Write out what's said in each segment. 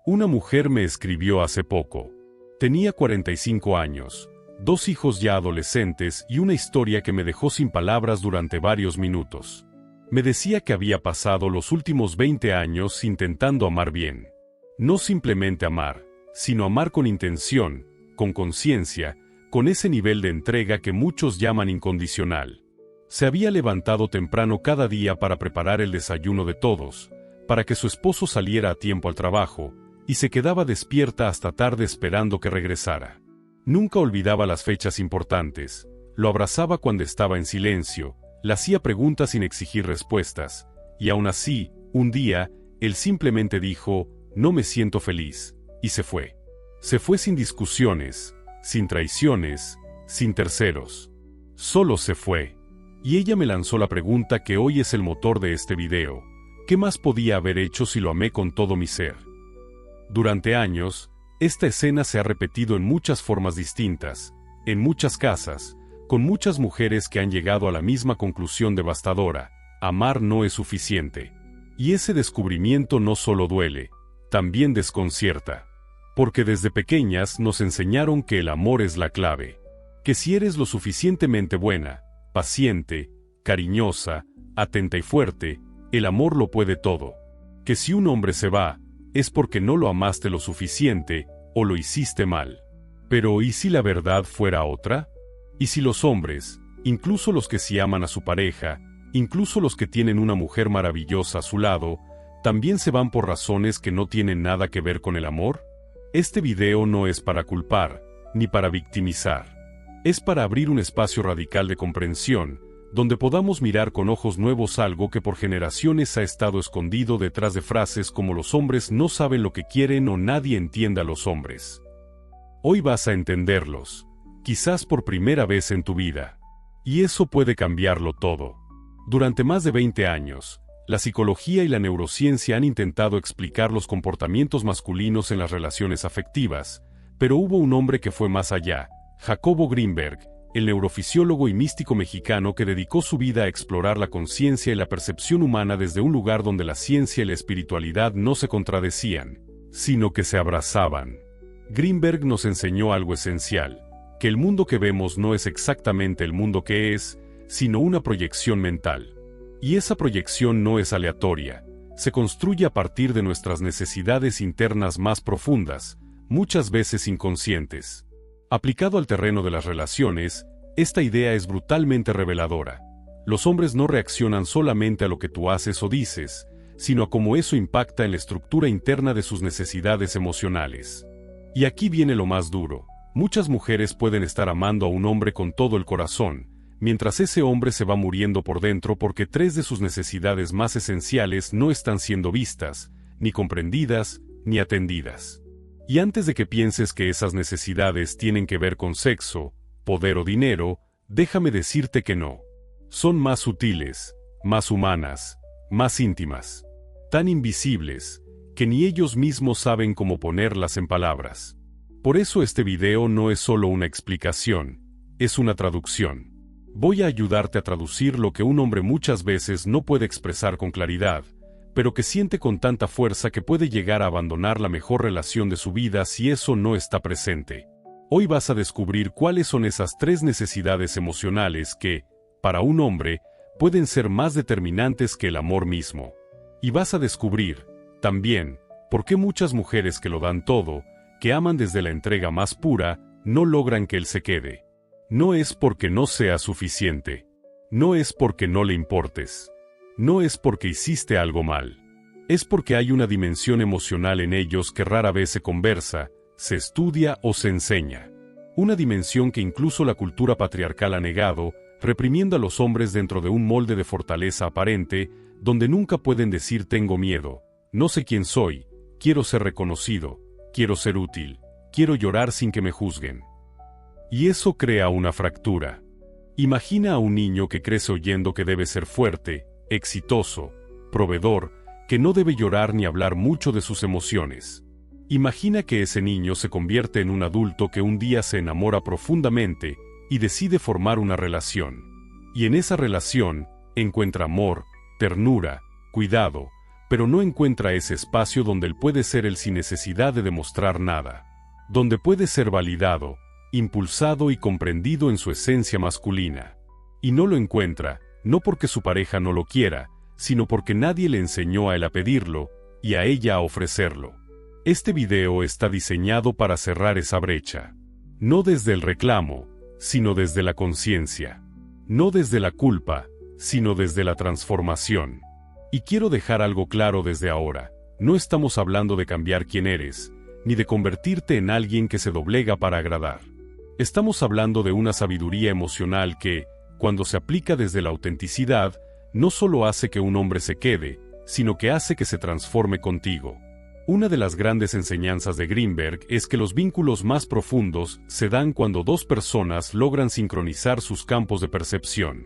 Una mujer me escribió hace poco. Tenía 45 años, 2 hijos ya adolescentes y una historia que me dejó sin palabras durante varios minutos. Me decía que había pasado los últimos 20 años intentando amar bien. No simplemente amar, sino amar con intención, con conciencia, con ese nivel de entrega que muchos llaman incondicional. Se había levantado temprano cada día para preparar el desayuno de todos, para que su esposo saliera a tiempo al trabajo, y se quedaba despierta hasta tarde esperando que regresara. Nunca olvidaba las fechas importantes, lo abrazaba cuando estaba en silencio, le hacía preguntas sin exigir respuestas, y aún así, un día, él simplemente dijo, «No me siento feliz», y se fue. Se fue sin discusiones, sin traiciones, sin terceros. Solo se fue. Y ella me lanzó la pregunta que hoy es el motor de este video. ¿Qué más podía haber hecho si lo amé con todo mi ser? Durante años, esta escena se ha repetido en muchas formas distintas, en muchas casas, con muchas mujeres que han llegado a la misma conclusión devastadora: amar no es suficiente. Y ese descubrimiento no solo duele, también desconcierta. Porque desde pequeñas nos enseñaron que el amor es la clave, que si eres lo suficientemente buena, paciente, cariñosa, atenta y fuerte, el amor lo puede todo. Que si un hombre se va, es porque no lo amaste lo suficiente o lo hiciste mal. Pero ¿y si la verdad fuera otra? ¿Y si los hombres, incluso los que sí aman a su pareja, incluso los que tienen una mujer maravillosa a su lado, también se van por razones que no tienen nada que ver con el amor? Este video no es para culpar, ni para victimizar. Es para abrir un espacio radical de comprensión, donde podamos mirar con ojos nuevos algo que por generaciones ha estado escondido detrás de frases como «los hombres no saben lo que quieren» o «nadie entiende a los hombres». Hoy vas a entenderlos, quizás por primera vez en tu vida. Y eso puede cambiarlo todo. Durante más de 20 años, la psicología y la neurociencia han intentado explicar los comportamientos masculinos en las relaciones afectivas, pero hubo un hombre que fue más allá, Jacobo Greenberg, el neurofisiólogo y místico mexicano que dedicó su vida a explorar la conciencia y la percepción humana desde un lugar donde la ciencia y la espiritualidad no se contradecían, sino que se abrazaban. Greenberg nos enseñó algo esencial, que el mundo que vemos no es exactamente el mundo que es, sino una proyección mental. Y esa proyección no es aleatoria, se construye a partir de nuestras necesidades internas más profundas, muchas veces inconscientes. Aplicado al terreno de las relaciones, esta idea es brutalmente reveladora. Los hombres no reaccionan solamente a lo que tú haces o dices, sino a cómo eso impacta en la estructura interna de sus necesidades emocionales. Y aquí viene lo más duro. Muchas mujeres pueden estar amando a un hombre con todo el corazón, mientras ese hombre se va muriendo por dentro porque 3 de sus necesidades más esenciales no están siendo vistas, ni comprendidas, ni atendidas. Y antes de que pienses que esas necesidades tienen que ver con sexo, poder o dinero, déjame decirte que no. Son más sutiles, más humanas, más íntimas, tan invisibles, que ni ellos mismos saben cómo ponerlas en palabras. Por eso este video no es solo una explicación, es una traducción. Voy a ayudarte a traducir lo que un hombre muchas veces no puede expresar con claridad, pero que siente con tanta fuerza que puede llegar a abandonar la mejor relación de su vida si eso no está presente. Hoy vas a descubrir cuáles son esas 3 necesidades emocionales que, para un hombre, pueden ser más determinantes que el amor mismo. Y vas a descubrir, también, por qué muchas mujeres que lo dan todo, que aman desde la entrega más pura, no logran que él se quede. No es porque no sea suficiente. No es porque no le importes. No es porque hiciste algo mal. Es porque hay una dimensión emocional en ellos que rara vez se conversa, se estudia o se enseña. Una dimensión que incluso la cultura patriarcal ha negado, reprimiendo a los hombres dentro de un molde de fortaleza aparente, donde nunca pueden decir tengo miedo, no sé quién soy, quiero ser reconocido, quiero ser útil, quiero llorar sin que me juzguen. Y eso crea una fractura. Imagina a un niño que crece oyendo que debe ser fuerte, exitoso, proveedor, que no debe llorar ni hablar mucho de sus emociones. Imagina que ese niño se convierte en un adulto que un día se enamora profundamente y decide formar una relación. Y en esa relación, encuentra amor, ternura, cuidado, pero no encuentra ese espacio donde él puede ser él sin necesidad de demostrar nada, donde puede ser validado, impulsado y comprendido en su esencia masculina. Y no lo encuentra, no porque su pareja no lo quiera, sino porque nadie le enseñó a él a pedirlo, y a ella a ofrecerlo. Este video está diseñado para cerrar esa brecha. No desde el reclamo, sino desde la conciencia. No desde la culpa, sino desde la transformación. Y quiero dejar algo claro desde ahora, no estamos hablando de cambiar quién eres, ni de convertirte en alguien que se doblega para agradar. Estamos hablando de una sabiduría emocional que, cuando se aplica desde la autenticidad, no solo hace que un hombre se quede, sino que hace que se transforme contigo. Una de las grandes enseñanzas de Greenberg es que los vínculos más profundos se dan cuando dos personas logran sincronizar sus campos de percepción.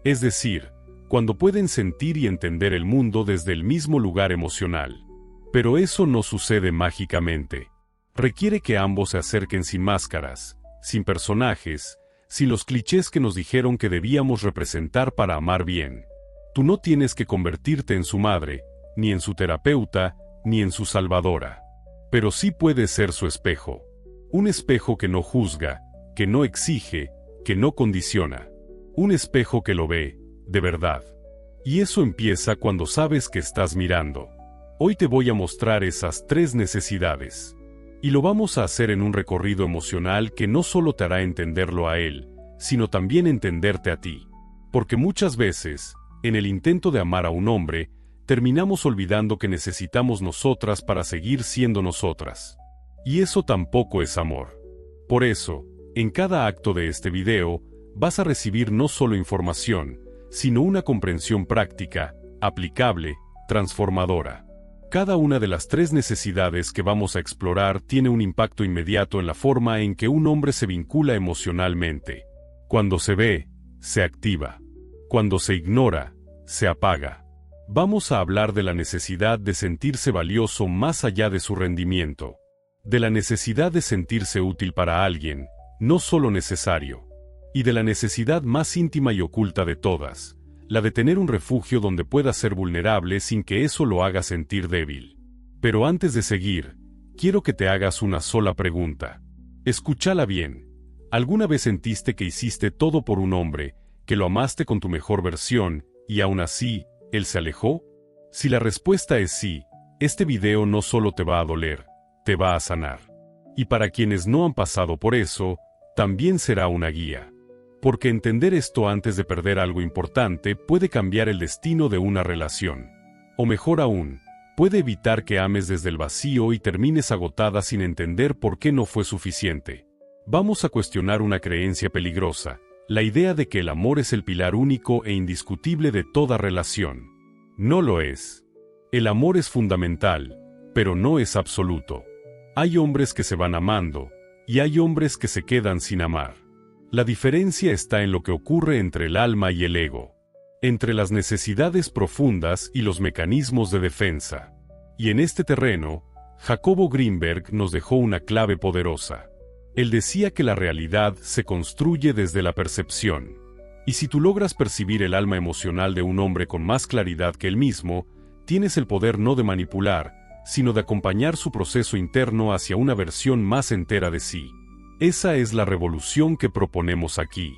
Es decir, cuando pueden sentir y entender el mundo desde el mismo lugar emocional. Pero eso no sucede mágicamente. Requiere que ambos se acerquen sin máscaras, sin personajes, sin los clichés que nos dijeron que debíamos representar para amar bien. Tú no tienes que convertirte en su madre, ni en su terapeuta, ni en su salvadora. Pero sí puedes ser su espejo. Un espejo que no juzga, que no exige, que no condiciona. Un espejo que lo ve, de verdad. Y eso empieza cuando sabes que estás mirando. Hoy te voy a mostrar esas 3 necesidades. Y lo vamos a hacer en un recorrido emocional que no solo te hará entenderlo a él, sino también entenderte a ti. Porque muchas veces, en el intento de amar a un hombre, terminamos olvidando que necesitamos nosotras para seguir siendo nosotras. Y eso tampoco es amor. Por eso, en cada acto de este video, vas a recibir no solo información, sino una comprensión práctica, aplicable, transformadora. Cada una de las 3 necesidades que vamos a explorar tiene un impacto inmediato en la forma en que un hombre se vincula emocionalmente. Cuando se ve, se activa. Cuando se ignora, se apaga. Vamos a hablar de la necesidad de sentirse valioso más allá de su rendimiento. De la necesidad de sentirse útil para alguien, no solo necesario. Y de la necesidad más íntima y oculta de todas, la de tener un refugio donde pueda ser vulnerable sin que eso lo haga sentir débil. Pero antes de seguir, quiero que te hagas una sola pregunta. Escúchala bien. ¿Alguna vez sentiste que hiciste todo por un hombre, que lo amaste con tu mejor versión, y aún así, él se alejó? Si la respuesta es sí, este video no solo te va a doler, te va a sanar. Y para quienes no han pasado por eso, también será una guía. Porque entender esto antes de perder algo importante puede cambiar el destino de una relación. O mejor aún, puede evitar que ames desde el vacío y termines agotada sin entender por qué no fue suficiente. Vamos a cuestionar una creencia peligrosa. La idea de que el amor es el pilar único e indiscutible de toda relación. No lo es. El amor es fundamental, pero no es absoluto. Hay hombres que se van amando, y hay hombres que se quedan sin amar. La diferencia está en lo que ocurre entre el alma y el ego, entre las necesidades profundas y los mecanismos de defensa. Y en este terreno, Jacobo Greenberg nos dejó una clave poderosa. Él decía que la realidad se construye desde la percepción. Y si tú logras percibir el alma emocional de un hombre con más claridad que él mismo, tienes el poder no de manipular, sino de acompañar su proceso interno hacia una versión más entera de sí. Esa es la revolución que proponemos aquí.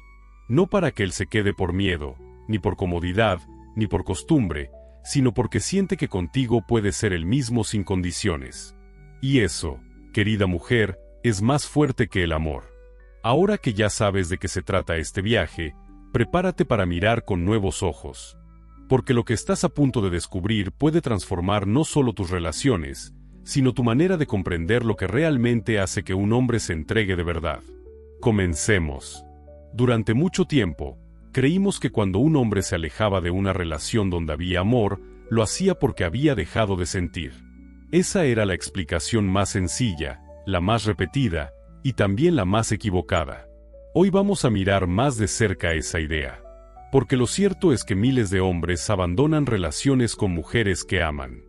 No para que él se quede por miedo, ni por comodidad, ni por costumbre, sino porque siente que contigo puede ser el mismo sin condiciones. Y eso, querida mujer, es más fuerte que el amor. Ahora que ya sabes de qué se trata este viaje, prepárate para mirar con nuevos ojos. Porque lo que estás a punto de descubrir puede transformar no solo tus relaciones, sino tu manera de comprender lo que realmente hace que un hombre se entregue de verdad. Comencemos. Durante mucho tiempo, creímos que cuando un hombre se alejaba de una relación donde había amor, lo hacía porque había dejado de sentir. Esa era la explicación más sencilla, la más repetida, y también la más equivocada. Hoy vamos a mirar más de cerca esa idea. Porque lo cierto es que miles de hombres abandonan relaciones con mujeres que aman.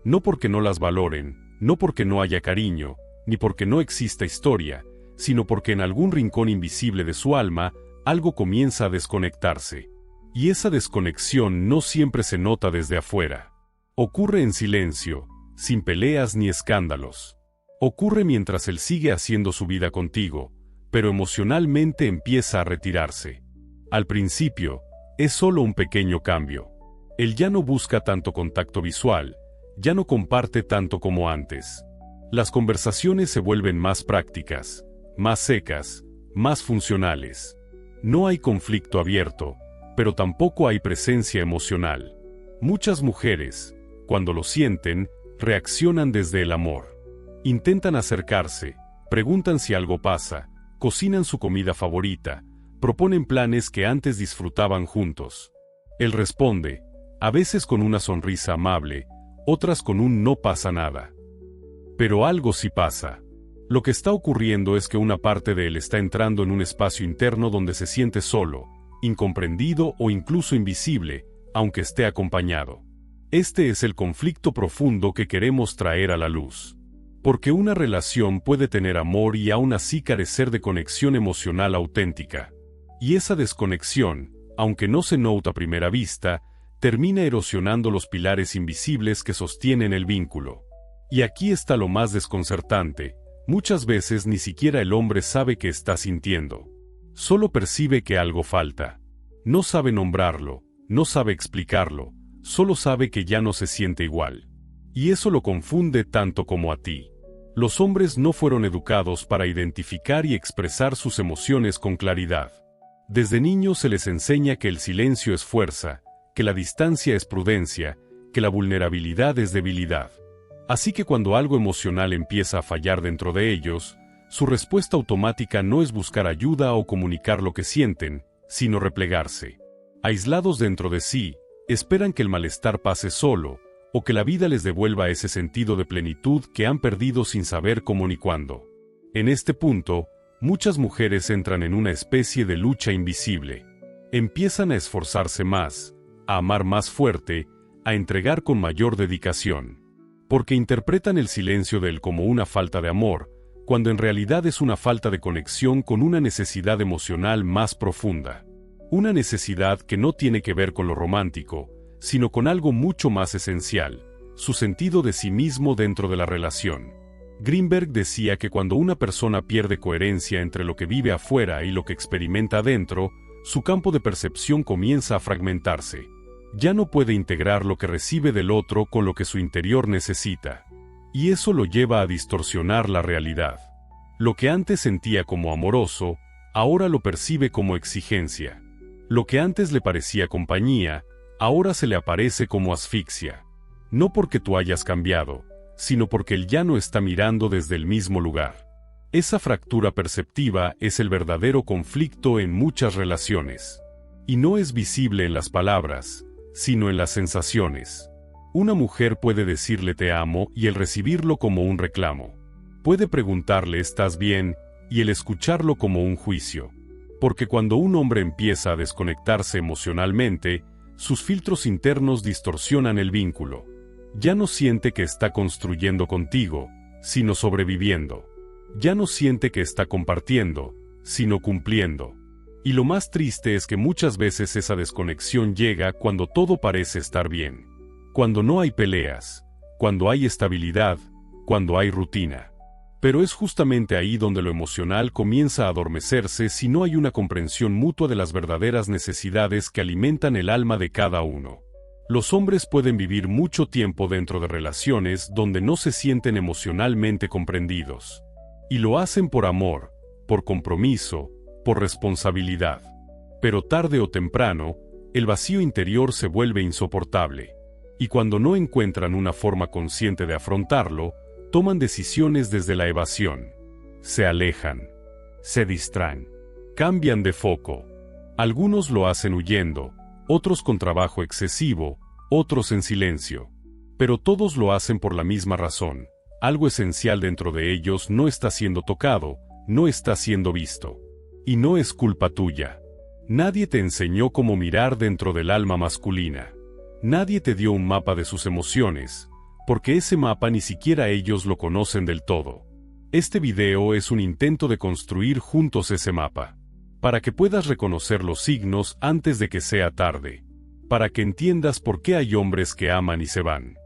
No porque no las valoren, no porque no haya cariño, ni porque no exista historia, sino porque en algún rincón invisible de su alma, algo comienza a desconectarse. Y esa desconexión no siempre se nota desde afuera. Ocurre en silencio, sin peleas ni escándalos. Ocurre mientras él sigue haciendo su vida contigo, pero emocionalmente empieza a retirarse. Al principio, es solo un pequeño cambio. Él ya no busca tanto contacto visual, ya no comparte tanto como antes. Las conversaciones se vuelven más prácticas, más secas, más funcionales. No hay conflicto abierto, pero tampoco hay presencia emocional. Muchas mujeres, cuando lo sienten, reaccionan desde el amor. Intentan acercarse, preguntan si algo pasa, cocinan su comida favorita, proponen planes que antes disfrutaban juntos. Él responde, a veces con una sonrisa amable, otras con un no pasa nada. Pero algo sí pasa. Lo que está ocurriendo es que una parte de él está entrando en un espacio interno donde se siente solo, incomprendido o incluso invisible, aunque esté acompañado. Este es el conflicto profundo que queremos traer a la luz. Porque una relación puede tener amor y aún así carecer de conexión emocional auténtica. Y esa desconexión, aunque no se nota a primera vista, termina erosionando los pilares invisibles que sostienen el vínculo. Y aquí está lo más desconcertante, muchas veces ni siquiera el hombre sabe que está sintiendo. Solo percibe que algo falta. No sabe nombrarlo, no sabe explicarlo, solo sabe que ya no se siente igual. Y eso lo confunde tanto como a ti. Los hombres no fueron educados para identificar y expresar sus emociones con claridad. Desde niños se les enseña que el silencio es fuerza, que la distancia es prudencia, que la vulnerabilidad es debilidad. Así que cuando algo emocional empieza a fallar dentro de ellos, su respuesta automática no es buscar ayuda o comunicar lo que sienten, sino replegarse. Aislados dentro de sí, esperan que el malestar pase solo, o que la vida les devuelva ese sentido de plenitud que han perdido sin saber cómo ni cuándo. En este punto, muchas mujeres entran en una especie de lucha invisible. Empiezan a esforzarse más, a amar más fuerte, a entregar con mayor dedicación. Porque interpretan el silencio de él como una falta de amor, cuando en realidad es una falta de conexión con una necesidad emocional más profunda. Una necesidad que no tiene que ver con lo romántico, sino con algo mucho más esencial, su sentido de sí mismo dentro de la relación. Greenberg decía que cuando una persona pierde coherencia entre lo que vive afuera y lo que experimenta adentro, su campo de percepción comienza a fragmentarse. Ya no puede integrar lo que recibe del otro con lo que su interior necesita. Y eso lo lleva a distorsionar la realidad. Lo que antes sentía como amoroso, ahora lo percibe como exigencia. Lo que antes le parecía compañía, ahora se le aparece como asfixia. No porque tú hayas cambiado, sino porque él ya no está mirando desde el mismo lugar. Esa fractura perceptiva es el verdadero conflicto en muchas relaciones. Y no es visible en las palabras, sino en las sensaciones. Una mujer puede decirle te amo y el recibirlo como un reclamo. Puede preguntarle ¿estás bien? Y el escucharlo como un juicio. Porque cuando un hombre empieza a desconectarse emocionalmente, sus filtros internos distorsionan el vínculo. Ya no siente que está construyendo contigo, sino sobreviviendo. Ya no siente que está compartiendo, sino cumpliendo. Y lo más triste es que muchas veces esa desconexión llega cuando todo parece estar bien. Cuando no hay peleas, cuando hay estabilidad, cuando hay rutina. Pero es justamente ahí donde lo emocional comienza a adormecerse si no hay una comprensión mutua de las verdaderas necesidades que alimentan el alma de cada uno. Los hombres pueden vivir mucho tiempo dentro de relaciones donde no se sienten emocionalmente comprendidos. Y lo hacen por amor, por compromiso, por responsabilidad. Pero tarde o temprano, el vacío interior se vuelve insoportable. Y cuando no encuentran una forma consciente de afrontarlo, toman decisiones desde la evasión. Se alejan. Se distraen. Cambian de foco. Algunos lo hacen huyendo, otros con trabajo excesivo, otros en silencio. Pero todos lo hacen por la misma razón. Algo esencial dentro de ellos no está siendo tocado, no está siendo visto. Y no es culpa tuya. Nadie te enseñó cómo mirar dentro del alma masculina. Nadie te dio un mapa de sus emociones, porque ese mapa ni siquiera ellos lo conocen del todo. Este video es un intento de construir juntos ese mapa, para que puedas reconocer los signos antes de que sea tarde, para que entiendas por qué hay hombres que aman y se van,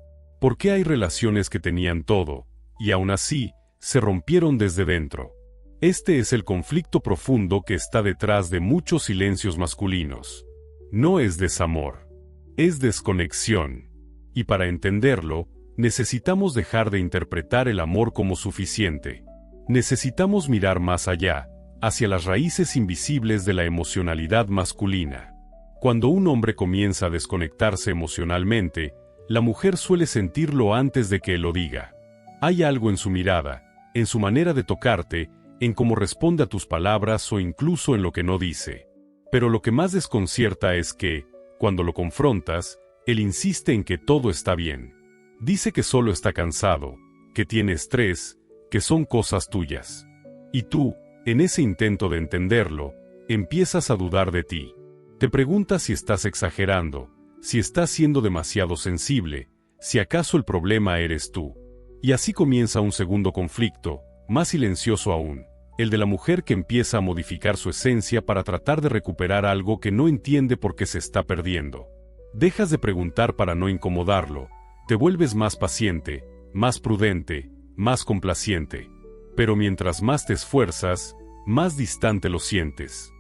¿Por qué hay relaciones que tenían todo, y aún así, se rompieron desde dentro? Este es el conflicto profundo que está detrás de muchos silencios masculinos. No es desamor, es desconexión. Y para entenderlo, necesitamos dejar de interpretar el amor como suficiente. Necesitamos mirar más allá, hacia las raíces invisibles de la emocionalidad masculina. Cuando un hombre comienza a desconectarse emocionalmente, la mujer suele sentirlo antes de que él lo diga. Hay algo en su mirada, en su manera de tocarte, en cómo responde a tus palabras o incluso en lo que no dice. Pero lo que más desconcierta es que, cuando lo confrontas, él insiste en que todo está bien. Dice que solo está cansado, que tiene estrés, que son cosas tuyas. Y tú, en ese intento de entenderlo, empiezas a dudar de ti. Te preguntas si estás exagerando, si estás siendo demasiado sensible, si acaso el problema eres tú. Y así comienza un segundo conflicto, más silencioso aún, el de la mujer que empieza a modificar su esencia para tratar de recuperar algo que no entiende por qué se está perdiendo. Dejas de preguntar para no incomodarlo, te vuelves más paciente, más prudente, más complaciente. Pero mientras más te esfuerzas, más distante lo sientes.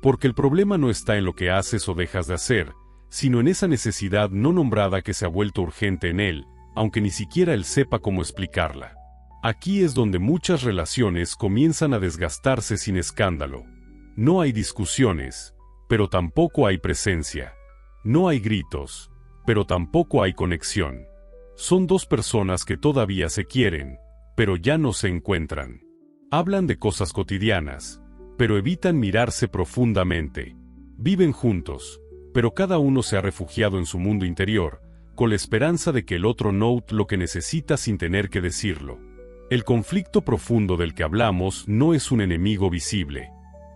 Porque el problema no está en lo que haces o dejas de hacer, sino en esa necesidad no nombrada que se ha vuelto urgente en él, aunque ni siquiera él sepa cómo explicarla. Aquí es donde muchas relaciones comienzan a desgastarse sin escándalo. No hay discusiones, pero tampoco hay presencia. No hay gritos, pero tampoco hay conexión. Son dos personas que todavía se quieren, pero ya no se encuentran. Hablan de cosas cotidianas, pero evitan mirarse profundamente. Viven juntos, pero cada uno se ha refugiado en su mundo interior, con la esperanza de que el otro note lo que necesita sin tener que decirlo. El conflicto profundo del que hablamos no es un enemigo visible.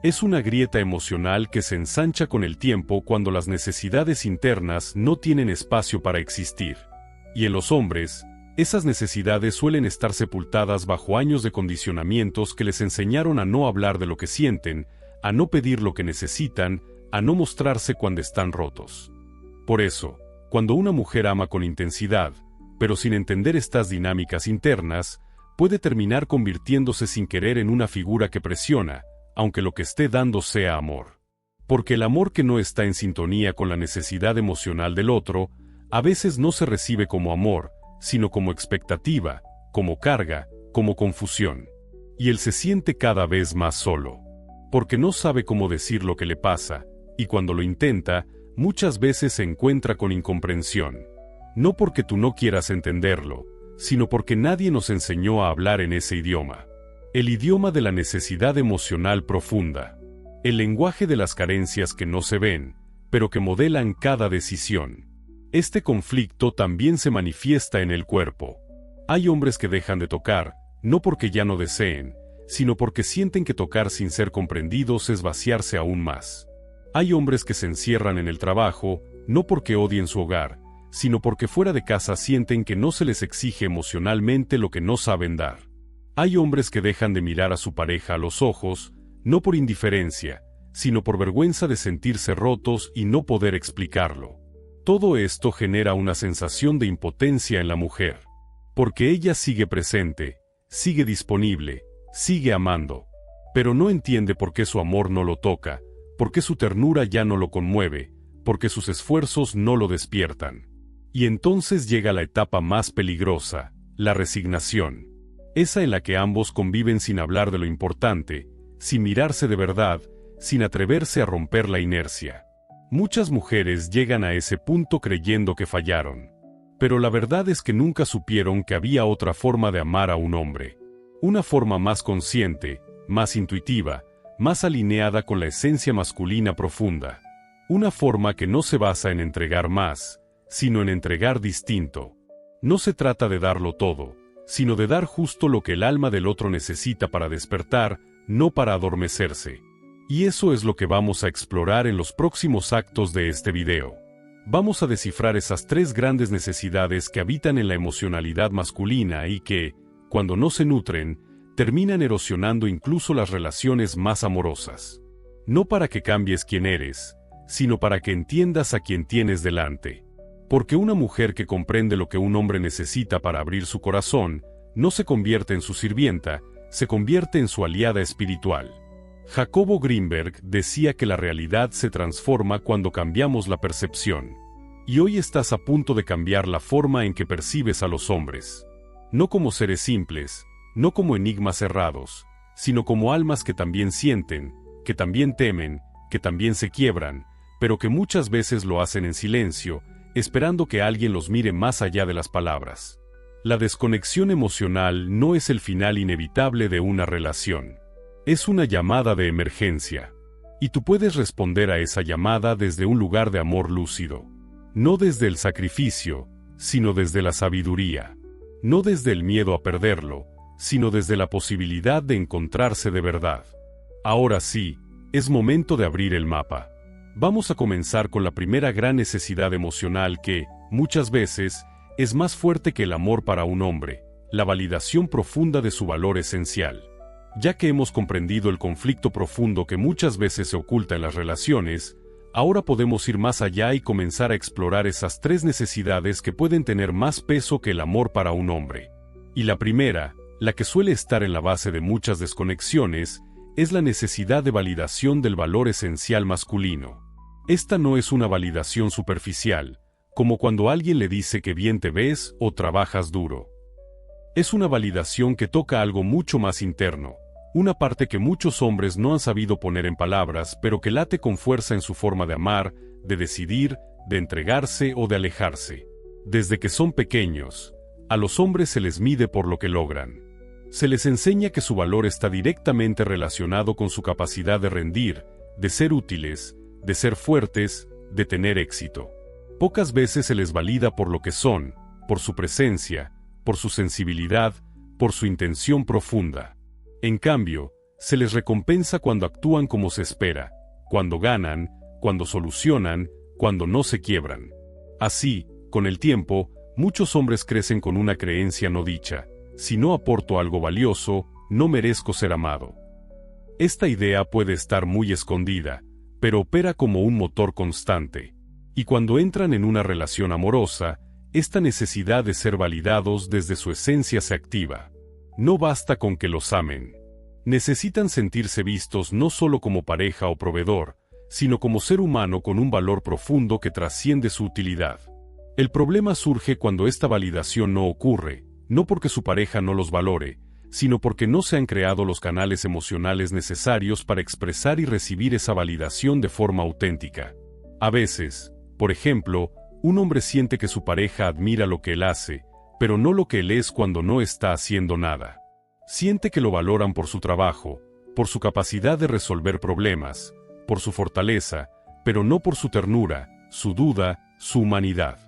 Es una grieta emocional que se ensancha con el tiempo cuando las necesidades internas no tienen espacio para existir. Y en los hombres, esas necesidades suelen estar sepultadas bajo años de condicionamientos que les enseñaron a no hablar de lo que sienten, a no pedir lo que necesitan, a no mostrarse cuando están rotos. Por eso, cuando una mujer ama con intensidad, pero sin entender estas dinámicas internas, puede terminar convirtiéndose sin querer en una figura que presiona, aunque lo que esté dando sea amor. Porque el amor que no está en sintonía con la necesidad emocional del otro, a veces no se recibe como amor, sino como expectativa, como carga, como confusión. Y él se siente cada vez más solo. Porque no sabe cómo decir lo que le pasa, y cuando lo intenta, muchas veces se encuentra con incomprensión. No porque tú no quieras entenderlo, sino porque nadie nos enseñó a hablar en ese idioma. El idioma de la necesidad emocional profunda. El lenguaje de las carencias que no se ven, pero que modelan cada decisión. Este conflicto también se manifiesta en el cuerpo. Hay hombres que dejan de tocar, no porque ya no deseen, sino porque sienten que tocar sin ser comprendidos es vaciarse aún más. Hay hombres que se encierran en el trabajo, no porque odien su hogar, sino porque fuera de casa sienten que no se les exige emocionalmente lo que no saben dar. Hay hombres que dejan de mirar a su pareja a los ojos, no por indiferencia, sino por vergüenza de sentirse rotos y no poder explicarlo. Todo esto genera una sensación de impotencia en la mujer, porque ella sigue presente, sigue disponible, sigue amando, pero no entiende por qué su amor no lo toca, por qué su ternura ya no lo conmueve, porque sus esfuerzos no lo despiertan. Y entonces llega la etapa más peligrosa, la resignación. Esa en la que ambos conviven sin hablar de lo importante, sin mirarse de verdad, sin atreverse a romper la inercia. Muchas mujeres llegan a ese punto creyendo que fallaron. Pero la verdad es que nunca supieron que había otra forma de amar a un hombre. Una forma más consciente, más intuitiva, más alineada con la esencia masculina profunda. Una forma que no se basa en entregar más, sino en entregar distinto. No se trata de darlo todo, sino de dar justo lo que el alma del otro necesita para despertar, no para adormecerse. Y eso es lo que vamos a explorar en los próximos actos de este video. Vamos a descifrar esas tres grandes necesidades que habitan en la emocionalidad masculina y que, cuando no se nutren, terminan erosionando incluso las relaciones más amorosas. No para que cambies quién eres, sino para que entiendas a quien tienes delante. Porque una mujer que comprende lo que un hombre necesita para abrir su corazón, no se convierte en su sirvienta, se convierte en su aliada espiritual. Jacobo Greenberg decía que la realidad se transforma cuando cambiamos la percepción. Y hoy estás a punto de cambiar la forma en que percibes a los hombres. No como seres simples, no como enigmas cerrados, sino como almas que también sienten, que también temen, que también se quiebran, pero que muchas veces lo hacen en silencio, esperando que alguien los mire más allá de las palabras. La desconexión emocional no es el final inevitable de una relación. Es una llamada de emergencia. Y tú puedes responder a esa llamada desde un lugar de amor lúcido. No desde el sacrificio, sino desde la sabiduría. No desde el miedo a perderlo, sino desde la posibilidad de encontrarse de verdad. Ahora sí, es momento de abrir el mapa. Vamos a comenzar con la primera gran necesidad emocional que, muchas veces, es más fuerte que el amor para un hombre, la validación profunda de su valor esencial. Ya que hemos comprendido el conflicto profundo que muchas veces se oculta en las relaciones, ahora podemos ir más allá y comenzar a explorar esas tres necesidades que pueden tener más peso que el amor para un hombre. Y la primera, la que suele estar en la base de muchas desconexiones, es la necesidad de validación del valor esencial masculino. Esta no es una validación superficial, como cuando alguien le dice que bien te ves o trabajas duro. Es una validación que toca algo mucho más interno, una parte que muchos hombres no han sabido poner en palabras, pero que late con fuerza en su forma de amar, de decidir, de entregarse o de alejarse. Desde que son pequeños, a los hombres se les mide por lo que logran. Se les enseña que su valor está directamente relacionado con su capacidad de rendir, de ser útiles, de ser fuertes, de tener éxito. Pocas veces se les valida por lo que son, por su presencia, por su sensibilidad, por su intención profunda. En cambio, se les recompensa cuando actúan como se espera, cuando ganan, cuando solucionan, cuando no se quiebran. Así, con el tiempo, muchos hombres crecen con una creencia no dicha: si no aporto algo valioso, no merezco ser amado. Esta idea puede estar muy escondida, pero opera como un motor constante. Y cuando entran en una relación amorosa, esta necesidad de ser validados desde su esencia se activa. No basta con que los amen. Necesitan sentirse vistos no solo como pareja o proveedor, sino como ser humano con un valor profundo que trasciende su utilidad. El problema surge cuando esta validación no ocurre, no porque su pareja no los valore, sino porque no se han creado los canales emocionales necesarios para expresar y recibir esa validación de forma auténtica. A veces, por ejemplo, un hombre siente que su pareja admira lo que él hace, pero no lo que él es cuando no está haciendo nada. Siente que lo valoran por su trabajo, por su capacidad de resolver problemas, por su fortaleza, pero no por su ternura, su duda, su humanidad.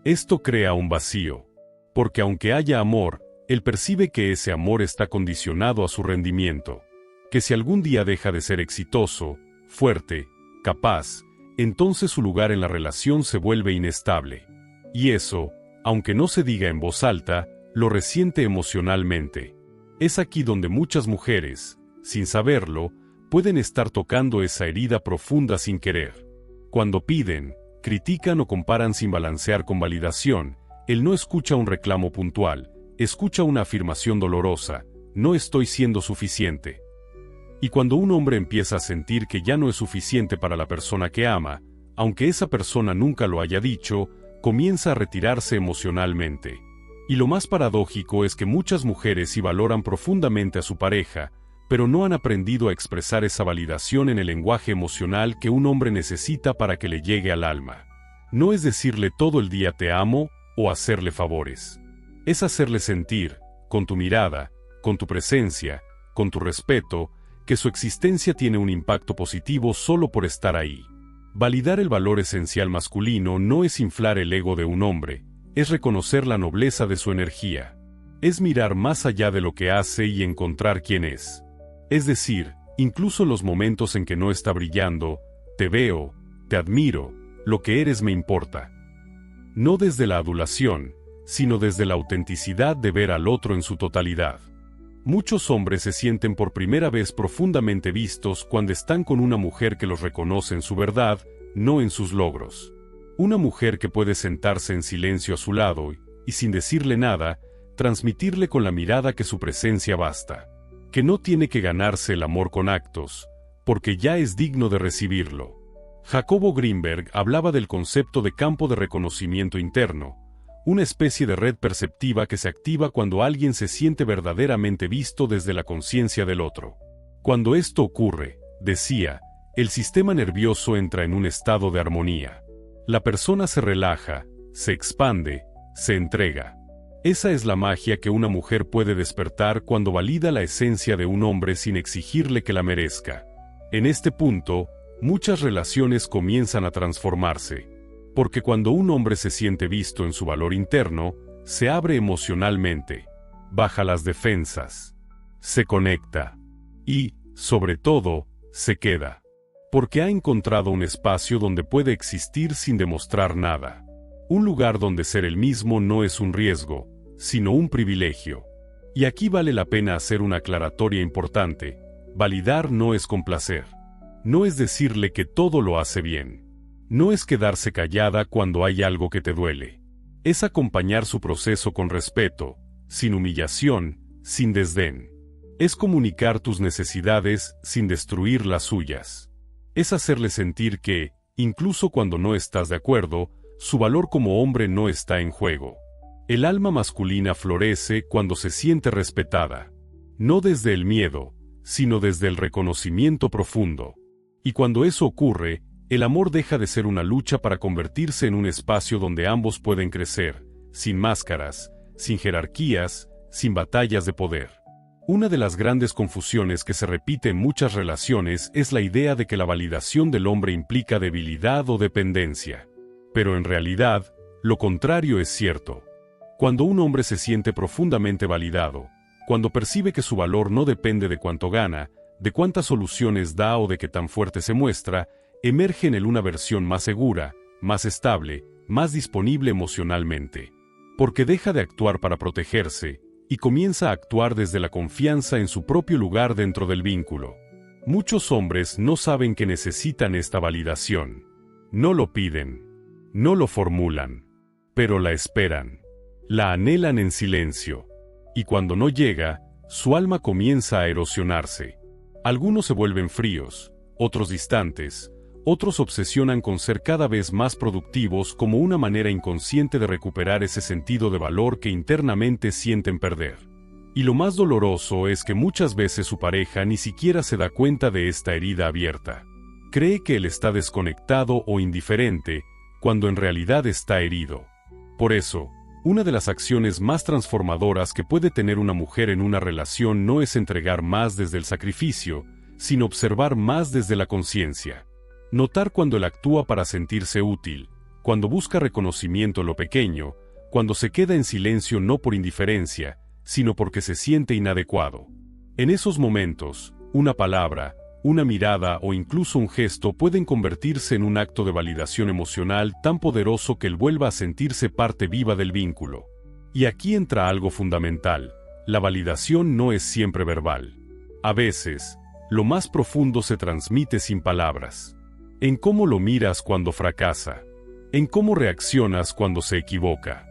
Esto crea un vacío, porque aunque haya amor, él percibe que ese amor está condicionado a su rendimiento, que si algún día deja de ser exitoso, fuerte, capaz, entonces su lugar en la relación se vuelve inestable. Y eso, aunque no se diga en voz alta, lo resiente emocionalmente. Es aquí donde muchas mujeres, sin saberlo, pueden estar tocando esa herida profunda sin querer. Cuando piden, critican o comparan sin balancear con validación, él no escucha un reclamo puntual, escucha una afirmación dolorosa: no estoy siendo suficiente. Y cuando un hombre empieza a sentir que ya no es suficiente para la persona que ama, aunque esa persona nunca lo haya dicho, comienza a retirarse emocionalmente. Y lo más paradójico es que muchas mujeres sí valoran profundamente a su pareja, pero no han aprendido a expresar esa validación en el lenguaje emocional que un hombre necesita para que le llegue al alma. No es decirle todo el día te amo o hacerle favores. Es hacerle sentir, con tu mirada, con tu presencia, con tu respeto, que su existencia tiene un impacto positivo solo por estar ahí. Validar el valor esencial masculino no es inflar el ego de un hombre, es reconocer la nobleza de su energía. Es mirar más allá de lo que hace y encontrar quién es. Es decir, incluso en los momentos en que no está brillando, te veo, te admiro, lo que eres me importa. No desde la adulación, sino desde la autenticidad de ver al otro en su totalidad. Muchos hombres se sienten por primera vez profundamente vistos cuando están con una mujer que los reconoce en su verdad, no en sus logros. Una mujer que puede sentarse en silencio a su lado y sin decirle nada, transmitirle con la mirada que su presencia basta. Que no tiene que ganarse el amor con actos, porque ya es digno de recibirlo. Jacobo Greenberg hablaba del concepto de campo de reconocimiento interno, una especie de red perceptiva que se activa cuando alguien se siente verdaderamente visto desde la conciencia del otro. Cuando esto ocurre, decía, el sistema nervioso entra en un estado de armonía. La persona se relaja, se expande, se entrega. Esa es la magia que una mujer puede despertar cuando valida la esencia de un hombre sin exigirle que la merezca. En este punto, muchas relaciones comienzan a transformarse, porque cuando un hombre se siente visto en su valor interno, se abre emocionalmente, baja las defensas, se conecta y, sobre todo, se queda. Porque ha encontrado un espacio donde puede existir sin demostrar nada. Un lugar donde ser el mismo no es un riesgo, sino un privilegio. Y aquí vale la pena hacer una aclaratoria importante. Validar no es complacer. No es decirle que todo lo hace bien. No es quedarse callada cuando hay algo que te duele. Es acompañar su proceso con respeto, sin humillación, sin desdén. Es comunicar tus necesidades sin destruir las suyas. Es hacerle sentir que, incluso cuando no estás de acuerdo, su valor como hombre no está en juego. El alma masculina florece cuando se siente respetada. No desde el miedo, sino desde el reconocimiento profundo. Y cuando eso ocurre, el amor deja de ser una lucha para convertirse en un espacio donde ambos pueden crecer, sin máscaras, sin jerarquías, sin batallas de poder. Una de las grandes confusiones que se repite en muchas relaciones es la idea de que la validación del hombre implica debilidad o dependencia. Pero en realidad, lo contrario es cierto. Cuando un hombre se siente profundamente validado, cuando percibe que su valor no depende de cuánto gana, de cuántas soluciones da o de qué tan fuerte se muestra, emerge en él una versión más segura, más estable, más disponible emocionalmente. Porque deja de actuar para protegerse, y comienza a actuar desde la confianza en su propio lugar dentro del vínculo. Muchos hombres no saben que necesitan esta validación. No lo piden, no lo formulan, pero la esperan. La anhelan en silencio. Y cuando no llega, su alma comienza a erosionarse. Algunos se vuelven fríos, otros distantes, otros obsesionan con ser cada vez más productivos como una manera inconsciente de recuperar ese sentido de valor que internamente sienten perder. Y lo más doloroso es que muchas veces su pareja ni siquiera se da cuenta de esta herida abierta. Cree que él está desconectado o indiferente, cuando en realidad está herido. Por eso, una de las acciones más transformadoras que puede tener una mujer en una relación no es entregar más desde el sacrificio, sino observar más desde la conciencia. Notar cuando él actúa para sentirse útil, cuando busca reconocimiento en lo pequeño, cuando se queda en silencio no por indiferencia, sino porque se siente inadecuado. En esos momentos, una palabra, una mirada o incluso un gesto pueden convertirse en un acto de validación emocional tan poderoso que él vuelva a sentirse parte viva del vínculo. Y aquí entra algo fundamental: la validación no es siempre verbal. A veces, lo más profundo se transmite sin palabras. En cómo lo miras cuando fracasa, en cómo reaccionas cuando se equivoca,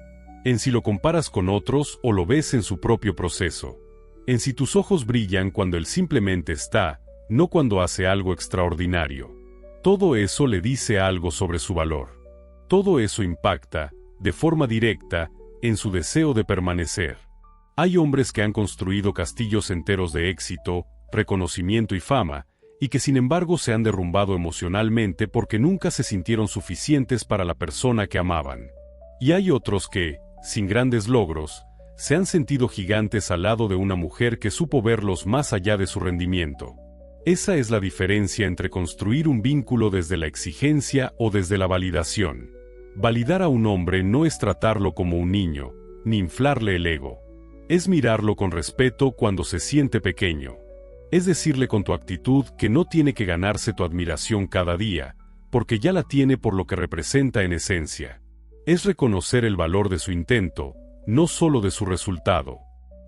en si lo comparas con otros o lo ves en su propio proceso, en si tus ojos brillan cuando él simplemente está, no cuando hace algo extraordinario. Todo eso le dice algo sobre su valor. Todo eso impacta, de forma directa, en su deseo de permanecer. Hay hombres que han construido castillos enteros de éxito, reconocimiento y fama, y que sin embargo se han derrumbado emocionalmente porque nunca se sintieron suficientes para la persona que amaban. Y hay otros que, sin grandes logros, se han sentido gigantes al lado de una mujer que supo verlos más allá de su rendimiento. Esa es la diferencia entre construir un vínculo desde la exigencia o desde la validación. Validar a un hombre no es tratarlo como un niño, ni inflarle el ego. Es mirarlo con respeto cuando se siente pequeño. Es decirle con tu actitud que no tiene que ganarse tu admiración cada día, porque ya la tiene por lo que representa en esencia. Es reconocer el valor de su intento, no solo de su resultado.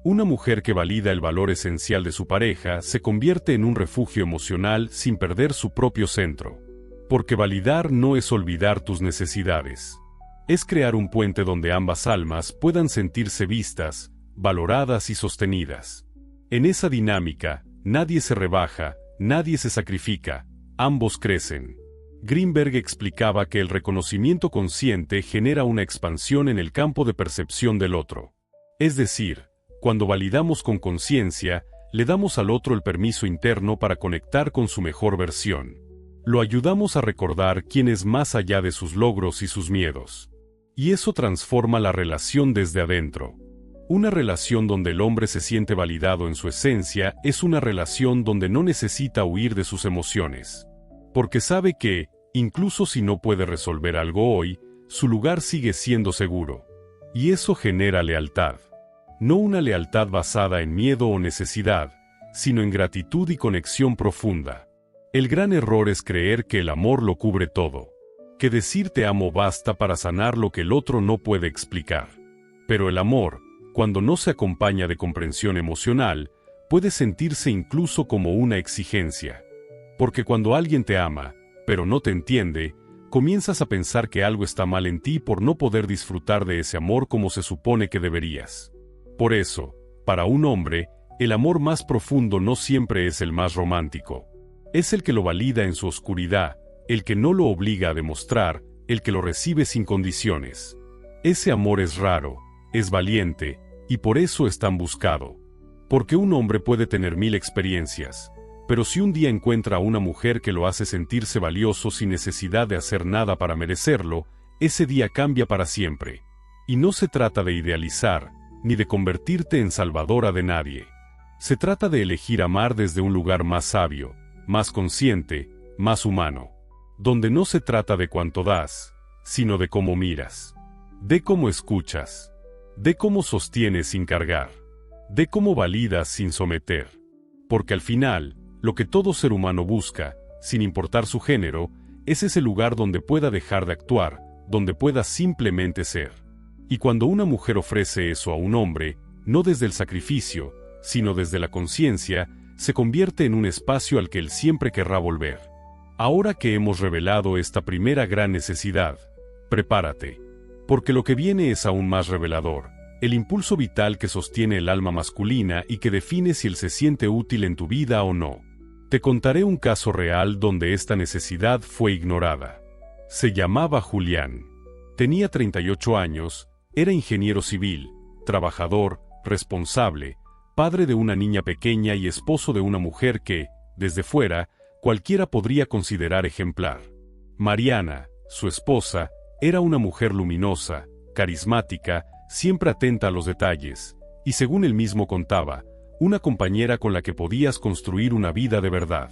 Una mujer que valida el valor esencial de su pareja se convierte en un refugio emocional sin perder su propio centro. Porque validar no es olvidar tus necesidades. Es crear un puente donde ambas almas puedan sentirse vistas, valoradas y sostenidas. En esa dinámica, nadie se rebaja, nadie se sacrifica, ambos crecen. Greenberg explicaba que el reconocimiento consciente genera una expansión en el campo de percepción del otro. Es decir, cuando validamos con conciencia, le damos al otro el permiso interno para conectar con su mejor versión. Lo ayudamos a recordar quién es más allá de sus logros y sus miedos. Y eso transforma la relación desde adentro. Una relación donde el hombre se siente validado en su esencia es una relación donde no necesita huir de sus emociones. Porque sabe que, incluso si no puede resolver algo hoy, su lugar sigue siendo seguro. Y eso genera lealtad. No una lealtad basada en miedo o necesidad, sino en gratitud y conexión profunda. El gran error es creer que el amor lo cubre todo. Que decir te amo basta para sanar lo que el otro no puede explicar. Pero el amor, cuando no se acompaña de comprensión emocional, puede sentirse incluso como una exigencia. Porque cuando alguien te ama, pero no te entiende, comienzas a pensar que algo está mal en ti por no poder disfrutar de ese amor como se supone que deberías. Por eso, para un hombre, el amor más profundo no siempre es el más romántico. Es el que lo valida en su oscuridad, el que no lo obliga a demostrar, el que lo recibe sin condiciones. Ese amor es raro, es valiente, y por eso es tan buscado. Porque un hombre puede tener 1000 experiencias, pero si un día encuentra a una mujer que lo hace sentirse valioso sin necesidad de hacer nada para merecerlo, ese día cambia para siempre. Y no se trata de idealizar, ni de convertirte en salvadora de nadie. Se trata de elegir amar desde un lugar más sabio, más consciente, más humano. Donde no se trata de cuánto das, sino de cómo miras. De cómo escuchas. De cómo sostienes sin cargar. De cómo validas sin someter. Porque al final, lo que todo ser humano busca, sin importar su género, es ese lugar donde pueda dejar de actuar, donde pueda simplemente ser. Y cuando una mujer ofrece eso a un hombre, no desde el sacrificio, sino desde la conciencia, se convierte en un espacio al que él siempre querrá volver. Ahora que hemos revelado esta primera gran necesidad, prepárate. Porque lo que viene es aún más revelador, el impulso vital que sostiene el alma masculina y que define si él se siente útil en tu vida o no. Te contaré un caso real donde esta necesidad fue ignorada. Se llamaba Julián. Tenía 38 años, era ingeniero civil, trabajador, responsable, padre de una niña pequeña y esposo de una mujer que, desde fuera, cualquiera podría considerar ejemplar. Mariana, su esposa, era una mujer luminosa, carismática, siempre atenta a los detalles, y según él mismo contaba, una compañera con la que podías construir una vida de verdad.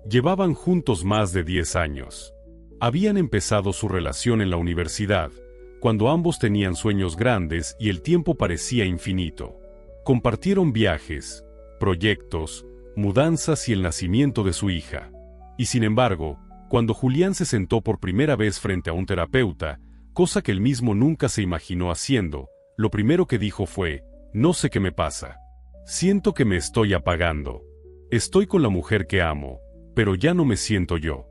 Llevaban juntos más de 10 años. Habían empezado su relación en la universidad, cuando ambos tenían sueños grandes y el tiempo parecía infinito. Compartieron viajes, proyectos, mudanzas y el nacimiento de su hija. Y sin embargo, cuando Julián se sentó por primera vez frente a un terapeuta, cosa que él mismo nunca se imaginó haciendo, lo primero que dijo fue: no sé qué me pasa. Siento que me estoy apagando. Estoy con la mujer que amo, pero ya no me siento yo.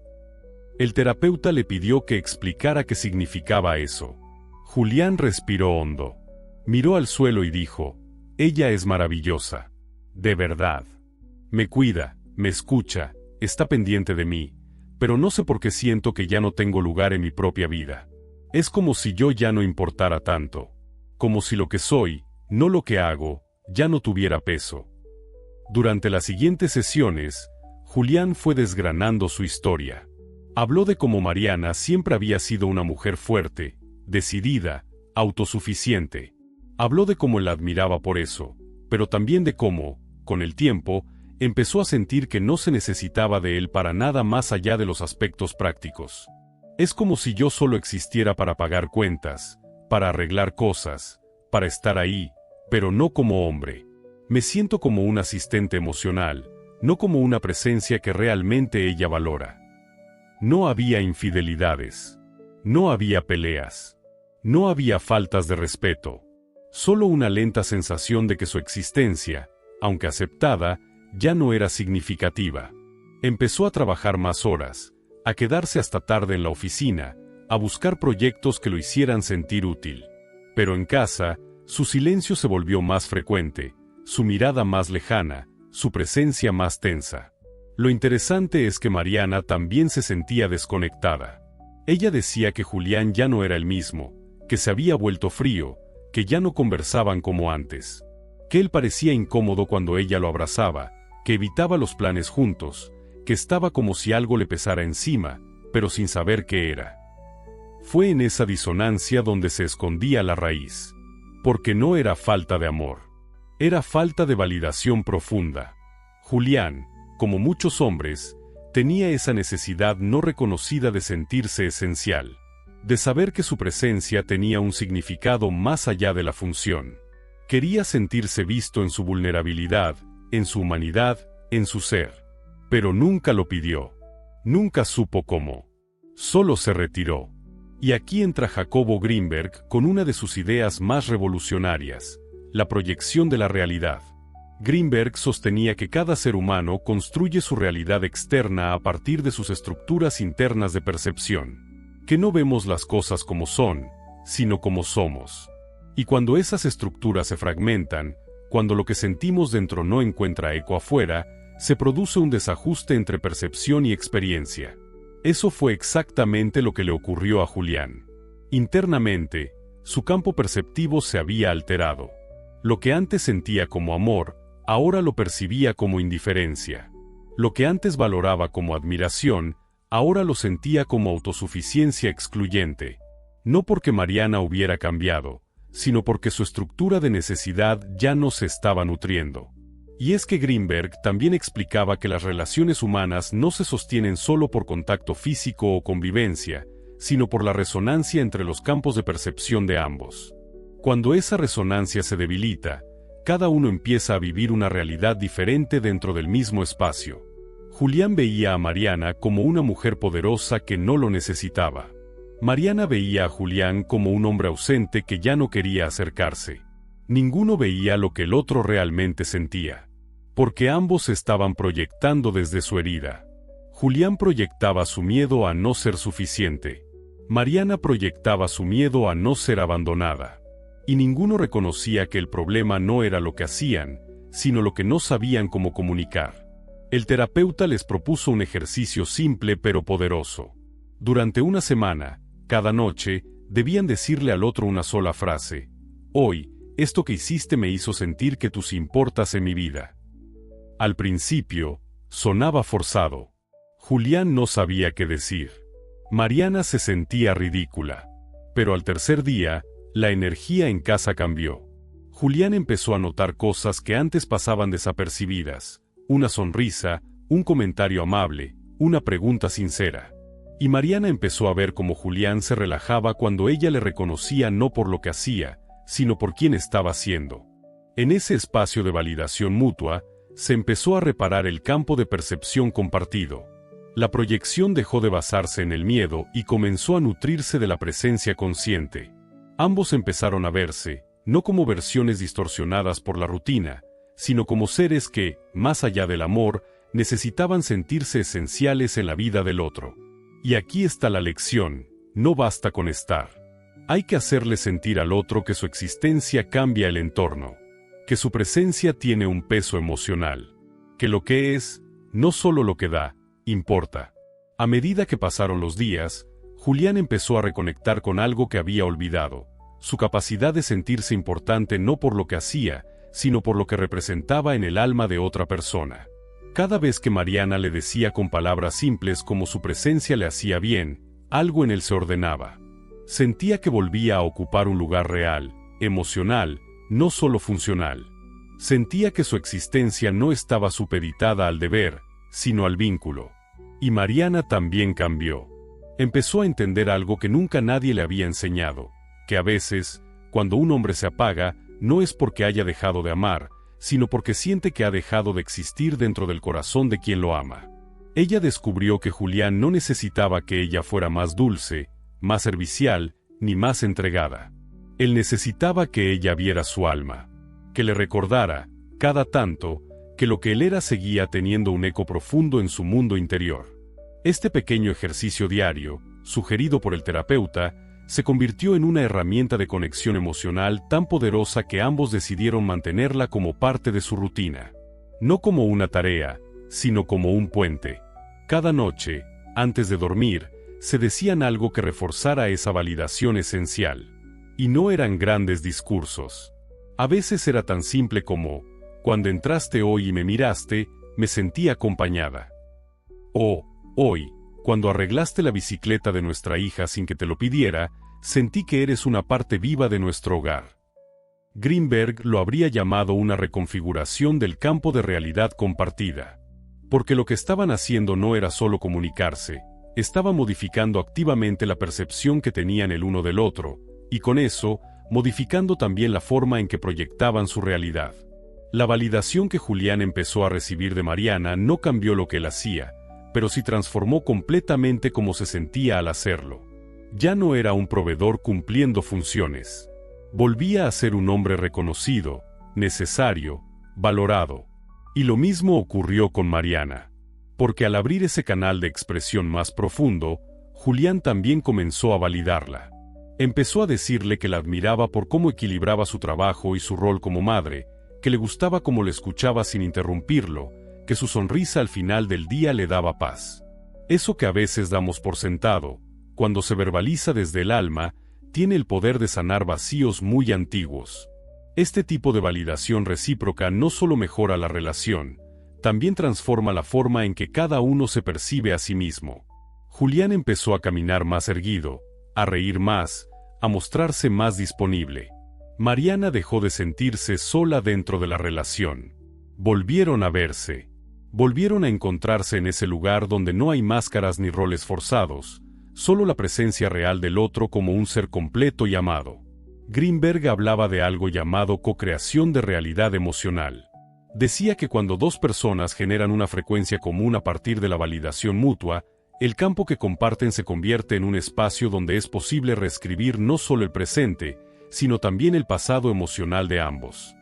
El terapeuta le pidió que explicara qué significaba eso. Julián respiró hondo. Miró al suelo y dijo: ella es maravillosa. De verdad. Me cuida, me escucha, está pendiente de mí, pero no sé por qué siento que ya no tengo lugar en mi propia vida. Es como si yo ya no importara tanto. Como si lo que soy, no lo que hago, ya no tuviera peso. Durante las siguientes sesiones, Julián fue desgranando su historia. Habló de cómo Mariana siempre había sido una mujer fuerte, decidida, autosuficiente. Habló de cómo él la admiraba por eso, pero también de cómo, con el tiempo, empezó a sentir que no se necesitaba de él para nada más allá de los aspectos prácticos. Es como si yo solo existiera para pagar cuentas, para arreglar cosas, para estar ahí, pero no como hombre. Me siento como un asistente emocional, no como una presencia que realmente ella valora. No había infidelidades. No había peleas. No había faltas de respeto. Solo una lenta sensación de que su existencia, aunque aceptada, ya no era significativa. Empezó a trabajar más horas, a quedarse hasta tarde en la oficina, a buscar proyectos que lo hicieran sentir útil. Pero en casa, su silencio se volvió más frecuente, su mirada más lejana, su presencia más tensa. Lo interesante es que Mariana también se sentía desconectada. Ella decía que Julián ya no era el mismo, que se había vuelto frío, que ya no conversaban como antes, que él parecía incómodo cuando ella lo abrazaba, que evitaba los planes juntos, que estaba como si algo le pesara encima, pero sin saber qué era. Fue en esa disonancia donde se escondía la raíz. Porque no era falta de amor. Era falta de validación profunda. Julián, como muchos hombres, tenía esa necesidad no reconocida de sentirse esencial, de saber que su presencia tenía un significado más allá de la función. Quería sentirse visto en su vulnerabilidad, en su humanidad, en su ser. Pero nunca lo pidió. Nunca supo cómo. Solo se retiró. Y aquí entra Jacobo Greenberg con una de sus ideas más revolucionarias, la proyección de la realidad. Greenberg sostenía que cada ser humano construye su realidad externa a partir de sus estructuras internas de percepción, que no vemos las cosas como son, sino como somos. Y cuando esas estructuras se fragmentan, cuando lo que sentimos dentro no encuentra eco afuera, se produce un desajuste entre percepción y experiencia. Eso fue exactamente lo que le ocurrió a Julián. Internamente, su campo perceptivo se había alterado. Lo que antes sentía como amor, ahora lo percibía como indiferencia. Lo que antes valoraba como admiración, ahora lo sentía como autosuficiencia excluyente. No porque Mariana hubiera cambiado, sino porque su estructura de necesidad ya no se estaba nutriendo. Y es que Greenberg también explicaba que las relaciones humanas no se sostienen solo por contacto físico o convivencia, sino por la resonancia entre los campos de percepción de ambos. Cuando esa resonancia se debilita, cada uno empieza a vivir una realidad diferente dentro del mismo espacio. Julián veía a Mariana como una mujer poderosa que no lo necesitaba. Mariana veía a Julián como un hombre ausente que ya no quería acercarse. Ninguno veía lo que el otro realmente sentía, porque ambos estaban proyectando desde su herida. Julián proyectaba su miedo a no ser suficiente. Mariana proyectaba su miedo a no ser abandonada. Y ninguno reconocía que el problema no era lo que hacían, sino lo que no sabían cómo comunicar. El terapeuta les propuso un ejercicio simple pero poderoso. Durante una semana, cada noche, debían decirle al otro una sola frase. Hoy, esto que hiciste me hizo sentir que tú sí importas en mi vida. Al principio, sonaba forzado. Julián no sabía qué decir. Mariana se sentía ridícula. Pero al tercer día, la energía en casa cambió. Julián empezó a notar cosas que antes pasaban desapercibidas. Una sonrisa, un comentario amable, una pregunta sincera. Y Mariana empezó a ver cómo Julián se relajaba cuando ella le reconocía no por lo que hacía, sino por quién estaba siendo. En ese espacio de validación mutua, se empezó a reparar el campo de percepción compartido. La proyección dejó de basarse en el miedo y comenzó a nutrirse de la presencia consciente. Ambos empezaron a verse, no como versiones distorsionadas por la rutina, sino como seres que, más allá del amor, necesitaban sentirse esenciales en la vida del otro. Y aquí está la lección: no basta con estar. Hay que hacerle sentir al otro que su existencia cambia el entorno, que su presencia tiene un peso emocional, que lo que es, no solo lo que da, importa. A medida que pasaron los días, Julián empezó a reconectar con algo que había olvidado, su capacidad de sentirse importante no por lo que hacía, sino por lo que representaba en el alma de otra persona. Cada vez que Mariana le decía con palabras simples cómo su presencia le hacía bien, algo en él se ordenaba. Sentía que volvía a ocupar un lugar real, emocional, no solo funcional. Sentía que su existencia no estaba supeditada al deber, sino al vínculo. Y Mariana también cambió. Empezó a entender algo que nunca nadie le había enseñado, que a veces, cuando un hombre se apaga, no es porque haya dejado de amar, sino porque siente que ha dejado de existir dentro del corazón de quien lo ama. Ella descubrió que Julián no necesitaba que ella fuera más dulce, más servicial, ni más entregada. Él necesitaba que ella viera su alma, que le recordara, cada tanto, que lo que él era seguía teniendo un eco profundo en su mundo interior. Este pequeño ejercicio diario, sugerido por el terapeuta, se convirtió en una herramienta de conexión emocional tan poderosa que ambos decidieron mantenerla como parte de su rutina. No como una tarea, sino como un puente. Cada noche, antes de dormir, se decían algo que reforzara esa validación esencial. Y no eran grandes discursos. A veces era tan simple como, cuando entraste hoy y me miraste, me sentí acompañada. O, hoy, cuando arreglaste la bicicleta de nuestra hija sin que te lo pidiera, sentí que eres una parte viva de nuestro hogar. Greenberg lo habría llamado una reconfiguración del campo de realidad compartida. Porque lo que estaban haciendo no era solo comunicarse, estaba modificando activamente la percepción que tenían el uno del otro, y con eso, modificando también la forma en que proyectaban su realidad. La validación que Julián empezó a recibir de Mariana no cambió lo que él hacía, pero sí transformó completamente cómo se sentía al hacerlo. Ya no era un proveedor cumpliendo funciones. Volvía a ser un hombre reconocido, necesario, valorado. Y lo mismo ocurrió con Mariana. Porque al abrir ese canal de expresión más profundo, Julián también comenzó a validarla. Empezó a decirle que la admiraba por cómo equilibraba su trabajo y su rol como madre, que le gustaba cómo le escuchaba sin interrumpirlo, que su sonrisa al final del día le daba paz. Eso que a veces damos por sentado, cuando se verbaliza desde el alma, tiene el poder de sanar vacíos muy antiguos. Este tipo de validación recíproca no solo mejora la relación, también transforma la forma en que cada uno se percibe a sí mismo. Julián empezó a caminar más erguido, a reír más, a mostrarse más disponible. Mariana dejó de sentirse sola dentro de la relación. Volvieron a verse. Volvieron a encontrarse en ese lugar donde no hay máscaras ni roles forzados, solo la presencia real del otro como un ser completo y amado. Greenberg hablaba de algo llamado co-creación de realidad emocional. Decía que cuando dos personas generan una frecuencia común a partir de la validación mutua, el campo que comparten se convierte en un espacio donde es posible reescribir no solo el presente, sino también el pasado emocional de ambos.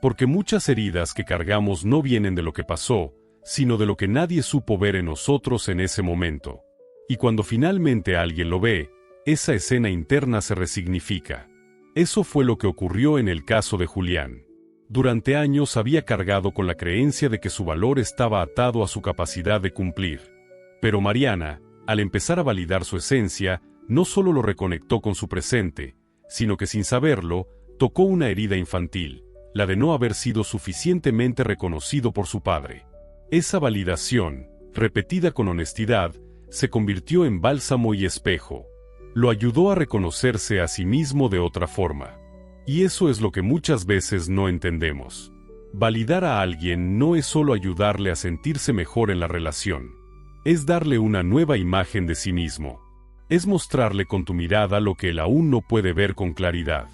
Porque muchas heridas que cargamos no vienen de lo que pasó, sino de lo que nadie supo ver en nosotros en ese momento. Y cuando finalmente alguien lo ve, esa escena interna se resignifica. Eso fue lo que ocurrió en el caso de Julián. Durante años había cargado con la creencia de que su valor estaba atado a su capacidad de cumplir. Pero Mariana, al empezar a validar su esencia, no solo lo reconectó con su presente, sino que sin saberlo, tocó una herida infantil, la de no haber sido suficientemente reconocido por su padre. Esa validación, repetida con honestidad, se convirtió en bálsamo y espejo. Lo ayudó a reconocerse a sí mismo de otra forma. Y eso es lo que muchas veces no entendemos. Validar a alguien no es solo ayudarle a sentirse mejor en la relación. Es darle una nueva imagen de sí mismo. Es mostrarle con tu mirada lo que él aún no puede ver con claridad.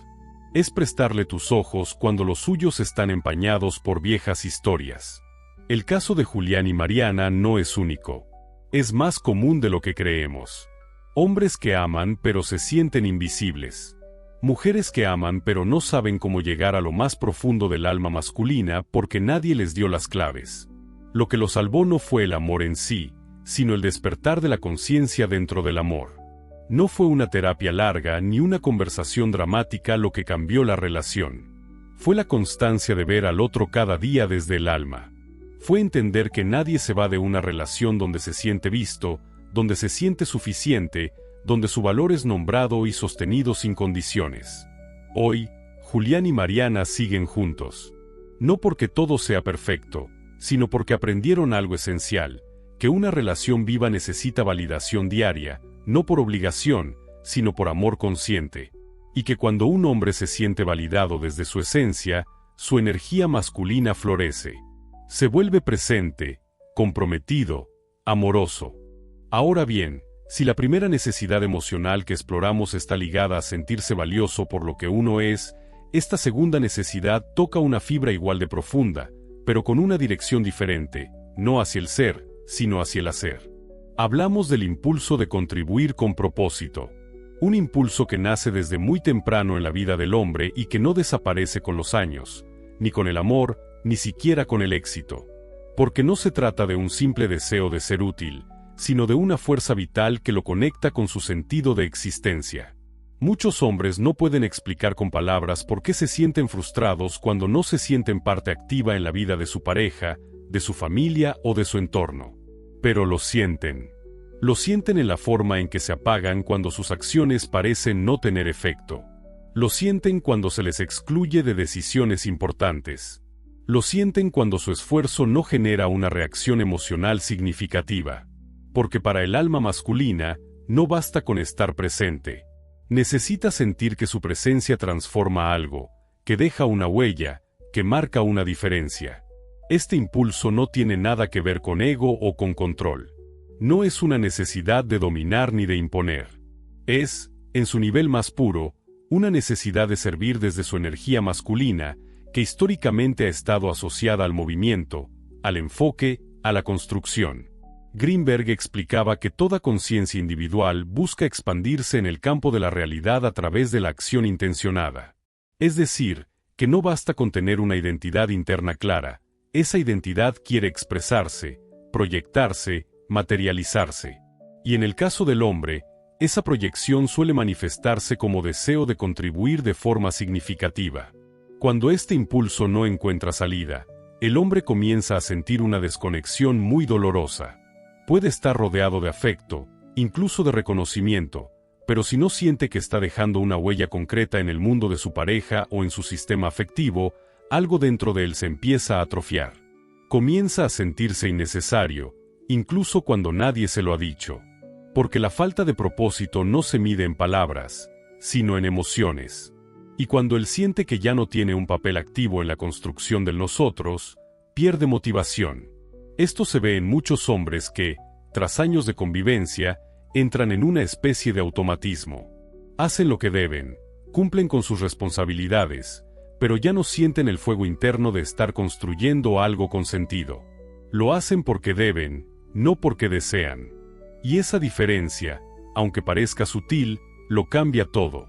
Es prestarle tus ojos cuando los suyos están empañados por viejas historias. El caso de Julián y Mariana no es único. Es más común de lo que creemos. Hombres que aman pero se sienten invisibles. Mujeres que aman pero no saben cómo llegar a lo más profundo del alma masculina porque nadie les dio las claves. Lo que lo salvó no fue el amor en sí, sino el despertar de la conciencia dentro del amor. No fue una terapia larga ni una conversación dramática lo que cambió la relación. Fue la constancia de ver al otro cada día desde el alma. Fue entender que nadie se va de una relación donde se siente visto, donde se siente suficiente, donde su valor es nombrado y sostenido sin condiciones. Hoy, Julián y Mariana siguen juntos. No porque todo sea perfecto, sino porque aprendieron algo esencial, que una relación viva necesita validación diaria, no por obligación, sino por amor consciente. Y que cuando un hombre se siente validado desde su esencia, su energía masculina florece. Se vuelve presente, comprometido, amoroso. Ahora bien, si la primera necesidad emocional que exploramos está ligada a sentirse valioso por lo que uno es, esta segunda necesidad toca una fibra igual de profunda, pero con una dirección diferente, no hacia el ser, sino hacia el hacer. Hablamos del impulso de contribuir con propósito. Un impulso que nace desde muy temprano en la vida del hombre y que no desaparece con los años, ni con el amor, ni siquiera con el éxito. Porque no se trata de un simple deseo de ser útil, sino de una fuerza vital que lo conecta con su sentido de existencia. Muchos hombres no pueden explicar con palabras por qué se sienten frustrados cuando no se sienten parte activa en la vida de su pareja, de su familia o de su entorno. Pero lo sienten. Lo sienten en la forma en que se apagan cuando sus acciones parecen no tener efecto. Lo sienten cuando se les excluye de decisiones importantes. Lo sienten cuando su esfuerzo no genera una reacción emocional significativa. Porque para el alma masculina, no basta con estar presente. Necesita sentir que su presencia transforma algo, que deja una huella, que marca una diferencia. Este impulso no tiene nada que ver con ego o con control. No es una necesidad de dominar ni de imponer. Es, en su nivel más puro, una necesidad de servir desde su energía masculina, que históricamente ha estado asociada al movimiento, al enfoque, a la construcción. Greenberg explicaba que toda conciencia individual busca expandirse en el campo de la realidad a través de la acción intencionada. Es decir, que no basta con tener una identidad interna clara, esa identidad quiere expresarse, proyectarse, materializarse. Y en el caso del hombre, esa proyección suele manifestarse como deseo de contribuir de forma significativa. Cuando este impulso no encuentra salida, el hombre comienza a sentir una desconexión muy dolorosa. Puede estar rodeado de afecto, incluso de reconocimiento, pero si no siente que está dejando una huella concreta en el mundo de su pareja o en su sistema afectivo, algo dentro de él se empieza a atrofiar. Comienza a sentirse innecesario, incluso cuando nadie se lo ha dicho. Porque la falta de propósito no se mide en palabras, sino en emociones. Y cuando él siente que ya no tiene un papel activo en la construcción del nosotros, pierde motivación. Esto se ve en muchos hombres que, tras años de convivencia, entran en una especie de automatismo. Hacen lo que deben, cumplen con sus responsabilidades, pero ya no sienten el fuego interno de estar construyendo algo con sentido. Lo hacen porque deben, no porque desean. Y esa diferencia, aunque parezca sutil, lo cambia todo.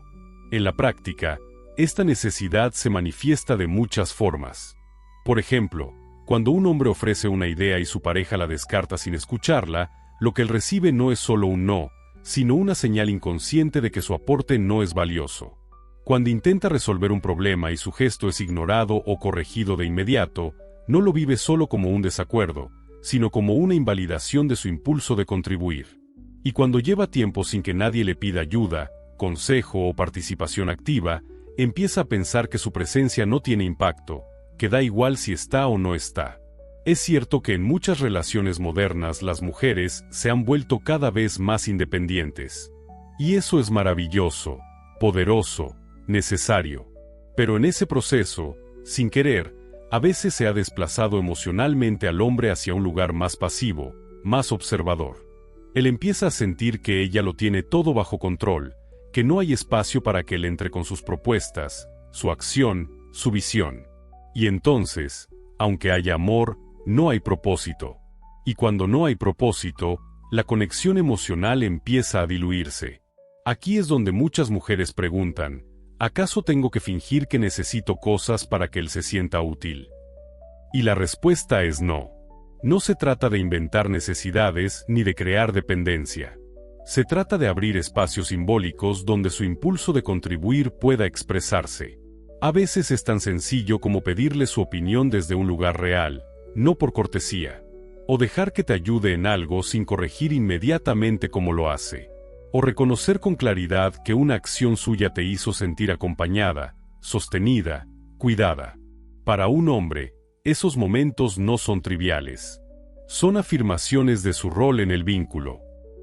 En la práctica, esta necesidad se manifiesta de muchas formas. Por ejemplo, cuando un hombre ofrece una idea y su pareja la descarta sin escucharla, lo que él recibe no es solo un no, sino una señal inconsciente de que su aporte no es valioso. Cuando intenta resolver un problema y su gesto es ignorado o corregido de inmediato, no lo vive solo como un desacuerdo, sino como una invalidación de su impulso de contribuir. Y cuando lleva tiempo sin que nadie le pida ayuda, consejo o participación activa, empieza a pensar que su presencia no tiene impacto, que da igual si está o no está. Es cierto que en muchas relaciones modernas las mujeres se han vuelto cada vez más independientes. Y eso es maravilloso, poderoso, necesario. Pero en ese proceso, sin querer, a veces se ha desplazado emocionalmente al hombre hacia un lugar más pasivo, más observador. Él empieza a sentir que ella lo tiene todo bajo control, que no hay espacio para que él entre con sus propuestas, su acción, su visión. Y entonces, aunque haya amor, no hay propósito. Y cuando no hay propósito, la conexión emocional empieza a diluirse. Aquí es donde muchas mujeres preguntan, ¿acaso tengo que fingir que necesito cosas para que él se sienta útil? Y la respuesta es no. No se trata de inventar necesidades ni de crear dependencia. Se trata de abrir espacios simbólicos donde su impulso de contribuir pueda expresarse. A veces es tan sencillo como pedirle su opinión desde un lugar real, no por cortesía. O dejar que te ayude en algo sin corregir inmediatamente como lo hace. O reconocer con claridad que una acción suya te hizo sentir acompañada, sostenida, cuidada. Para un hombre, esos momentos no son triviales. Son afirmaciones de su rol en el vínculo.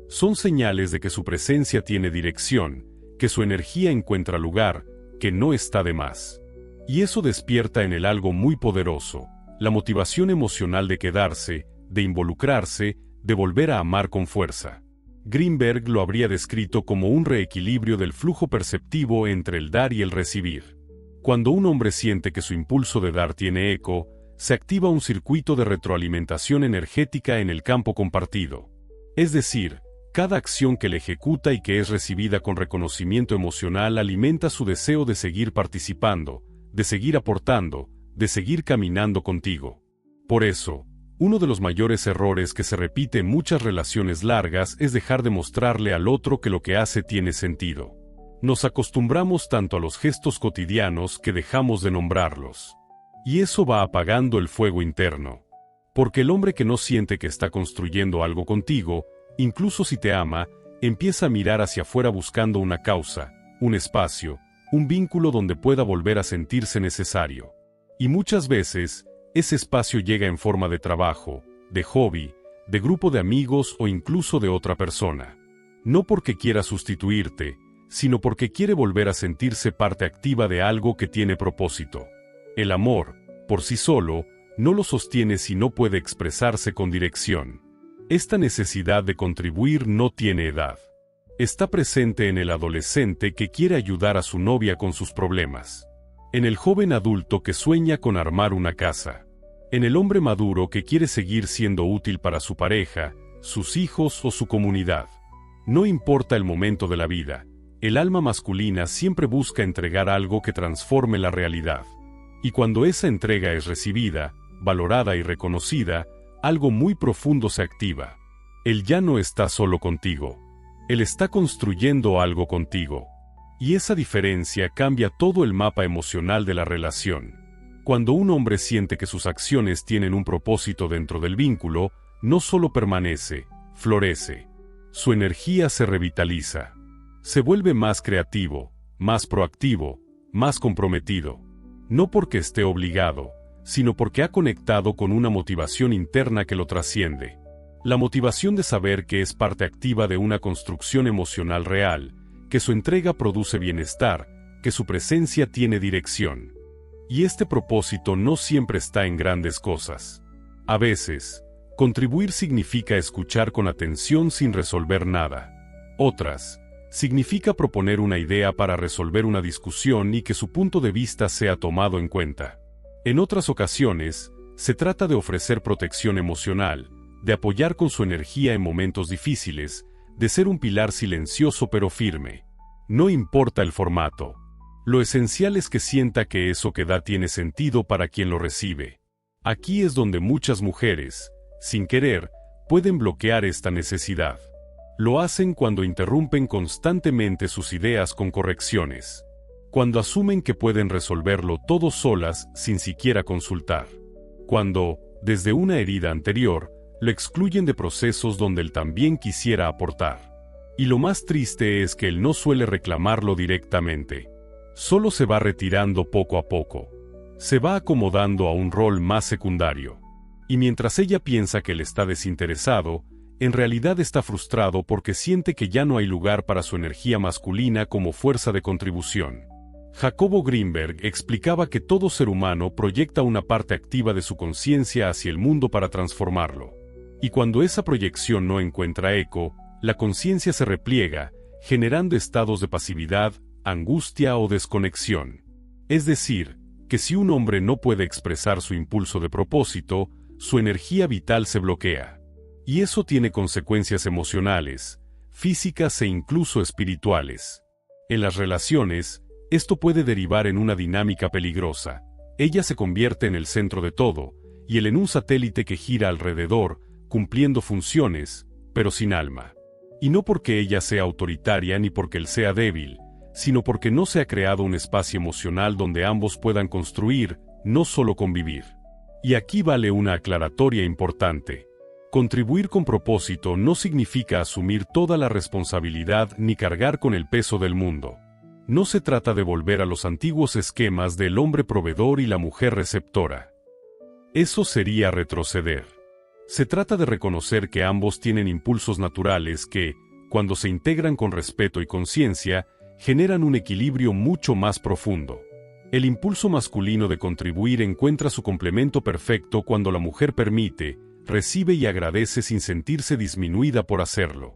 Son señales de que su presencia tiene dirección, que su energía encuentra lugar, que no está de más. Y eso despierta en él algo muy poderoso, la motivación emocional de quedarse, de involucrarse, de volver a amar con fuerza. Greenberg lo habría descrito como un reequilibrio del flujo perceptivo entre el dar y el recibir. Cuando un hombre siente que su impulso de dar tiene eco, se activa un circuito de retroalimentación energética en el campo compartido. Es decir, cada acción que le ejecuta y que es recibida con reconocimiento emocional alimenta su deseo de seguir participando, de seguir aportando, de seguir caminando contigo. Por eso, Uno de los mayores errores que se repite en muchas relaciones largas es dejar de mostrarle al otro que lo que hace tiene sentido. Nos acostumbramos tanto a los gestos cotidianos que dejamos de nombrarlos. Y eso va apagando el fuego interno. Porque el hombre que no siente que está construyendo algo contigo, incluso si te ama, empieza a mirar hacia afuera buscando una causa, un espacio, un vínculo donde pueda volver a sentirse necesario. Y muchas veces, ese espacio llega en forma de trabajo, de hobby, de grupo de amigos o incluso de otra persona. No porque quiera sustituirte, sino porque quiere volver a sentirse parte activa de algo que tiene propósito. El amor, por sí solo, no lo sostiene si no puede expresarse con dirección. Esta necesidad de contribuir no tiene edad. Está presente en el adolescente que quiere ayudar a su novia con sus problemas. En el joven adulto que sueña con armar una casa. En el hombre maduro que quiere seguir siendo útil para su pareja, sus hijos o su comunidad. No importa el momento de la vida, el alma masculina siempre busca entregar algo que transforme la realidad. Y cuando esa entrega es recibida, valorada y reconocida, algo muy profundo se activa. Él ya no está solo contigo. Él está construyendo algo contigo. Y esa diferencia cambia todo el mapa emocional de la relación. Cuando un hombre siente que sus acciones tienen un propósito dentro del vínculo, no solo permanece, florece. Su energía se revitaliza. Se vuelve más creativo, más proactivo, más comprometido. No porque esté obligado, sino porque ha conectado con una motivación interna que lo trasciende. La motivación de saber que es parte activa de una construcción emocional real, que su entrega produce bienestar, que su presencia tiene dirección. Y este propósito no siempre está en grandes cosas. A veces, contribuir significa escuchar con atención sin resolver nada. Otras, significa proponer una idea para resolver una discusión y que su punto de vista sea tomado en cuenta. En otras ocasiones, se trata de ofrecer protección emocional, de apoyar con su energía en momentos difíciles, de ser un pilar silencioso pero firme. No importa el formato. Lo esencial es que sienta que eso que da tiene sentido para quien lo recibe. Aquí es donde muchas mujeres, sin querer, pueden bloquear esta necesidad. Lo hacen cuando interrumpen constantemente sus ideas con correcciones. Cuando asumen que pueden resolverlo todo solas sin siquiera consultar. Cuando, desde una herida anterior, lo excluyen de procesos donde él también quisiera aportar. Y lo más triste es que él no suele reclamarlo directamente. Solo se va retirando poco a poco. Se va acomodando a un rol más secundario. Y mientras ella piensa que él está desinteresado, en realidad está frustrado porque siente que ya no hay lugar para su energía masculina como fuerza de contribución. Jacobo Greenberg explicaba que todo ser humano proyecta una parte activa de su conciencia hacia el mundo para transformarlo. Y cuando esa proyección no encuentra eco, la conciencia se repliega, generando estados de pasividad, angustia o desconexión. Es decir, que si un hombre no puede expresar su impulso de propósito, su energía vital se bloquea. Y eso tiene consecuencias emocionales, físicas e incluso espirituales. En las relaciones, esto puede derivar en una dinámica peligrosa. Ella se convierte en el centro de todo, y él en un satélite que gira alrededor, cumpliendo funciones, pero sin alma. Y no porque ella sea autoritaria ni porque él sea débil, sino porque no se ha creado un espacio emocional donde ambos puedan construir, no solo convivir. Y aquí vale una aclaratoria importante. Contribuir con propósito no significa asumir toda la responsabilidad ni cargar con el peso del mundo. No se trata de volver a los antiguos esquemas del hombre proveedor y la mujer receptora. Eso sería retroceder. Se trata de reconocer que ambos tienen impulsos naturales que, cuando se integran con respeto y conciencia, generan un equilibrio mucho más profundo. El impulso masculino de contribuir encuentra su complemento perfecto cuando la mujer permite, recibe y agradece sin sentirse disminuida por hacerlo.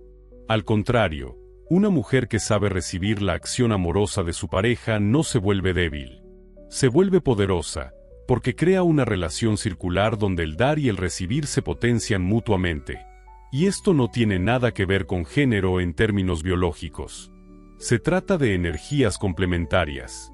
Al contrario, una mujer que sabe recibir la acción amorosa de su pareja no se vuelve débil. Se vuelve poderosa, porque crea una relación circular donde el dar y el recibir se potencian mutuamente. Y esto no tiene nada que ver con género en términos biológicos. Se trata de energías complementarias.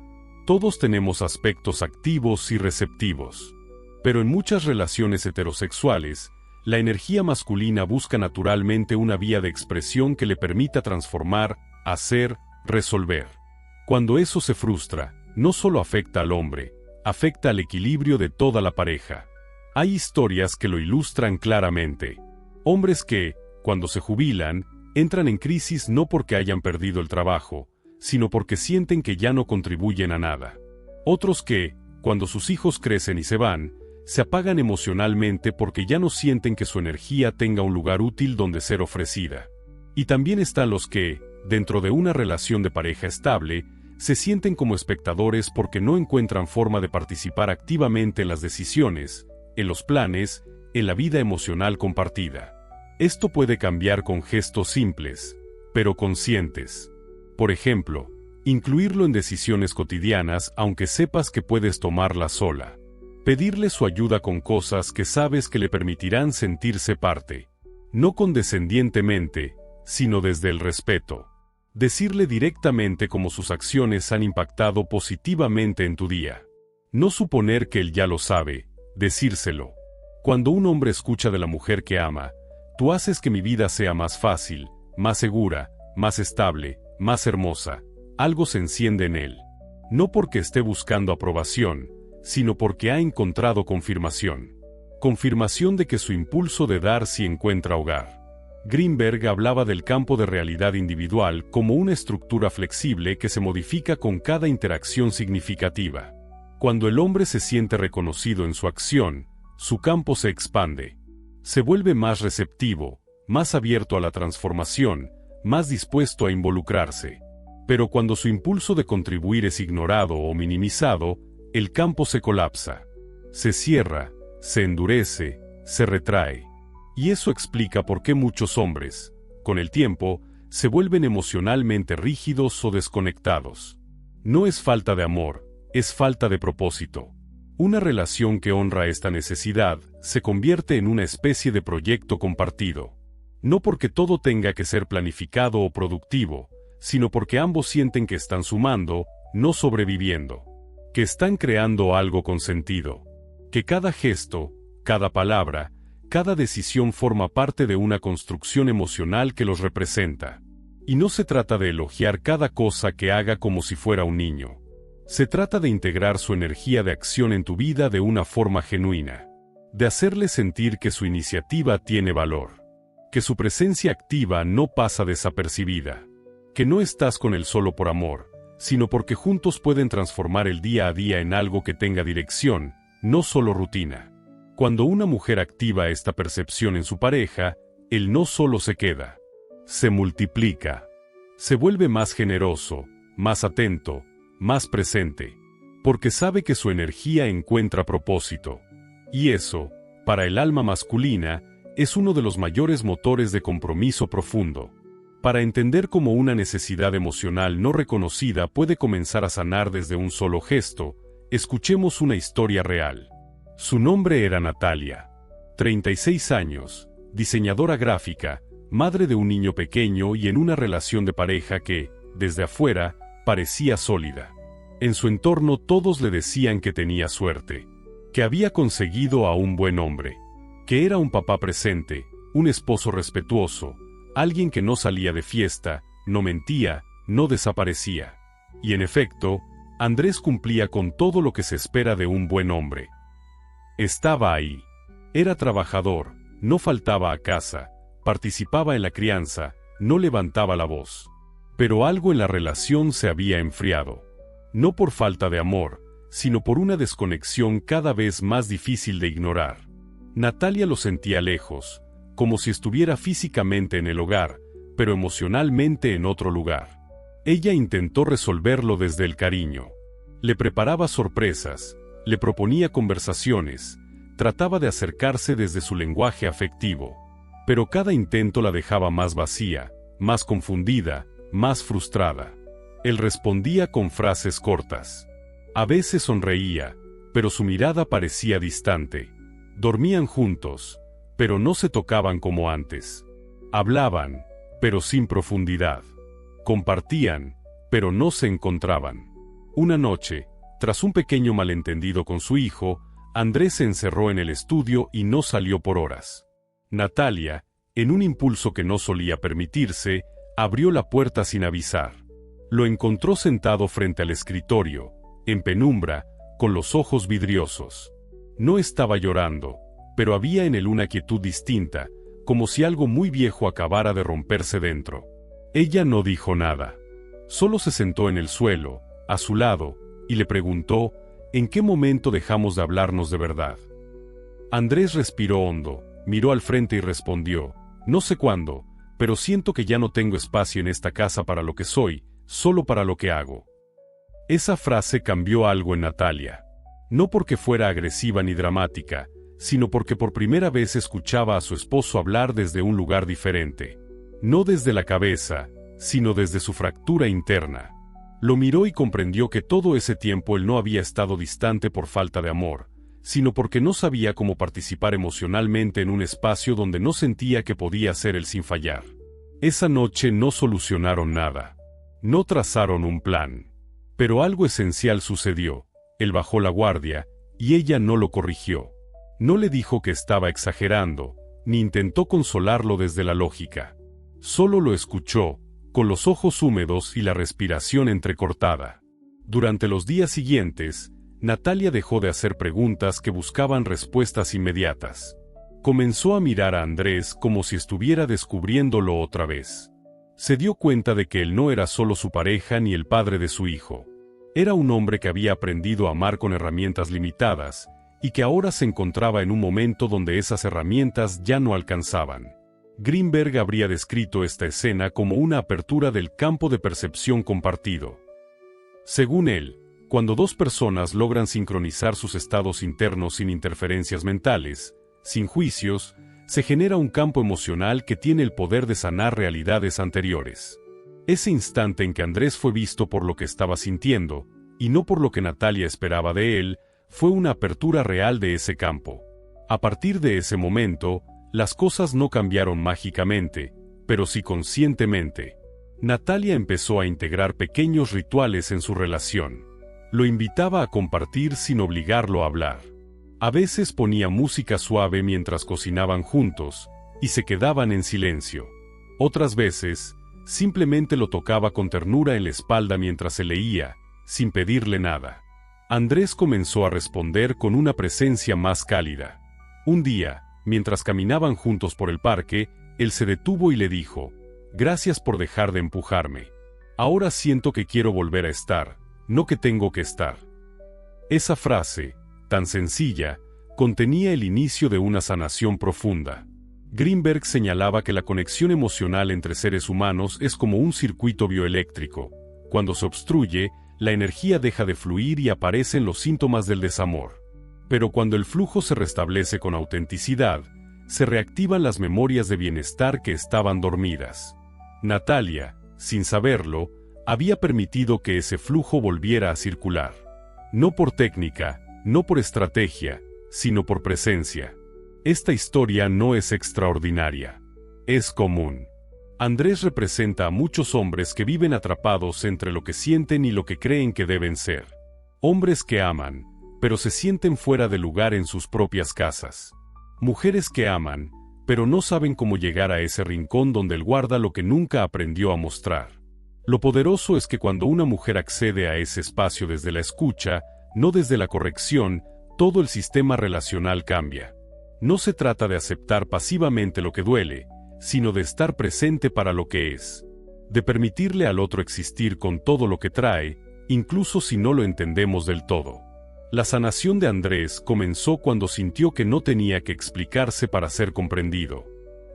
Todos tenemos aspectos activos y receptivos. Pero en muchas relaciones heterosexuales, la energía masculina busca naturalmente una vía de expresión que le permita transformar, hacer, resolver. Cuando eso se frustra, no solo afecta al hombre, afecta al equilibrio de toda la pareja. Hay historias que lo ilustran claramente. Hombres que, cuando se jubilan, entran en crisis no porque hayan perdido el trabajo, sino porque sienten que ya no contribuyen a nada. Otros que, cuando sus hijos crecen y se van, se apagan emocionalmente porque ya no sienten que su energía tenga un lugar útil donde ser ofrecida. Y también están los que, dentro de una relación de pareja estable, se sienten como espectadores porque no encuentran forma de participar activamente en las decisiones, en los planes, en la vida emocional compartida. Esto puede cambiar con gestos simples, pero conscientes. Por ejemplo, incluirlo en decisiones cotidianas aunque sepas que puedes tomarla sola. Pedirle su ayuda con cosas que sabes que le permitirán sentirse parte. No condescendientemente, sino desde el respeto. Decirle directamente cómo sus acciones han impactado positivamente en tu día. No suponer que él ya lo sabe, decírselo. Cuando un hombre escucha de la mujer que ama, tú haces que mi vida sea más fácil, más segura, más estable, más hermosa. Algo se enciende en él. No porque esté buscando aprobación, sino porque ha encontrado confirmación. Confirmación de que su impulso de dar sí encuentra hogar. Greenberg hablaba del campo de realidad individual como una estructura flexible que se modifica con cada interacción significativa. Cuando el hombre se siente reconocido en su acción, su campo se expande. Se vuelve más receptivo, más abierto a la transformación, más dispuesto a involucrarse. Pero cuando su impulso de contribuir es ignorado o minimizado, el campo se colapsa. Se cierra, se endurece, se retrae. Y eso explica por qué muchos hombres, con el tiempo, se vuelven emocionalmente rígidos o desconectados. No es falta de amor, es falta de propósito. Una relación que honra esta necesidad se convierte en una especie de proyecto compartido. No porque todo tenga que ser planificado o productivo, sino porque ambos sienten que están sumando, no sobreviviendo. Que están creando algo con sentido. Que cada gesto, cada palabra, cada decisión forma parte de una construcción emocional que los representa. Y no se trata de elogiar cada cosa que haga como si fuera un niño. Se trata de integrar su energía de acción en tu vida de una forma genuina. De hacerle sentir que su iniciativa tiene valor. Que su presencia activa no pasa desapercibida. Que no estás con él solo por amor, sino porque juntos pueden transformar el día a día en algo que tenga dirección, no solo rutina. Cuando una mujer activa esta percepción en su pareja, él no solo se queda, se multiplica. Se vuelve más generoso, más atento, más presente, porque sabe que su energía encuentra propósito. Y eso, para el alma masculina, es uno de los mayores motores de compromiso profundo. Para entender cómo una necesidad emocional no reconocida puede comenzar a sanar desde un solo gesto, escuchemos una historia real. Su nombre era Natalia. 36 años, diseñadora gráfica, madre de un niño pequeño y en una relación de pareja que, desde afuera, parecía sólida. En su entorno todos le decían que tenía suerte, que había conseguido a un buen hombre, que era un papá presente, un esposo respetuoso, alguien que no salía de fiesta, no mentía, no desaparecía. Y en efecto, Andrés cumplía con todo lo que se espera de un buen hombre. Estaba ahí. Era trabajador, no faltaba a casa, participaba en la crianza, no levantaba la voz. Pero algo en la relación se había enfriado. No por falta de amor, sino por una desconexión cada vez más difícil de ignorar. Natalia lo sentía lejos, como si estuviera físicamente en el hogar, pero emocionalmente en otro lugar. Ella intentó resolverlo desde el cariño. Le preparaba sorpresas, le proponía conversaciones, trataba de acercarse desde su lenguaje afectivo. Pero cada intento la dejaba más vacía, más confundida, más frustrada. Él respondía con frases cortas. A veces sonreía, pero su mirada parecía distante. Dormían juntos, pero no se tocaban como antes. Hablaban, pero sin profundidad. Compartían, pero no se encontraban. Una noche, tras un pequeño malentendido con su hijo, Andrés se encerró en el estudio y no salió por horas. Natalia, en un impulso que no solía permitirse, abrió la puerta sin avisar. Lo encontró sentado frente al escritorio, en penumbra, con los ojos vidriosos. No estaba llorando, pero había en él una quietud distinta, como si algo muy viejo acabara de romperse dentro. Ella no dijo nada. Solo se sentó en el suelo, a su lado, y le preguntó, ¿en qué momento dejamos de hablarnos de verdad? Andrés respiró hondo, miró al frente y respondió, no sé cuándo, pero siento que ya no tengo espacio en esta casa para lo que soy, solo para lo que hago. Esa frase cambió algo en Natalia. No porque fuera agresiva ni dramática, sino porque por primera vez escuchaba a su esposo hablar desde un lugar diferente. No desde la cabeza, sino desde su fractura interna. Lo miró y comprendió que todo ese tiempo él no había estado distante por falta de amor, sino porque no sabía cómo participar emocionalmente en un espacio donde no sentía que podía ser él sin fallar. Esa noche no solucionaron nada. No trazaron un plan. Pero algo esencial sucedió. Él bajó la guardia, y ella no lo corrigió. No le dijo que estaba exagerando, ni intentó consolarlo desde la lógica. Solo lo escuchó, con los ojos húmedos y la respiración entrecortada. Durante los días siguientes, Natalia dejó de hacer preguntas que buscaban respuestas inmediatas. Comenzó a mirar a Andrés como si estuviera descubriéndolo otra vez. Se dio cuenta de que él no era solo su pareja ni el padre de su hijo. Era un hombre que había aprendido a amar con herramientas limitadas, y que ahora se encontraba en un momento donde esas herramientas ya no alcanzaban. Greenberg habría descrito esta escena como una apertura del campo de percepción compartido. Según él, cuando dos personas logran sincronizar sus estados internos sin interferencias mentales, sin juicios, se genera un campo emocional que tiene el poder de sanar realidades anteriores. Ese instante en que Andrés fue visto por lo que estaba sintiendo, y no por lo que Natalia esperaba de él, fue una apertura real de ese campo. A partir de ese momento, las cosas no cambiaron mágicamente, pero sí conscientemente. Natalia empezó a integrar pequeños rituales en su relación. Lo invitaba a compartir sin obligarlo a hablar. A veces ponía música suave mientras cocinaban juntos, y se quedaban en silencio. Otras veces, simplemente lo tocaba con ternura en la espalda mientras se leía, sin pedirle nada. Andrés comenzó a responder con una presencia más cálida. Un día, mientras caminaban juntos por el parque, él se detuvo y le dijo, «Gracias por dejar de empujarme. Ahora siento que quiero volver a estar, no que tengo que estar». Esa frase, tan sencilla, contenía el inicio de una sanación profunda. Greenberg señalaba que la conexión emocional entre seres humanos es como un circuito bioeléctrico. Cuando se obstruye, la energía deja de fluir y aparecen los síntomas del desamor. Pero cuando el flujo se restablece con autenticidad, se reactivan las memorias de bienestar que estaban dormidas. Natalia, sin saberlo, había permitido que ese flujo volviera a circular. No por técnica, no por estrategia, sino por presencia. Esta historia no es extraordinaria. Es común. Andrés representa a muchos hombres que viven atrapados entre lo que sienten y lo que creen que deben ser. Hombres que aman, pero se sienten fuera de lugar en sus propias casas. Mujeres que aman, pero no saben cómo llegar a ese rincón donde él guarda lo que nunca aprendió a mostrar. Lo poderoso es que cuando una mujer accede a ese espacio desde la escucha, no desde la corrección, todo el sistema relacional cambia. No se trata de aceptar pasivamente lo que duele, sino de estar presente para lo que es. De permitirle al otro existir con todo lo que trae, incluso si no lo entendemos del todo. La sanación de Andrés comenzó cuando sintió que no tenía que explicarse para ser comprendido,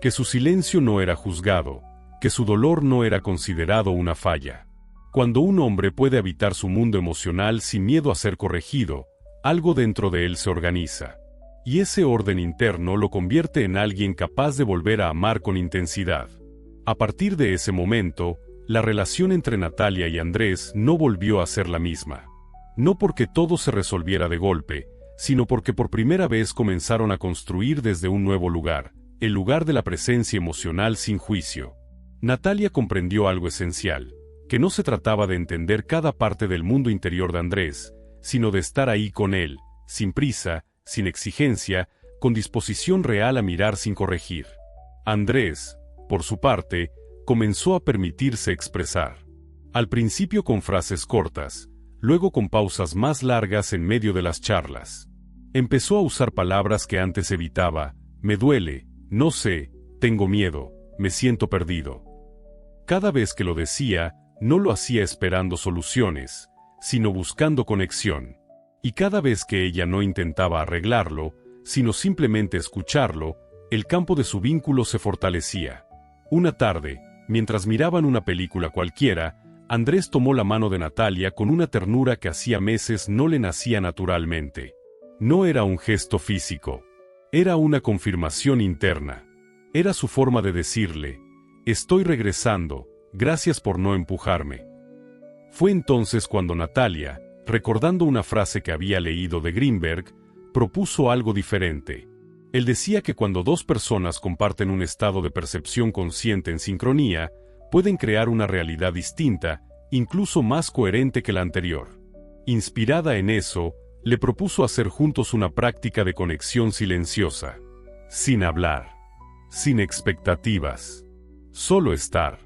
que su silencio no era juzgado, que su dolor no era considerado una falla. Cuando un hombre puede habitar su mundo emocional sin miedo a ser corregido, algo dentro de él se organiza. Y ese orden interno lo convierte en alguien capaz de volver a amar con intensidad. A partir de ese momento, la relación entre Natalia y Andrés no volvió a ser la misma. No porque todo se resolviera de golpe, sino porque por primera vez comenzaron a construir desde un nuevo lugar, el lugar de la presencia emocional sin juicio. Natalia comprendió algo esencial, que no se trataba de entender cada parte del mundo interior de Andrés, sino de estar ahí con él, sin prisa, sin exigencia, con disposición real a mirar sin corregir. Andrés, por su parte, comenzó a permitirse expresar. Al principio con frases cortas, luego con pausas más largas en medio de las charlas. Empezó a usar palabras que antes evitaba: me duele, no sé, tengo miedo, me siento perdido. Cada vez que lo decía, no lo hacía esperando soluciones, sino buscando conexión. Y cada vez que ella no intentaba arreglarlo, sino simplemente escucharlo, el campo de su vínculo se fortalecía. Una tarde, mientras miraban una película cualquiera, Andrés tomó la mano de Natalia con una ternura que hacía meses no le nacía naturalmente. No era un gesto físico. Era una confirmación interna. Era su forma de decirle: estoy regresando, gracias por no empujarme. Fue entonces cuando Natalia, recordando una frase que había leído de Greenberg, propuso algo diferente. Él decía que cuando dos personas comparten un estado de percepción consciente en sincronía, pueden crear una realidad distinta, incluso más coherente que la anterior. Inspirada en eso, le propuso hacer juntos una práctica de conexión silenciosa. Sin hablar. Sin expectativas. Solo estar.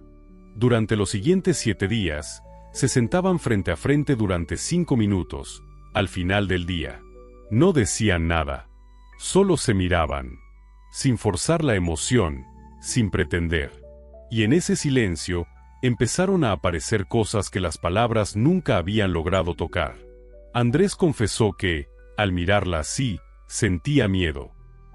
Durante los siguientes 7 días, se sentaban frente a frente durante 5 minutos, al final del día. No decían nada. Solo se miraban. Sin forzar la emoción, sin pretender. Y en ese silencio, empezaron a aparecer cosas que las palabras nunca habían logrado tocar. Andrés confesó que, al mirarla así, sentía miedo.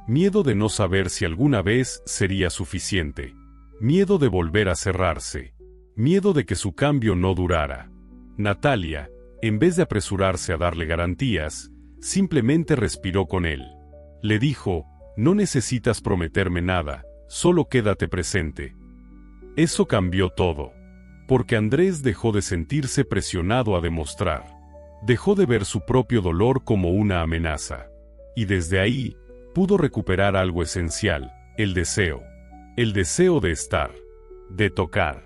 Miedo de no saber si alguna vez sería suficiente. Miedo de volver a cerrarse. Miedo de que su cambio no durara. Natalia, en vez de apresurarse a darle garantías, simplemente respiró con él. Le dijo: no necesitas prometerme nada, solo quédate presente. Eso cambió todo. Porque Andrés dejó de sentirse presionado a demostrar. Dejó de ver su propio dolor como una amenaza. Y desde ahí, pudo recuperar algo esencial: el deseo. El deseo de estar. De tocar.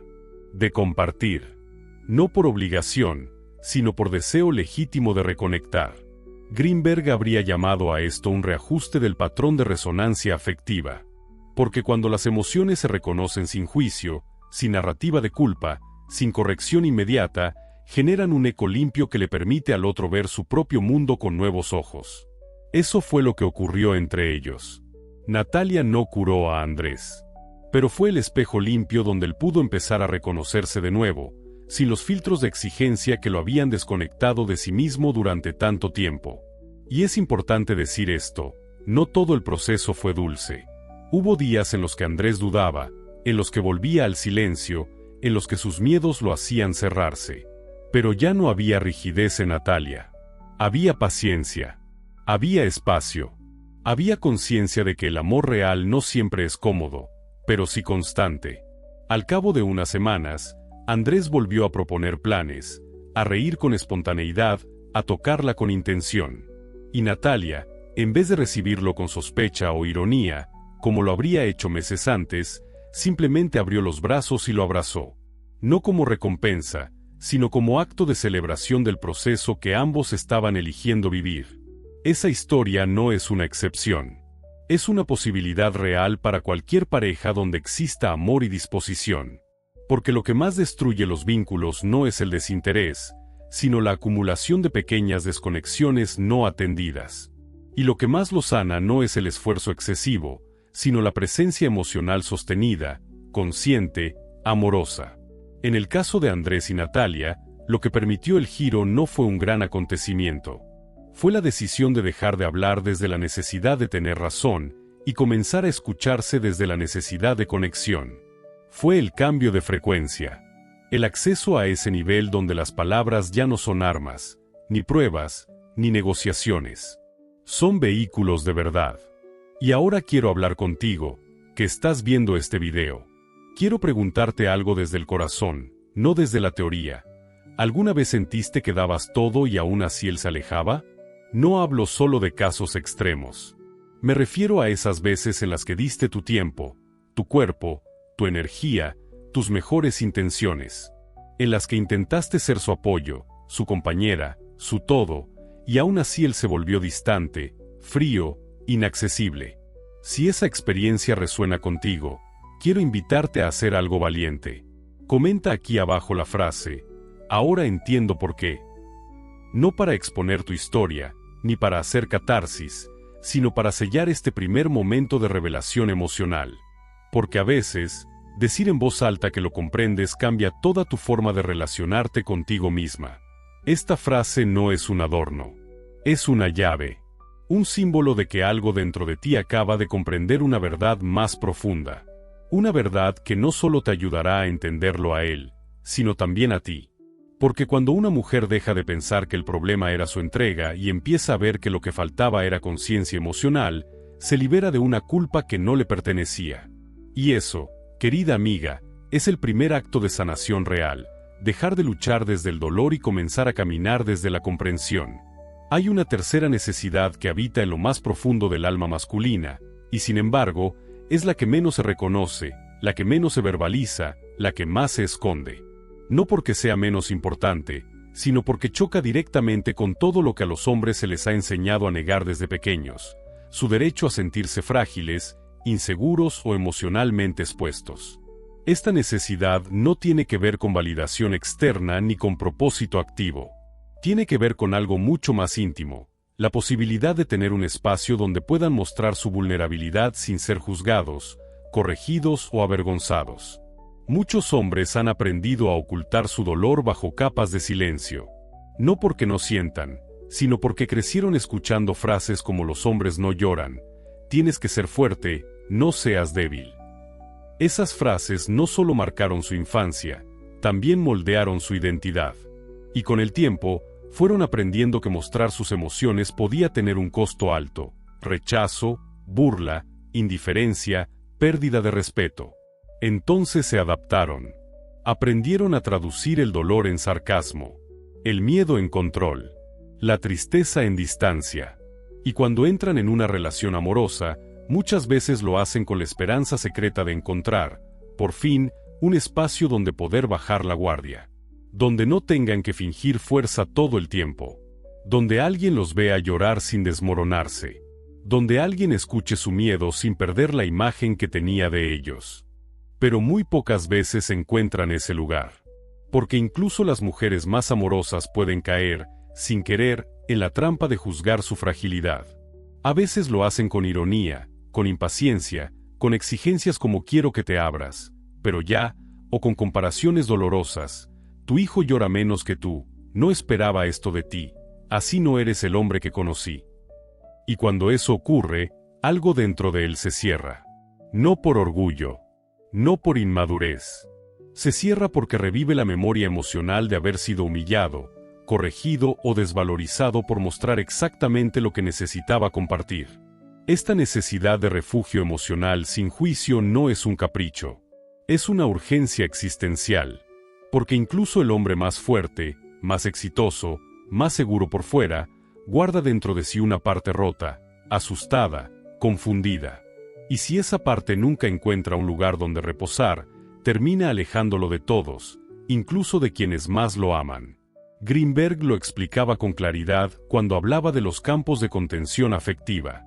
De compartir. No por obligación, sino por deseo legítimo de reconectar. Greenberg habría llamado a esto un reajuste del patrón de resonancia afectiva. Porque cuando las emociones se reconocen sin juicio, sin narrativa de culpa, sin corrección inmediata, generan un eco limpio que le permite al otro ver su propio mundo con nuevos ojos. Eso fue lo que ocurrió entre ellos. Natalia no curó a Andrés. Pero fue el espejo limpio donde él pudo empezar a reconocerse de nuevo, sin los filtros de exigencia que lo habían desconectado de sí mismo durante tanto tiempo. Y es importante decir esto: no todo el proceso fue dulce. Hubo días en los que Andrés dudaba, en los que volvía al silencio, en los que sus miedos lo hacían cerrarse. Pero ya no había rigidez en Natalia. Había paciencia. Había espacio. Había conciencia de que el amor real no siempre es cómodo, pero sí constante. Al cabo de unas semanas, Andrés volvió a proponer planes, a reír con espontaneidad, a tocarla con intención. Y Natalia, en vez de recibirlo con sospecha o ironía, como lo habría hecho meses antes, simplemente abrió los brazos y lo abrazó. No como recompensa, sino como acto de celebración del proceso que ambos estaban eligiendo vivir. Esa historia no es una excepción. Es una posibilidad real para cualquier pareja donde exista amor y disposición. Porque lo que más destruye los vínculos no es el desinterés, sino la acumulación de pequeñas desconexiones no atendidas. Y lo que más lo sana no es el esfuerzo excesivo, sino la presencia emocional sostenida, consciente, amorosa. En el caso de Andrés y Natalia, lo que permitió el giro no fue un gran acontecimiento. Fue la decisión de dejar de hablar desde la necesidad de tener razón y comenzar a escucharse desde la necesidad de conexión. Fue el cambio de frecuencia. El acceso a ese nivel donde las palabras ya no son armas, ni pruebas, ni negociaciones. Son vehículos de verdad. Y ahora quiero hablar contigo, que estás viendo este video. Quiero preguntarte algo desde el corazón, no desde la teoría. ¿Alguna vez sentiste que dabas todo y aún así él se alejaba? No hablo solo de casos extremos. Me refiero a esas veces en las que diste tu tiempo, tu cuerpo, tu energía, tus mejores intenciones. En las que intentaste ser su apoyo, su compañera, su todo, y aún así él se volvió distante, frío, inaccesible. Si esa experiencia resuena contigo, quiero invitarte a hacer algo valiente. Comenta aquí abajo la frase, ahora entiendo por qué. No para exponer tu historia, ni para hacer catarsis, sino para sellar este primer momento de revelación emocional. Porque a veces, decir en voz alta que lo comprendes cambia toda tu forma de relacionarte contigo misma. Esta frase no es un adorno. Es una llave. Un símbolo de que algo dentro de ti acaba de comprender una verdad más profunda. Una verdad que no solo te ayudará a entenderlo a él, sino también a ti. Porque cuando una mujer deja de pensar que el problema era su entrega y empieza a ver que lo que faltaba era conciencia emocional, se libera de una culpa que no le pertenecía. Y eso, querida amiga, es el primer acto de sanación real, dejar de luchar desde el dolor y comenzar a caminar desde la comprensión. Hay una tercera necesidad que habita en lo más profundo del alma masculina, y sin embargo, es la que menos se reconoce, la que menos se verbaliza, la que más se esconde. No porque sea menos importante, sino porque choca directamente con todo lo que a los hombres se les ha enseñado a negar desde pequeños, su derecho a sentirse frágiles, inseguros o emocionalmente expuestos. Esta necesidad no tiene que ver con validación externa ni con propósito activo. Tiene que ver con algo mucho más íntimo, la posibilidad de tener un espacio donde puedan mostrar su vulnerabilidad sin ser juzgados, corregidos o avergonzados. Muchos hombres han aprendido a ocultar su dolor bajo capas de silencio. No porque no sientan, sino porque crecieron escuchando frases como los hombres no lloran, tienes que ser fuerte, no seas débil. Esas frases no solo marcaron su infancia, también moldearon su identidad. Y con el tiempo, fueron aprendiendo que mostrar sus emociones podía tener un costo alto: rechazo, burla, indiferencia, pérdida de respeto. Entonces se adaptaron. Aprendieron a traducir el dolor en sarcasmo, el miedo en control, la tristeza en distancia. Y cuando entran en una relación amorosa, muchas veces lo hacen con la esperanza secreta de encontrar, por fin, un espacio donde poder bajar la guardia. Donde no tengan que fingir fuerza todo el tiempo. Donde alguien los vea llorar sin desmoronarse. Donde alguien escuche su miedo sin perder la imagen que tenía de ellos. Pero muy pocas veces encuentran ese lugar. Porque incluso las mujeres más amorosas pueden caer, sin querer, en la trampa de juzgar su fragilidad. A veces lo hacen con ironía, con impaciencia, con exigencias como quiero que te abras, pero ya, o con comparaciones dolorosas. Tu hijo llora menos que tú, no esperaba esto de ti, así no eres el hombre que conocí. Y cuando eso ocurre, algo dentro de él se cierra. No por orgullo. No por inmadurez. Se cierra porque revive la memoria emocional de haber sido humillado, corregido o desvalorizado por mostrar exactamente lo que necesitaba compartir. Esta necesidad de refugio emocional sin juicio no es un capricho. Es una urgencia existencial. Porque incluso el hombre más fuerte, más exitoso, más seguro por fuera, guarda dentro de sí una parte rota, asustada, confundida. Y si esa parte nunca encuentra un lugar donde reposar, termina alejándolo de todos, incluso de quienes más lo aman. Greenberg lo explicaba con claridad cuando hablaba de los campos de contención afectiva.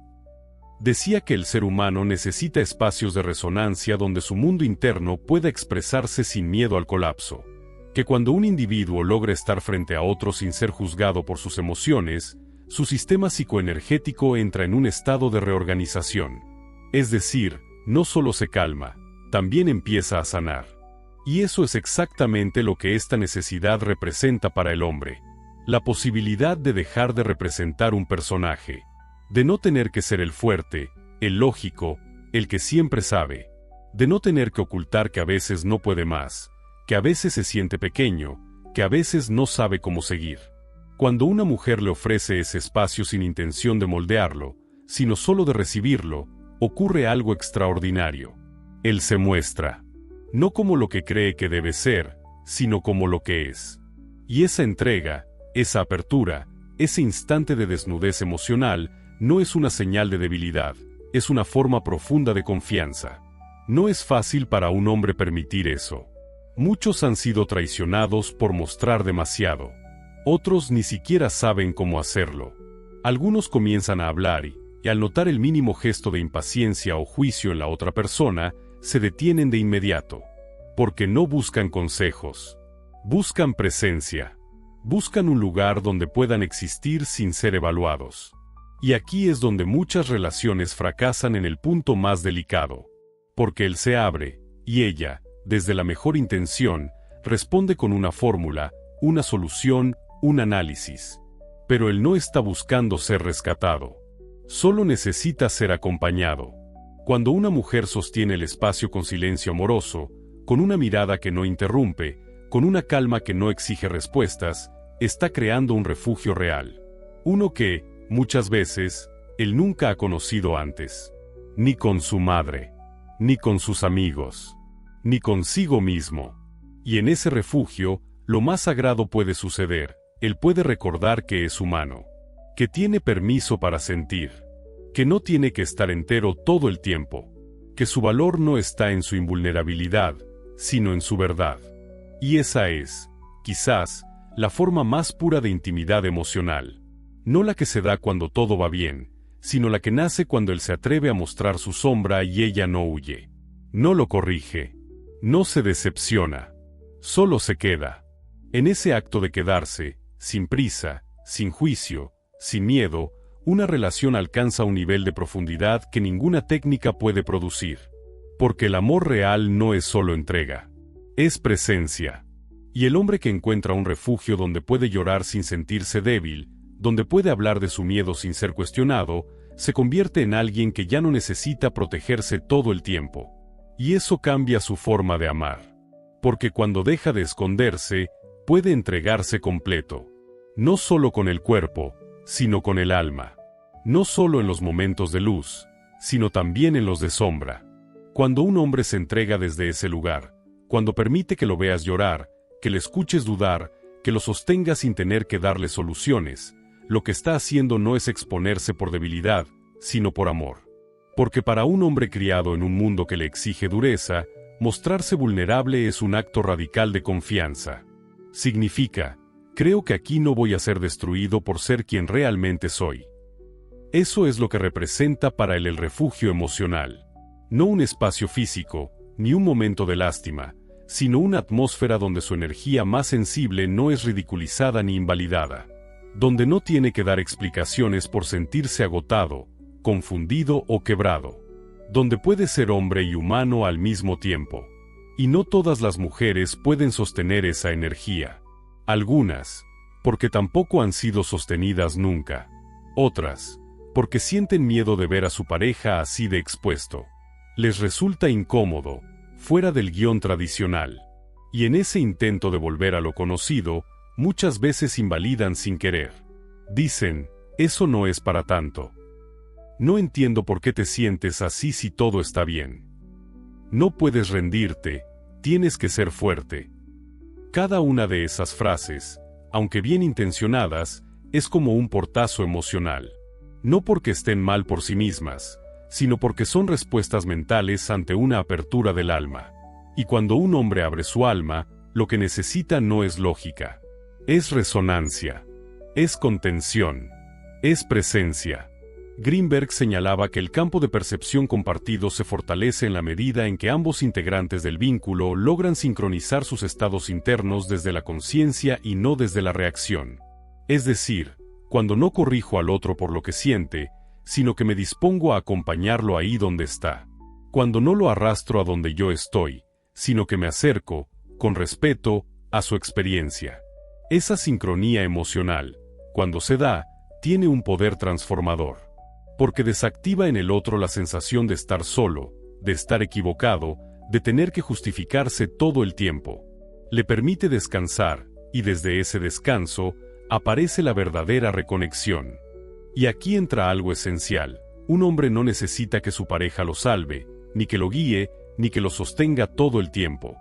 Decía que el ser humano necesita espacios de resonancia donde su mundo interno pueda expresarse sin miedo al colapso. Que cuando un individuo logra estar frente a otro sin ser juzgado por sus emociones, su sistema psicoenergético entra en un estado de reorganización. Es decir, no solo se calma, también empieza a sanar. Y eso es exactamente lo que esta necesidad representa para el hombre. La posibilidad de dejar de representar un personaje. De no tener que ser el fuerte, el lógico, el que siempre sabe. De no tener que ocultar que a veces no puede más, que a veces se siente pequeño, que a veces no sabe cómo seguir. Cuando una mujer le ofrece ese espacio sin intención de moldearlo, sino solo de recibirlo, ocurre algo extraordinario. Él se muestra. No como lo que cree que debe ser, sino como lo que es. Y esa entrega, esa apertura, ese instante de desnudez emocional, no es una señal de debilidad, es una forma profunda de confianza. No es fácil para un hombre permitir eso. Muchos han sido traicionados por mostrar demasiado. Otros ni siquiera saben cómo hacerlo. Algunos comienzan a hablar y, y al notar el mínimo gesto de impaciencia o juicio en la otra persona, se detienen de inmediato. Porque no buscan consejos. Buscan presencia. Buscan un lugar donde puedan existir sin ser evaluados. Y aquí es donde muchas relaciones fracasan en el punto más delicado. Porque él se abre, y ella, desde la mejor intención, responde con una fórmula, una solución, un análisis. Pero él no está buscando ser rescatado. Solo necesita ser acompañado. Cuando una mujer sostiene el espacio con silencio amoroso, con una mirada que no interrumpe, con una calma que no exige respuestas, está creando un refugio real. Uno que, muchas veces, él nunca ha conocido antes. Ni con su madre, ni con sus amigos, ni consigo mismo. Y en ese refugio, lo más sagrado puede suceder. Él puede recordar que es humano, que tiene permiso para sentir, que no tiene que estar entero todo el tiempo, que su valor no está en su invulnerabilidad, sino en su verdad. Y esa es, quizás, la forma más pura de intimidad emocional. No la que se da cuando todo va bien, sino la que nace cuando él se atreve a mostrar su sombra y ella no huye. No lo corrige. No se decepciona. Solo se queda. En ese acto de quedarse, sin prisa, sin juicio, sin miedo, una relación alcanza un nivel de profundidad que ninguna técnica puede producir. Porque el amor real no es solo entrega. Es presencia. Y el hombre que encuentra un refugio donde puede llorar sin sentirse débil, donde puede hablar de su miedo sin ser cuestionado, se convierte en alguien que ya no necesita protegerse todo el tiempo. Y eso cambia su forma de amar. Porque cuando deja de esconderse, puede entregarse completo. No solo con el cuerpo, sino con el alma. No solo en los momentos de luz, sino también en los de sombra. Cuando un hombre se entrega desde ese lugar, cuando permite que lo veas llorar, que le escuches dudar, que lo sostenga sin tener que darle soluciones, lo que está haciendo no es exponerse por debilidad, sino por amor. Porque para un hombre criado en un mundo que le exige dureza, mostrarse vulnerable es un acto radical de confianza. Significa, creo que aquí no voy a ser destruido por ser quien realmente soy. Eso es lo que representa para él el refugio emocional. No un espacio físico, ni un momento de lástima, sino una atmósfera donde su energía más sensible no es ridiculizada ni invalidada. Donde no tiene que dar explicaciones por sentirse agotado, confundido o quebrado. Donde puede ser hombre y humano al mismo tiempo. Y no todas las mujeres pueden sostener esa energía. Algunas, porque tampoco han sido sostenidas nunca. Otras, porque sienten miedo de ver a su pareja así de expuesto. Les resulta incómodo, fuera del guión tradicional. Y en ese intento de volver a lo conocido, muchas veces invalidan sin querer. Dicen, eso no es para tanto. No entiendo por qué te sientes así si todo está bien. No puedes rendirte, tienes que ser fuerte. Cada una de esas frases, aunque bien intencionadas, es como un portazo emocional. No porque estén mal por sí mismas, sino porque son respuestas mentales ante una apertura del alma. Y cuando un hombre abre su alma, lo que necesita no es lógica. Es resonancia. Es contención. Es presencia. Greenberg señalaba que el campo de percepción compartido se fortalece en la medida en que ambos integrantes del vínculo logran sincronizar sus estados internos desde la conciencia y no desde la reacción. Es decir, cuando no corrijo al otro por lo que siente, sino que me dispongo a acompañarlo ahí donde está. Cuando no lo arrastro a donde yo estoy, sino que me acerco, con respeto, a su experiencia. Esa sincronía emocional, cuando se da, tiene un poder transformador. Porque desactiva en el otro la sensación de estar solo, de estar equivocado, de tener que justificarse todo el tiempo. Le permite descansar, y desde ese descanso, aparece la verdadera reconexión. Y aquí entra algo esencial. Un hombre no necesita que su pareja lo salve, ni que lo guíe, ni que lo sostenga todo el tiempo.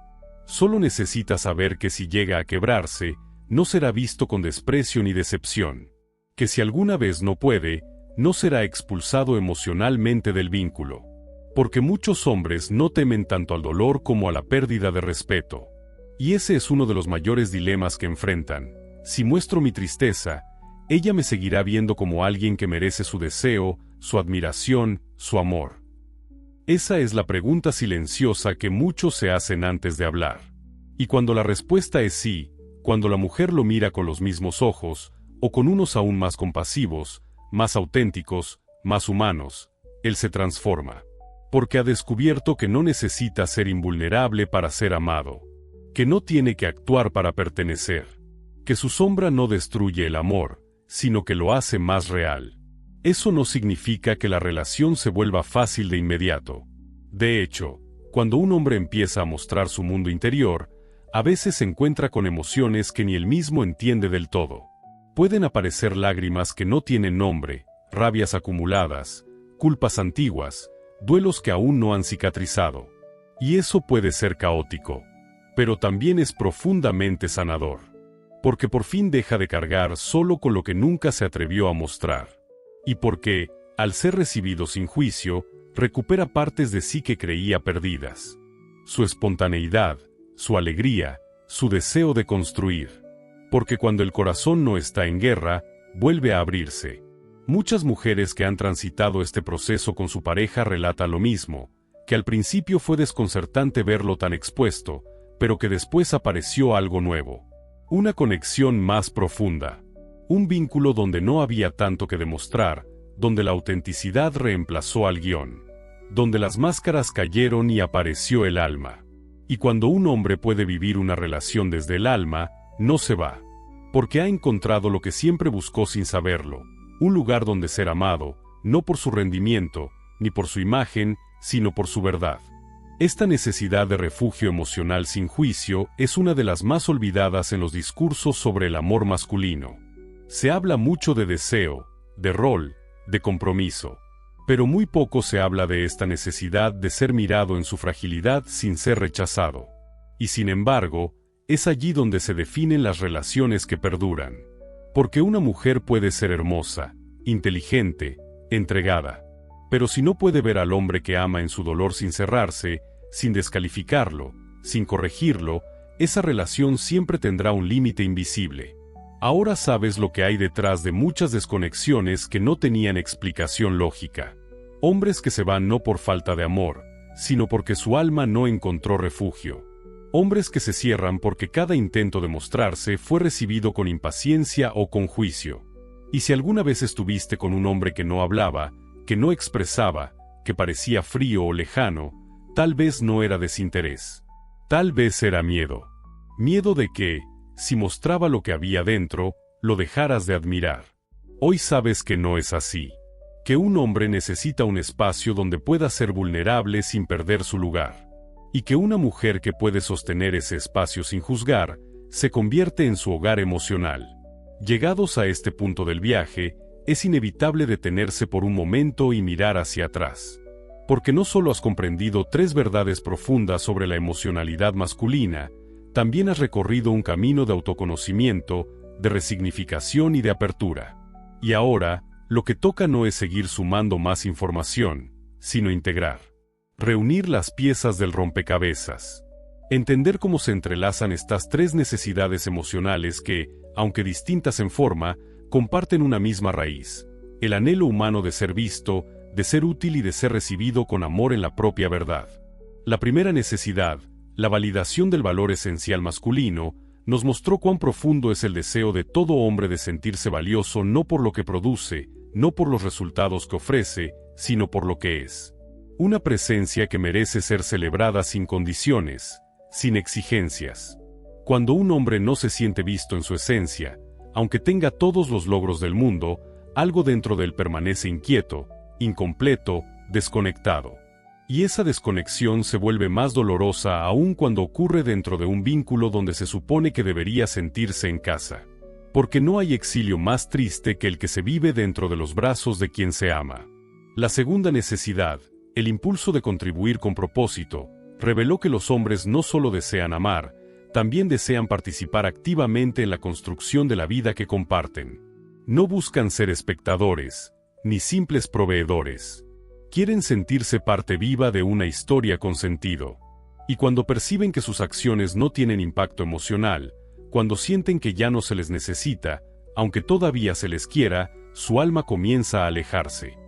Solo necesita saber que si llega a quebrarse, no será visto con desprecio ni decepción. Que si alguna vez no puede, no será expulsado emocionalmente del vínculo. Porque muchos hombres no temen tanto al dolor como a la pérdida de respeto. Y ese es uno de los mayores dilemas que enfrentan. Si muestro mi tristeza, ella me seguirá viendo como alguien que merece su deseo, su admiración, su amor? Esa es la pregunta silenciosa que muchos se hacen antes de hablar. Y cuando la respuesta es sí, cuando la mujer lo mira con los mismos ojos, o con unos aún más compasivos, más auténticos, más humanos, él se transforma. Porque ha descubierto que no necesita ser invulnerable para ser amado. Que no tiene que actuar para pertenecer. Que su sombra no destruye el amor, sino que lo hace más real. Eso no significa que la relación se vuelva fácil de inmediato. De hecho, cuando un hombre empieza a mostrar su mundo interior, a veces se encuentra con emociones que ni él mismo entiende del todo. Pueden aparecer lágrimas que no tienen nombre, rabias acumuladas, culpas antiguas, duelos que aún no han cicatrizado. Y eso puede ser caótico, pero también es profundamente sanador. Porque por fin deja de cargar solo con lo que nunca se atrevió a mostrar. Y porque, al ser recibido sin juicio, recupera partes de sí que creía perdidas. Su espontaneidad, su alegría, su deseo de construir. Porque cuando el corazón no está en guerra, vuelve a abrirse. Muchas mujeres que han transitado este proceso con su pareja relatan lo mismo, que al principio fue desconcertante verlo tan expuesto, pero que después apareció algo nuevo. Una conexión más profunda. Un vínculo donde no había tanto que demostrar, donde la autenticidad reemplazó al guión. Donde las máscaras cayeron y apareció el alma. Y cuando un hombre puede vivir una relación desde el alma, no se va. Porque ha encontrado lo que siempre buscó sin saberlo. Un lugar donde ser amado, no por su rendimiento, ni por su imagen, sino por su verdad. Esta necesidad de refugio emocional sin juicio es una de las más olvidadas en los discursos sobre el amor masculino. Se habla mucho de deseo, de rol, de compromiso. Pero muy poco se habla de esta necesidad de ser mirado en su fragilidad sin ser rechazado. Y sin embargo, es allí donde se definen las relaciones que perduran. Porque una mujer puede ser hermosa, inteligente, entregada. Pero si no puede ver al hombre que ama en su dolor sin cerrarse, sin descalificarlo, sin corregirlo, esa relación siempre tendrá un límite invisible. Ahora sabes lo que hay detrás de muchas desconexiones que no tenían explicación lógica. Hombres que se van no por falta de amor, sino porque su alma no encontró refugio. Hombres que se cierran porque cada intento de mostrarse fue recibido con impaciencia o con juicio. Y si alguna vez estuviste con un hombre que no hablaba, que no expresaba, que parecía frío o lejano, tal vez no era desinterés. Tal vez era miedo. Miedo de que, si mostraba lo que había dentro, lo dejaras de admirar. Hoy sabes que no es así. Que un hombre necesita un espacio donde pueda ser vulnerable sin perder su lugar. Y que una mujer que puede sostener ese espacio sin juzgar, se convierte en su hogar emocional. Llegados a este punto del viaje, es inevitable detenerse por un momento y mirar hacia atrás. Porque no solo has comprendido 3 verdades profundas sobre la emocionalidad masculina, también has recorrido un camino de autoconocimiento, de resignificación y de apertura. Y ahora, lo que toca no es seguir sumando más información, sino integrar. Reunir las piezas del rompecabezas. Entender cómo se entrelazan estas 3 necesidades emocionales que, aunque distintas en forma, comparten una misma raíz. El anhelo humano de ser visto, de ser útil y de ser recibido con amor en la propia verdad. La primera necesidad, la validación del valor esencial masculino, nos mostró cuán profundo es el deseo de todo hombre de sentirse valioso no por lo que produce, no por los resultados que ofrece, sino por lo que es. Una presencia que merece ser celebrada sin condiciones, sin exigencias. Cuando un hombre no se siente visto en su esencia, aunque tenga todos los logros del mundo, algo dentro de él permanece inquieto, incompleto, desconectado. Y esa desconexión se vuelve más dolorosa aún cuando ocurre dentro de un vínculo donde se supone que debería sentirse en casa. Porque no hay exilio más triste que el que se vive dentro de los brazos de quien se ama. La segunda necesidad, el impulso de contribuir con propósito, reveló que los hombres no solo desean amar, también desean participar activamente en la construcción de la vida que comparten. No buscan ser espectadores, ni simples proveedores. Quieren sentirse parte viva de una historia con sentido. Y cuando perciben que sus acciones no tienen impacto emocional, cuando sienten que ya no se les necesita, aunque todavía se les quiera, su alma comienza a alejarse.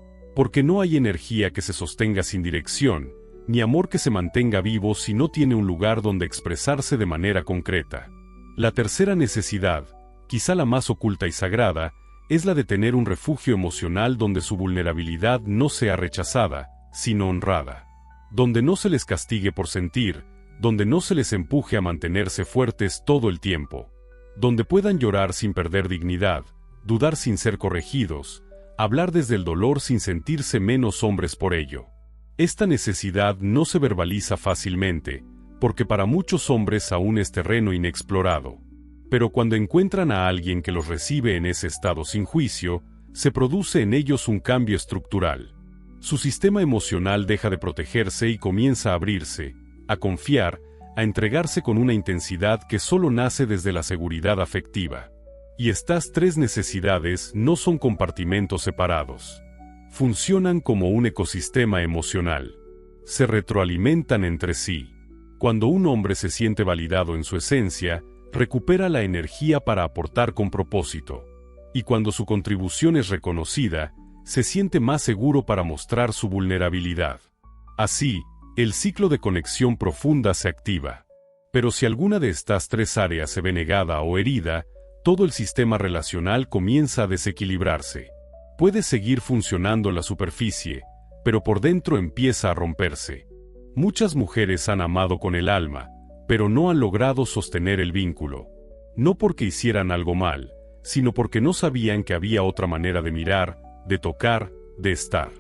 Porque no hay energía que se sostenga sin dirección, ni amor que se mantenga vivo si no tiene un lugar donde expresarse de manera concreta. La tercera necesidad, quizá la más oculta y sagrada, es la de tener un refugio emocional donde su vulnerabilidad no sea rechazada, sino honrada. Donde no se les castigue por sentir, donde no se les empuje a mantenerse fuertes todo el tiempo. Donde puedan llorar sin perder dignidad, dudar sin ser corregidos, hablar desde el dolor sin sentirse menos hombres por ello. Esta necesidad no se verbaliza fácilmente, porque para muchos hombres aún es terreno inexplorado. Pero cuando encuentran a alguien que los recibe en ese estado sin juicio, se produce en ellos un cambio estructural. Su sistema emocional deja de protegerse y comienza a abrirse, a confiar, a entregarse con una intensidad que solo nace desde la seguridad afectiva. Y estas tres necesidades no son compartimentos separados. Funcionan como un ecosistema emocional. Se retroalimentan entre sí. Cuando un hombre se siente validado en su esencia, recupera la energía para aportar con propósito. Y cuando su contribución es reconocida, se siente más seguro para mostrar su vulnerabilidad. Así, el ciclo de conexión profunda se activa. Pero si alguna de estas tres áreas se ve negada o herida, todo el sistema relacional comienza a desequilibrarse. Puede seguir funcionando en la superficie, pero por dentro empieza a romperse. Muchas mujeres han amado con el alma, pero no han logrado sostener el vínculo. No porque hicieran algo mal, sino porque no sabían que había otra manera de mirar, de tocar, de estar.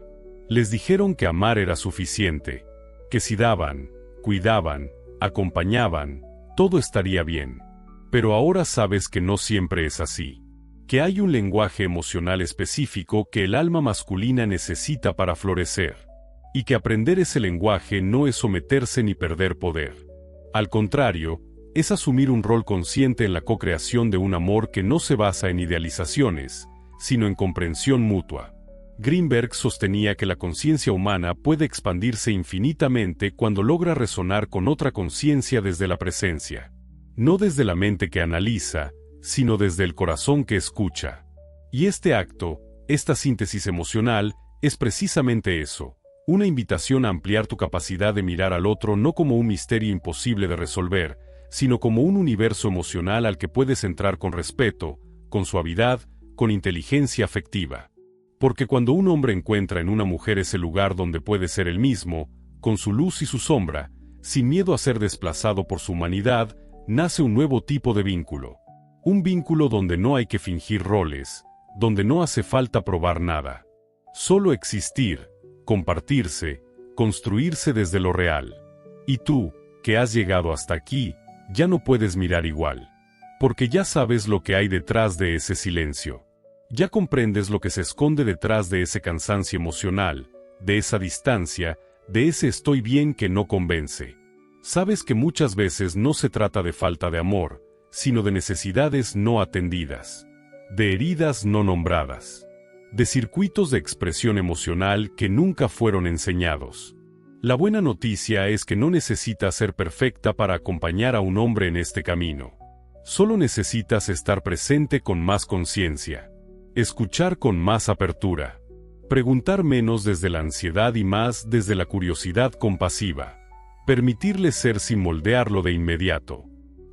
Les dijeron que amar era suficiente, que si daban, cuidaban, acompañaban, todo estaría bien. Pero ahora sabes que no siempre es así. Que hay un lenguaje emocional específico que el alma masculina necesita para florecer. Y que aprender ese lenguaje no es someterse ni perder poder. Al contrario, es asumir un rol consciente en la co-creación de un amor que no se basa en idealizaciones, sino en comprensión mutua. Greenberg sostenía que la conciencia humana puede expandirse infinitamente cuando logra resonar con otra conciencia desde la presencia. No desde la mente que analiza, sino desde el corazón que escucha. Y este acto, esta síntesis emocional, es precisamente eso. Una invitación a ampliar tu capacidad de mirar al otro no como un misterio imposible de resolver, sino como un universo emocional al que puedes entrar con respeto, con suavidad, con inteligencia afectiva. Porque cuando un hombre encuentra en una mujer ese lugar donde puede ser él mismo, con su luz y su sombra, sin miedo a ser desplazado por su humanidad, nace un nuevo tipo de vínculo. Un vínculo donde no hay que fingir roles, donde no hace falta probar nada. Solo existir, compartirse, construirse desde lo real. Y tú, que has llegado hasta aquí, ya no puedes mirar igual. Porque ya sabes lo que hay detrás de ese silencio. Ya comprendes lo que se esconde detrás de ese cansancio emocional, de esa distancia, de ese estoy bien que no convence. Sabes que muchas veces no se trata de falta de amor, sino de necesidades no atendidas, de heridas no nombradas, de circuitos de expresión emocional que nunca fueron enseñados. La buena noticia es que no necesitas ser perfecta para acompañar a un hombre en este camino. Solo necesitas estar presente con más conciencia, escuchar con más apertura, preguntar menos desde la ansiedad y más desde la curiosidad compasiva, permitirle ser sin moldearlo de inmediato.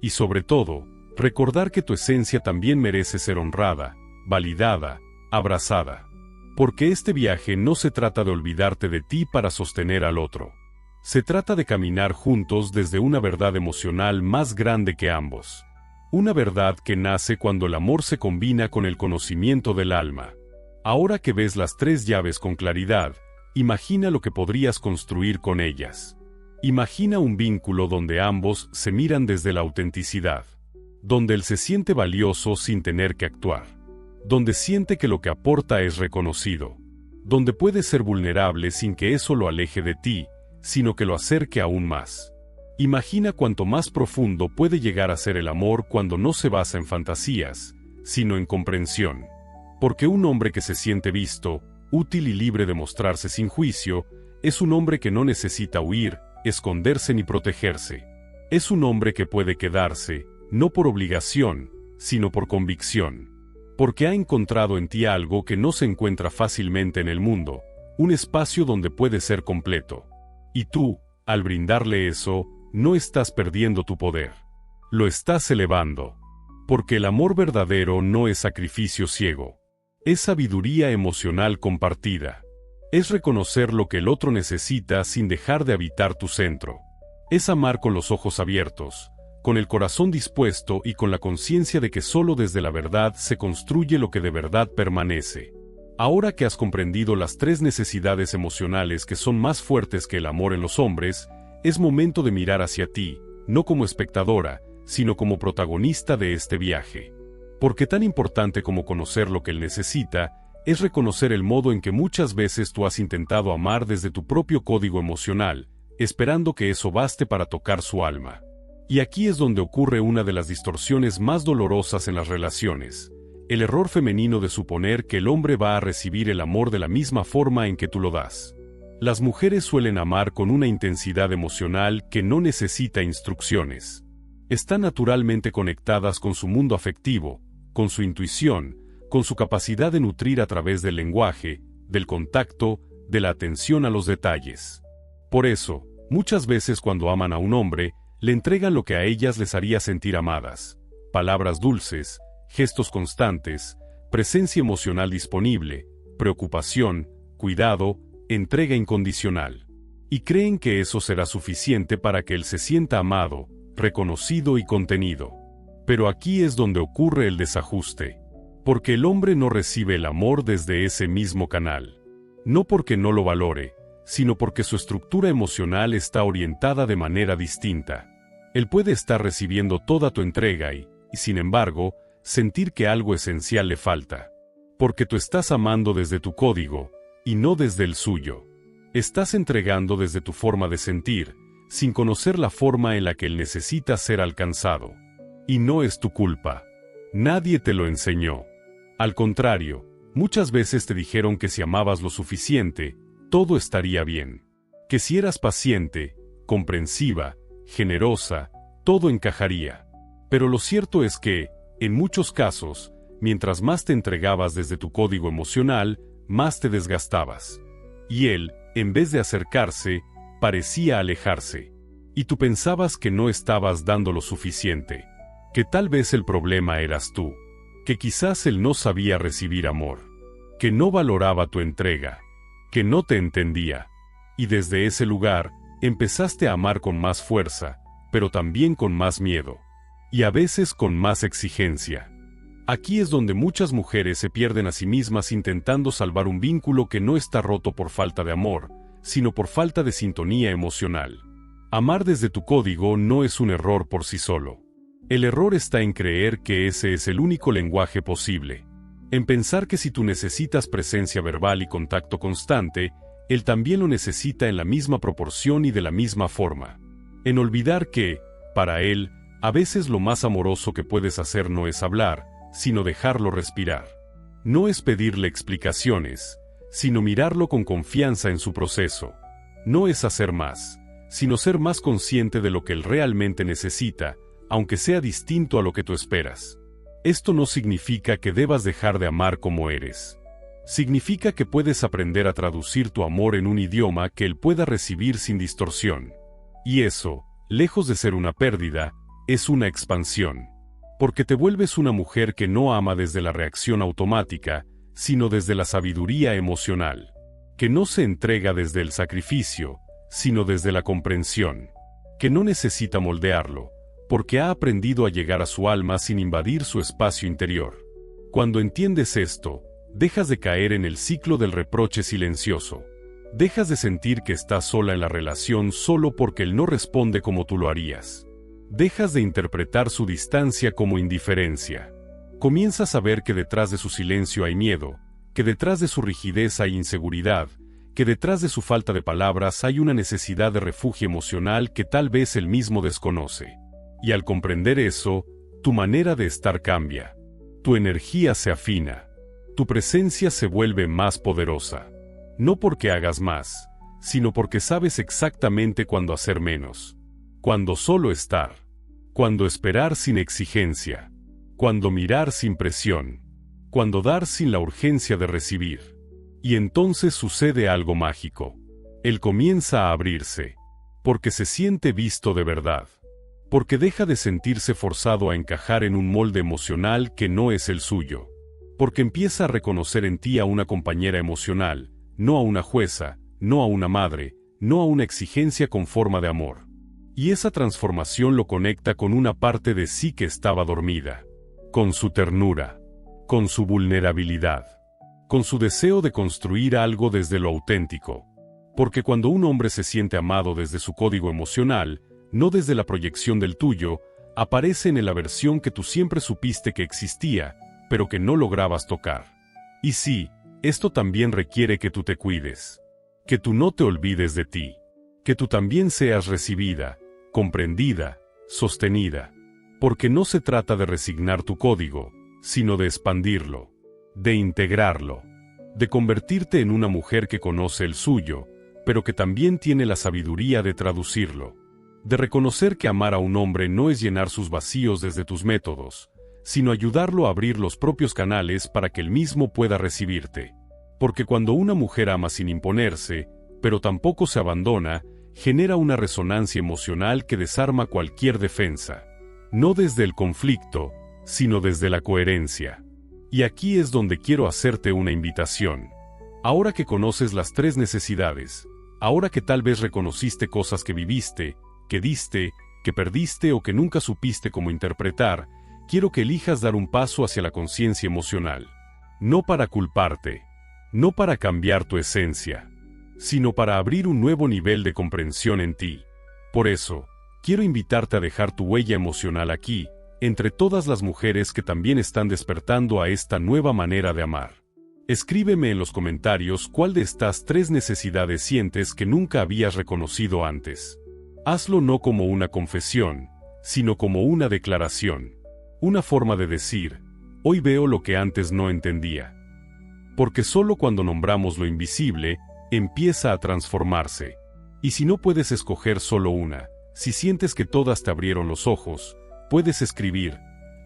Y sobre todo, recordar que tu esencia también merece ser honrada, validada, abrazada. Porque este viaje no se trata de olvidarte de ti para sostener al otro. Se trata de caminar juntos desde una verdad emocional más grande que ambos. Una verdad que nace cuando el amor se combina con el conocimiento del alma. Ahora que ves las tres llaves con claridad, imagina lo que podrías construir con ellas. Imagina un vínculo donde ambos se miran desde la autenticidad. Donde él se siente valioso sin tener que actuar. Donde siente que lo que aporta es reconocido. Donde puede ser vulnerable sin que eso lo aleje de ti, sino que lo acerque aún más. Imagina cuánto más profundo puede llegar a ser el amor cuando no se basa en fantasías, sino en comprensión. Porque un hombre que se siente visto, útil y libre de mostrarse sin juicio, es un hombre que no necesita huir, esconderse ni protegerse. Es un hombre que puede quedarse, no por obligación, sino por convicción. Porque ha encontrado en ti algo que no se encuentra fácilmente en el mundo, un espacio donde puede ser completo. Y tú, al brindarle eso, no estás perdiendo tu poder. Lo estás elevando. Porque el amor verdadero no es sacrificio ciego. Es sabiduría emocional compartida. Es reconocer lo que el otro necesita sin dejar de habitar tu centro. Es amar con los ojos abiertos, con el corazón dispuesto y con la conciencia de que solo desde la verdad se construye lo que de verdad permanece. Ahora que has comprendido las 3 necesidades emocionales que son más fuertes que el amor en los hombres, es momento de mirar hacia ti, no como espectadora, sino como protagonista de este viaje. Porque tan importante como conocer lo que él necesita, es reconocer el modo en que muchas veces tú has intentado amar desde tu propio código emocional, esperando que eso baste para tocar su alma. Y aquí es donde ocurre una de las distorsiones más dolorosas en las relaciones, el error femenino de suponer que el hombre va a recibir el amor de la misma forma en que tú lo das. Las mujeres suelen amar con una intensidad emocional que no necesita instrucciones. Están naturalmente conectadas con su mundo afectivo, con su intuición, con su capacidad de nutrir a través del lenguaje, del contacto, de la atención a los detalles. Por eso, muchas veces cuando aman a un hombre, le entregan lo que a ellas les haría sentir amadas: palabras dulces, gestos constantes, presencia emocional disponible, preocupación, cuidado, entrega incondicional. Y creen que eso será suficiente para que él se sienta amado, reconocido y contenido. Pero aquí es donde ocurre el desajuste. Porque el hombre no recibe el amor desde ese mismo canal. No porque no lo valore, sino porque su estructura emocional está orientada de manera distinta. Él puede estar recibiendo toda tu entrega y, sin embargo, sentir que algo esencial le falta. Porque tú estás amando desde tu código, y no desde el suyo. Estás entregando desde tu forma de sentir, sin conocer la forma en la que él necesita ser alcanzado. Y no es tu culpa. Nadie te lo enseñó. Al contrario, muchas veces te dijeron que si amabas lo suficiente, todo estaría bien. Que si eras paciente, comprensiva, generosa, todo encajaría. Pero lo cierto es que, en muchos casos, mientras más te entregabas desde tu código emocional, más te desgastabas. Y él, en vez de acercarse, parecía alejarse. Y tú pensabas que no estabas dando lo suficiente. Que tal vez el problema eras tú. Que quizás él no sabía recibir amor. Que no valoraba tu entrega. Que no te entendía. Y desde ese lugar, empezaste a amar con más fuerza, pero también con más miedo. Y a veces con más exigencia. Aquí es donde muchas mujeres se pierden a sí mismas intentando salvar un vínculo que no está roto por falta de amor, sino por falta de sintonía emocional. Amar desde tu código no es un error por sí solo. El error está en creer que ese es el único lenguaje posible. En pensar que si tú necesitas presencia verbal y contacto constante, él también lo necesita en la misma proporción y de la misma forma. En olvidar que, para él, a veces lo más amoroso que puedes hacer no es hablar, sino dejarlo respirar. No es pedirle explicaciones, sino mirarlo con confianza en su proceso. No es hacer más, sino ser más consciente de lo que él realmente necesita, aunque sea distinto a lo que tú esperas. Esto no significa que debas dejar de amar como eres. Significa que puedes aprender a traducir tu amor en un idioma que él pueda recibir sin distorsión. Y eso, lejos de ser una pérdida, es una expansión. Porque te vuelves una mujer que no ama desde la reacción automática, sino desde la sabiduría emocional. Que no se entrega desde el sacrificio, sino desde la comprensión. Que no necesita moldearlo, porque ha aprendido a llegar a su alma sin invadir su espacio interior. Cuando entiendes esto, dejas de caer en el ciclo del reproche silencioso. Dejas de sentir que estás sola en la relación solo porque él no responde como tú lo harías. Dejas de interpretar su distancia como indiferencia. Comienzas a ver que detrás de su silencio hay miedo, que detrás de su rigidez hay inseguridad, que detrás de su falta de palabras hay una necesidad de refugio emocional que tal vez él mismo desconoce. Y al comprender eso, tu manera de estar cambia. Tu energía se afina. Tu presencia se vuelve más poderosa. No porque hagas más, sino porque sabes exactamente cuándo hacer menos. Cuándo solo estar. Cuándo esperar sin exigencia. Cuándo mirar sin presión. Cuándo dar sin la urgencia de recibir. Y entonces sucede algo mágico. Él comienza a abrirse, porque se siente visto de verdad. Porque deja de sentirse forzado a encajar en un molde emocional que no es el suyo. Porque empieza a reconocer en ti a una compañera emocional, no a una jueza, no a una madre, no a una exigencia con forma de amor. Y esa transformación lo conecta con una parte de sí que estaba dormida. Con su ternura. Con su vulnerabilidad. Con su deseo de construir algo desde lo auténtico. Porque cuando un hombre se siente amado desde su código emocional, no desde la proyección del tuyo, aparece en la versión que tú siempre supiste que existía, pero que no lograbas tocar. Y sí, esto también requiere que tú te cuides. Que tú no te olvides de ti. Que tú también seas recibida, comprendida, sostenida. Porque no se trata de resignar tu código, sino de expandirlo, de integrarlo, de convertirte en una mujer que conoce el suyo, pero que también tiene la sabiduría de traducirlo. De reconocer que amar a un hombre no es llenar sus vacíos desde tus métodos, sino ayudarlo a abrir los propios canales para que él mismo pueda recibirte. Porque cuando una mujer ama sin imponerse, pero tampoco se abandona, genera una resonancia emocional que desarma cualquier defensa. No desde el conflicto, sino desde la coherencia. Y aquí es donde quiero hacerte una invitación. Ahora que conoces las 3 necesidades, ahora que tal vez reconociste cosas que viviste, que diste, que perdiste o que nunca supiste cómo interpretar, quiero que elijas dar un paso hacia la conciencia emocional. No para culparte, no para cambiar tu esencia, sino para abrir un nuevo nivel de comprensión en ti. Por eso, quiero invitarte a dejar tu huella emocional aquí, entre todas las mujeres que también están despertando a esta nueva manera de amar. Escríbeme en los comentarios cuál de estas 3 necesidades sientes que nunca habías reconocido antes. Hazlo no como una confesión, sino como una declaración. Una forma de decir, hoy veo lo que antes no entendía. Porque solo cuando nombramos lo invisible, empieza a transformarse. Y si no puedes escoger solo una, si sientes que todas te abrieron los ojos, puedes escribir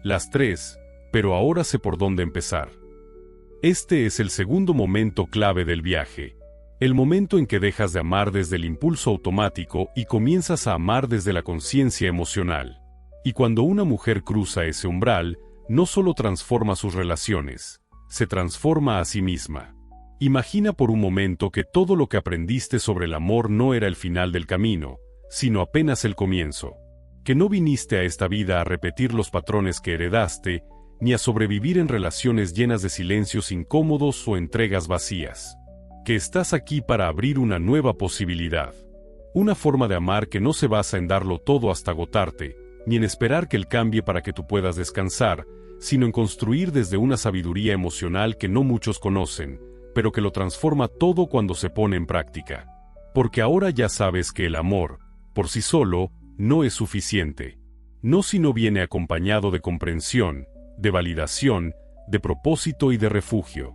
las 3, pero ahora sé por dónde empezar. Este es el segundo momento clave del viaje. El momento en que dejas de amar desde el impulso automático y comienzas a amar desde la conciencia emocional. Y cuando una mujer cruza ese umbral, no solo transforma sus relaciones, se transforma a sí misma. Imagina por un momento que todo lo que aprendiste sobre el amor no era el final del camino, sino apenas el comienzo. Que no viniste a esta vida a repetir los patrones que heredaste, ni a sobrevivir en relaciones llenas de silencios incómodos o entregas vacías. Que estás aquí para abrir una nueva posibilidad. Una forma de amar que no se basa en darlo todo hasta agotarte, ni en esperar que él cambie para que tú puedas descansar, sino en construir desde una sabiduría emocional que no muchos conocen, pero que lo transforma todo cuando se pone en práctica. Porque ahora ya sabes que el amor, por sí solo, no es suficiente. No si no viene acompañado de comprensión, de validación, de propósito y de refugio.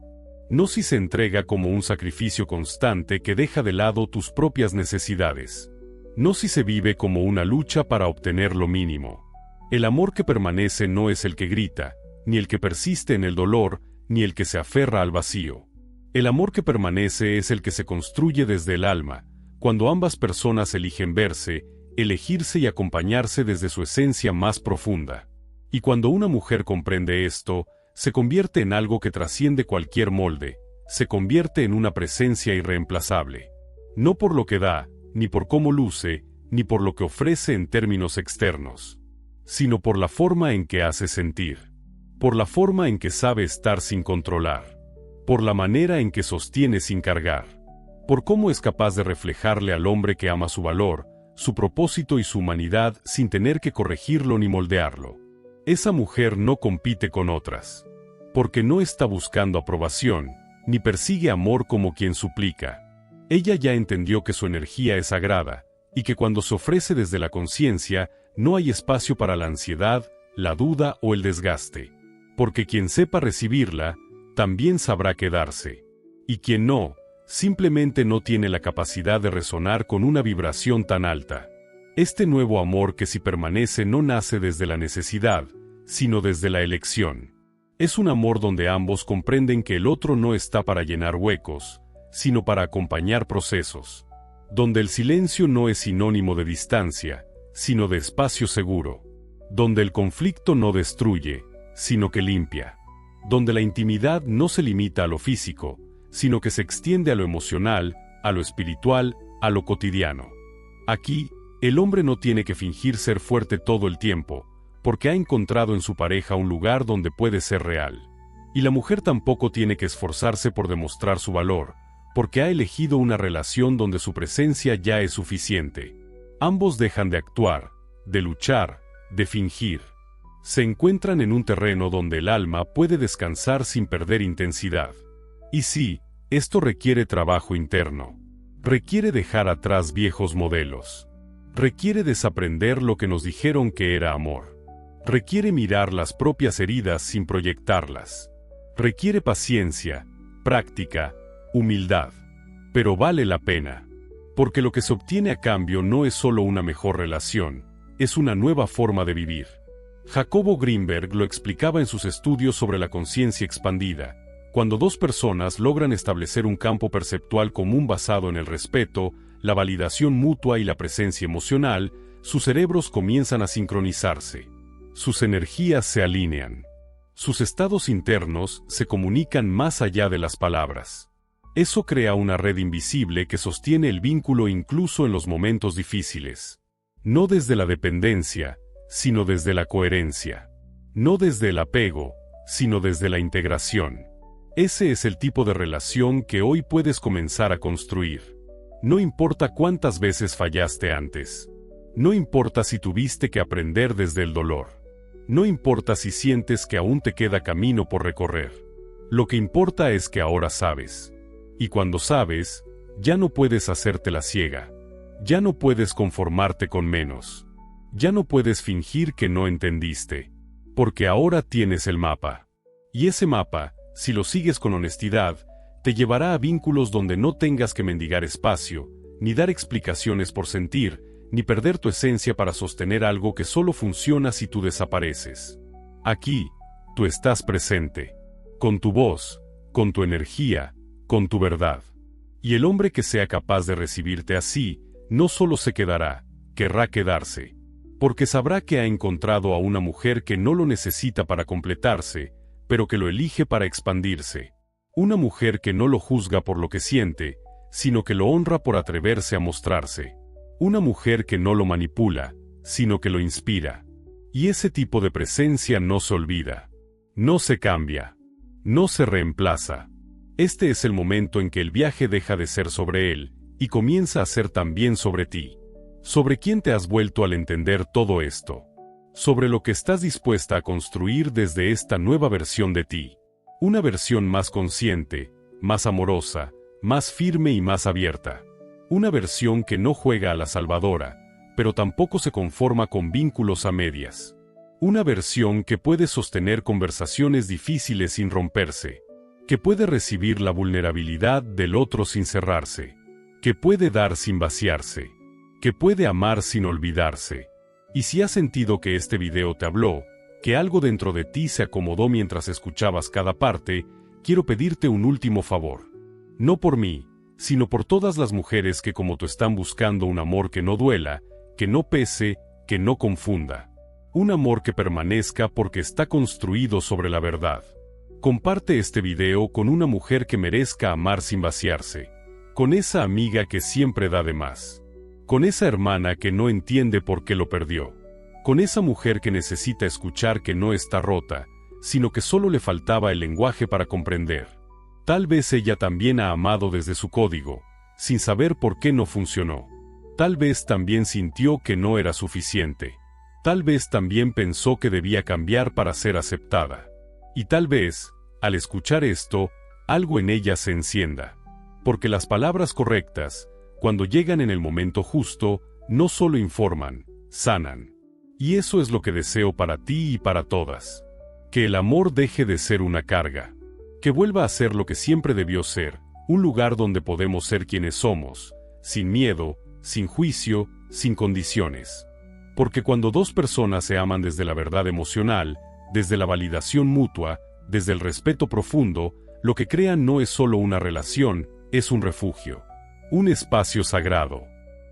No si se entrega como un sacrificio constante que deja de lado tus propias necesidades. No si se vive como una lucha para obtener lo mínimo. El amor que permanece no es el que grita, ni el que persiste en el dolor, ni el que se aferra al vacío. El amor que permanece es el que se construye desde el alma, cuando ambas personas eligen verse, elegirse y acompañarse desde su esencia más profunda. Y cuando una mujer comprende esto, se convierte en algo que trasciende cualquier molde, se convierte en una presencia irreemplazable. No por lo que da, ni por cómo luce, ni por lo que ofrece en términos externos, sino por la forma en que hace sentir, por la forma en que sabe estar sin controlar, por la manera en que sostiene sin cargar, por cómo es capaz de reflejarle al hombre que ama su valor, su propósito y su humanidad sin tener que corregirlo ni moldearlo. Esa mujer no compite con otras, porque no está buscando aprobación, ni persigue amor como quien suplica. Ella ya entendió que su energía es sagrada, y que cuando se ofrece desde la conciencia, no hay espacio para la ansiedad, la duda o el desgaste. Porque quien sepa recibirla, también sabrá quedarse. Y quien no, simplemente no tiene la capacidad de resonar con una vibración tan alta. Este nuevo amor que si permanece no nace desde la necesidad, sino desde la elección. Es un amor donde ambos comprenden que el otro no está para llenar huecos, sino para acompañar procesos. Donde el silencio no es sinónimo de distancia, sino de espacio seguro. Donde el conflicto no destruye, sino que limpia. Donde la intimidad no se limita a lo físico, sino que se extiende a lo emocional, a lo espiritual, a lo cotidiano. Aquí, el hombre no tiene que fingir ser fuerte todo el tiempo, porque ha encontrado en su pareja un lugar donde puede ser real. Y la mujer tampoco tiene que esforzarse por demostrar su valor, porque ha elegido una relación donde su presencia ya es suficiente. Ambos dejan de actuar, de luchar, de fingir. Se encuentran en un terreno donde el alma puede descansar sin perder intensidad. Y sí, esto requiere trabajo interno. Requiere dejar atrás viejos modelos. Requiere desaprender lo que nos dijeron que era amor. Requiere mirar las propias heridas sin proyectarlas. Requiere paciencia, práctica, humildad. Pero vale la pena. Porque lo que se obtiene a cambio no es solo una mejor relación, es una nueva forma de vivir. Jacobo Greenberg lo explicaba en sus estudios sobre la conciencia expandida. Cuando dos personas logran establecer un campo perceptual común basado en el respeto, la validación mutua y la presencia emocional, sus cerebros comienzan a sincronizarse. Sus energías se alinean. Sus estados internos se comunican más allá de las palabras. Eso crea una red invisible que sostiene el vínculo incluso en los momentos difíciles. No desde la dependencia, sino desde la coherencia. No desde el apego, sino desde la integración. Ese es el tipo de relación que hoy puedes comenzar a construir. No importa cuántas veces fallaste antes. No importa si tuviste que aprender desde el dolor. No importa si sientes que aún te queda camino por recorrer. Lo que importa es que ahora sabes. Y cuando sabes, ya no puedes hacerte la ciega. Ya no puedes conformarte con menos. Ya no puedes fingir que no entendiste. Porque ahora tienes el mapa. Y ese mapa, si lo sigues con honestidad, te llevará a vínculos donde no tengas que mendigar espacio, ni dar explicaciones por sentir, ni perder tu esencia para sostener algo que solo funciona si tú desapareces. Aquí, tú estás presente. Con tu voz, con tu energía, con tu verdad. Y el hombre que sea capaz de recibirte así, no solo se quedará, querrá quedarse. Porque sabrá que ha encontrado a una mujer que no lo necesita para completarse, pero que lo elige para expandirse. Una mujer que no lo juzga por lo que siente, sino que lo honra por atreverse a mostrarse. Una mujer que no lo manipula, sino que lo inspira. Y ese tipo de presencia no se olvida. No se cambia. No se reemplaza. Este es el momento en que el viaje deja de ser sobre él, y comienza a ser también sobre ti. Sobre quién te has vuelto al entender todo esto. Sobre lo que estás dispuesta a construir desde esta nueva versión de ti. Una versión más consciente, más amorosa, más firme y más abierta. Una versión que no juega a la salvadora, pero tampoco se conforma con vínculos a medias. Una versión que puede sostener conversaciones difíciles sin romperse. Que puede recibir la vulnerabilidad del otro sin cerrarse. Que puede dar sin vaciarse. Que puede amar sin olvidarse. Y si has sentido que este video te habló, que algo dentro de ti se acomodó mientras escuchabas cada parte, quiero pedirte un último favor. No por mí, sino por todas las mujeres que como tú están buscando un amor que no duela, que no pese, que no confunda. Un amor que permanezca porque está construido sobre la verdad. Comparte este video con una mujer que merezca amar sin vaciarse. Con esa amiga que siempre da de más. Con esa hermana que no entiende por qué lo perdió. Con esa mujer que necesita escuchar que no está rota, sino que solo le faltaba el lenguaje para comprender. Tal vez ella también ha amado desde su código, sin saber por qué no funcionó. Tal vez también sintió que no era suficiente. Tal vez también pensó que debía cambiar para ser aceptada. Y tal vez, al escuchar esto, algo en ella se encienda. Porque las palabras correctas, cuando llegan en el momento justo, no solo informan, sanan. Y eso es lo que deseo para ti y para todas. Que el amor deje de ser una carga. Que vuelva a ser lo que siempre debió ser, un lugar donde podemos ser quienes somos, sin miedo, sin juicio, sin condiciones. Porque cuando dos personas se aman desde la verdad emocional, desde la validación mutua, desde el respeto profundo, lo que crean no es solo una relación, es un refugio. Un espacio sagrado.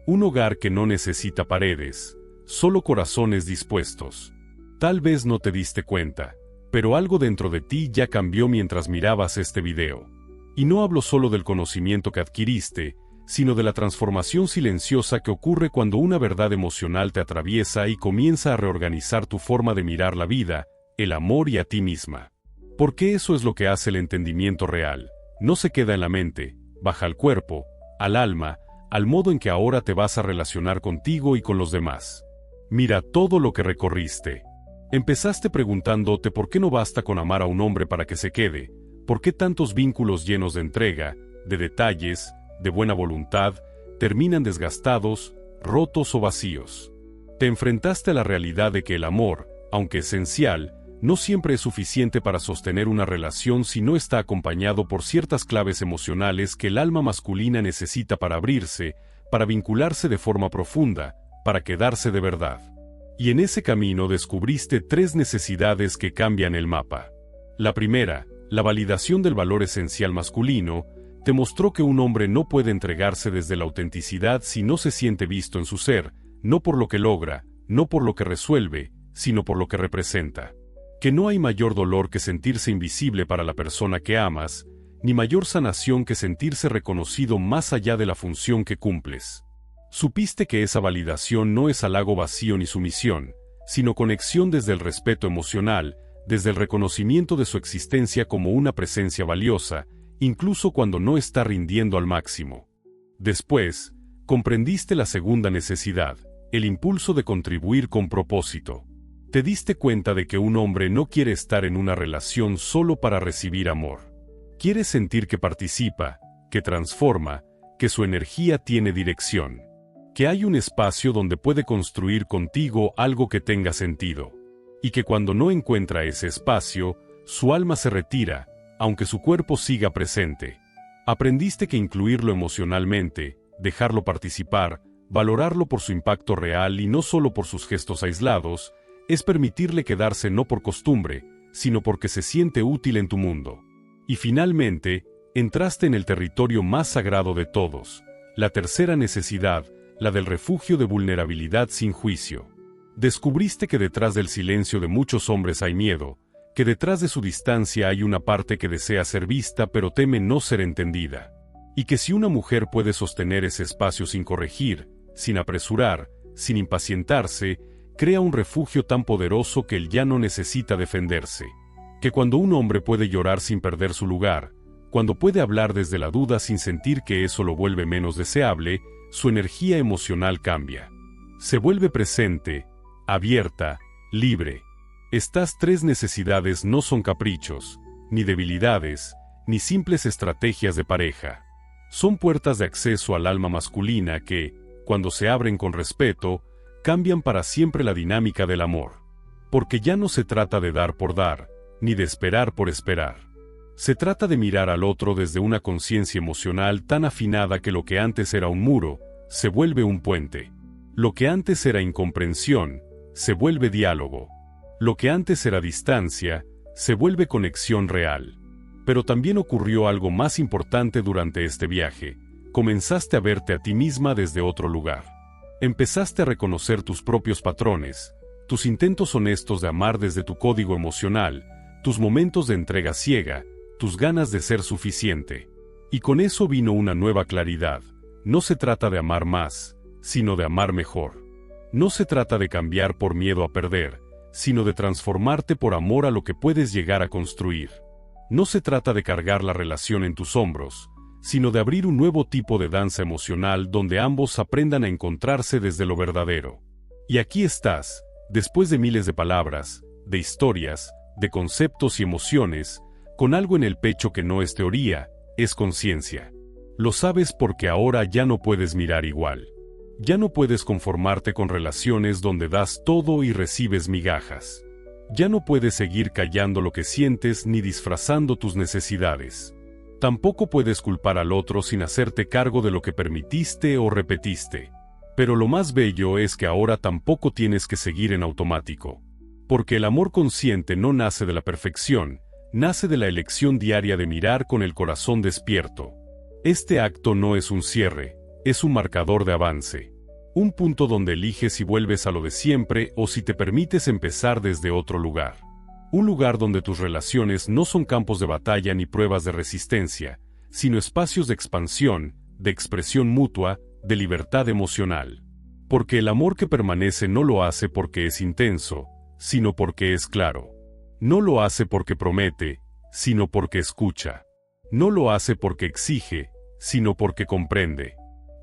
Un hogar que no necesita paredes, solo corazones dispuestos. Tal vez no te diste cuenta, pero algo dentro de ti ya cambió mientras mirabas este video. Y no hablo solo del conocimiento que adquiriste, sino de la transformación silenciosa que ocurre cuando una verdad emocional te atraviesa y comienza a reorganizar tu forma de mirar la vida, el amor y a ti misma. Porque eso es lo que hace el entendimiento real. No se queda en la mente, baja al cuerpo, al alma, al modo en que ahora te vas a relacionar contigo y con los demás. Mira todo lo que recorriste. Empezaste preguntándote por qué no basta con amar a un hombre para que se quede, por qué tantos vínculos llenos de entrega, de detalles, de buena voluntad, terminan desgastados, rotos o vacíos. Te enfrentaste a la realidad de que el amor, aunque esencial, no siempre es suficiente para sostener una relación si no está acompañado por ciertas claves emocionales que el alma masculina necesita para abrirse, para vincularse de forma profunda, para quedarse de verdad. Y en ese camino descubriste 3 necesidades que cambian el mapa. La primera, la validación del valor esencial masculino, te mostró que un hombre no puede entregarse desde la autenticidad si no se siente visto en su ser, no por lo que logra, no por lo que resuelve, sino por lo que representa. Que no hay mayor dolor que sentirse invisible para la persona que amas, ni mayor sanación que sentirse reconocido más allá de la función que cumples. Supiste que esa validación no es halago vacío ni sumisión, sino conexión desde el respeto emocional, desde el reconocimiento de su existencia como una presencia valiosa, incluso cuando no está rindiendo al máximo. Después, comprendiste la segunda necesidad, el impulso de contribuir con propósito. Te diste cuenta de que un hombre no quiere estar en una relación solo para recibir amor. Quiere sentir que participa, que transforma, que su energía tiene dirección. Que hay un espacio donde puede construir contigo algo que tenga sentido. Y que cuando no encuentra ese espacio, su alma se retira, aunque su cuerpo siga presente. Aprendiste que incluirlo emocionalmente, dejarlo participar, valorarlo por su impacto real y no solo por sus gestos aislados, es permitirle quedarse no por costumbre, sino porque se siente útil en tu mundo. Y finalmente, entraste en el territorio más sagrado de todos, la tercera necesidad, la del refugio de vulnerabilidad sin juicio. Descubriste que detrás del silencio de muchos hombres hay miedo, que detrás de su distancia hay una parte que desea ser vista pero teme no ser entendida. Y que si una mujer puede sostener ese espacio sin corregir, sin apresurar, sin impacientarse, crea un refugio tan poderoso que él ya no necesita defenderse. Que cuando un hombre puede llorar sin perder su lugar, cuando puede hablar desde la duda sin sentir que eso lo vuelve menos deseable, su energía emocional cambia. Se vuelve presente, abierta, libre. Estas 3 necesidades no son caprichos, ni debilidades, ni simples estrategias de pareja. Son puertas de acceso al alma masculina que, cuando se abren con respeto, cambian para siempre la dinámica del amor. Porque ya no se trata de dar por dar, ni de esperar por esperar. Se trata de mirar al otro desde una conciencia emocional tan afinada que lo que antes era un muro, se vuelve un puente. Lo que antes era incomprensión, se vuelve diálogo. Lo que antes era distancia, se vuelve conexión real. Pero también ocurrió algo más importante durante este viaje. Comenzaste a verte a ti misma desde otro lugar. Empezaste a reconocer tus propios patrones, tus intentos honestos de amar desde tu código emocional, tus momentos de entrega ciega, tus ganas de ser suficiente. Y con eso vino una nueva claridad. No se trata de amar más, sino de amar mejor. No se trata de cambiar por miedo a perder, sino de transformarte por amor a lo que puedes llegar a construir. No se trata de cargar la relación en tus hombros, sino de abrir un nuevo tipo de danza emocional donde ambos aprendan a encontrarse desde lo verdadero. Y aquí estás, después de miles de palabras, de historias, de conceptos y emociones, con algo en el pecho que no es teoría, es conciencia. Lo sabes porque ahora ya no puedes mirar igual. Ya no puedes conformarte con relaciones donde das todo y recibes migajas. Ya no puedes seguir callando lo que sientes ni disfrazando tus necesidades. Tampoco puedes culpar al otro sin hacerte cargo de lo que permitiste o repetiste. Pero lo más bello es que ahora tampoco tienes que seguir en automático. Porque el amor consciente no nace de la perfección, Nace de la elección diaria de mirar con el corazón despierto. Este acto no es un cierre, es un marcador de avance. Un punto donde eliges si vuelves a lo de siempre o si te permites empezar desde otro lugar. Un lugar donde tus relaciones no son campos de batalla ni pruebas de resistencia, sino espacios de expansión, de expresión mutua, de libertad emocional. Porque el amor que permanece no lo hace porque es intenso, sino porque es claro. No lo hace porque promete, sino porque escucha. No lo hace porque exige, sino porque comprende.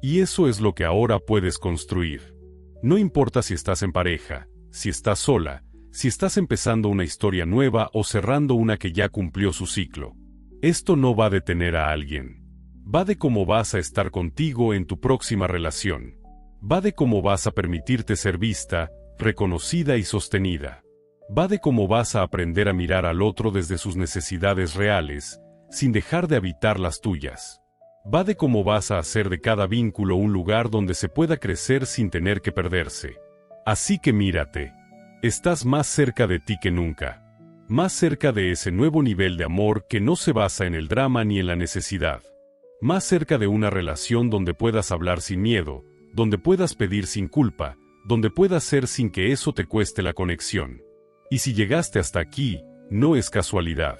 Y eso es lo que ahora puedes construir. No importa si estás en pareja, si estás sola, si estás empezando una historia nueva o cerrando una que ya cumplió su ciclo. Esto no va a detener a alguien. Va de cómo vas a estar contigo en tu próxima relación. Va de cómo vas a permitirte ser vista, reconocida y sostenida. Va de cómo vas a aprender a mirar al otro desde sus necesidades reales, sin dejar de habitar las tuyas. Va de cómo vas a hacer de cada vínculo un lugar donde se pueda crecer sin tener que perderse. Así que mírate. Estás más cerca de ti que nunca. Más cerca de ese nuevo nivel de amor que no se basa en el drama ni en la necesidad. Más cerca de una relación donde puedas hablar sin miedo, donde puedas pedir sin culpa, donde puedas ser sin que eso te cueste la conexión. Y si llegaste hasta aquí, no es casualidad.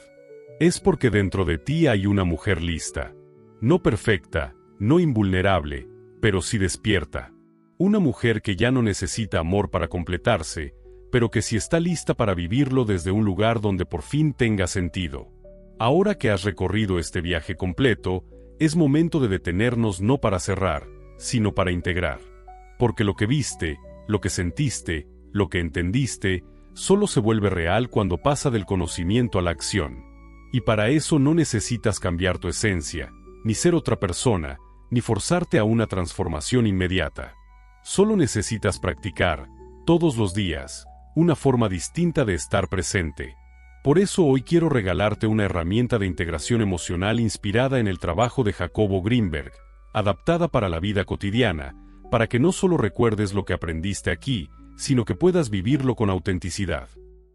Es porque dentro de ti hay una mujer lista. No perfecta, no invulnerable, pero sí despierta. Una mujer que ya no necesita amor para completarse, pero que sí está lista para vivirlo desde un lugar donde por fin tenga sentido. Ahora que has recorrido este viaje completo, es momento de detenernos no para cerrar, sino para integrar. Porque lo que viste, lo que sentiste, lo que entendiste, solo se vuelve real cuando pasa del conocimiento a la acción. Y para eso no necesitas cambiar tu esencia, ni ser otra persona, ni forzarte a una transformación inmediata. Solo necesitas practicar, todos los días, una forma distinta de estar presente. Por eso hoy quiero regalarte una herramienta de integración emocional inspirada en el trabajo de Jacobo Greenberg, adaptada para la vida cotidiana, para que no solo recuerdes lo que aprendiste aquí, sino que puedas vivirlo con autenticidad.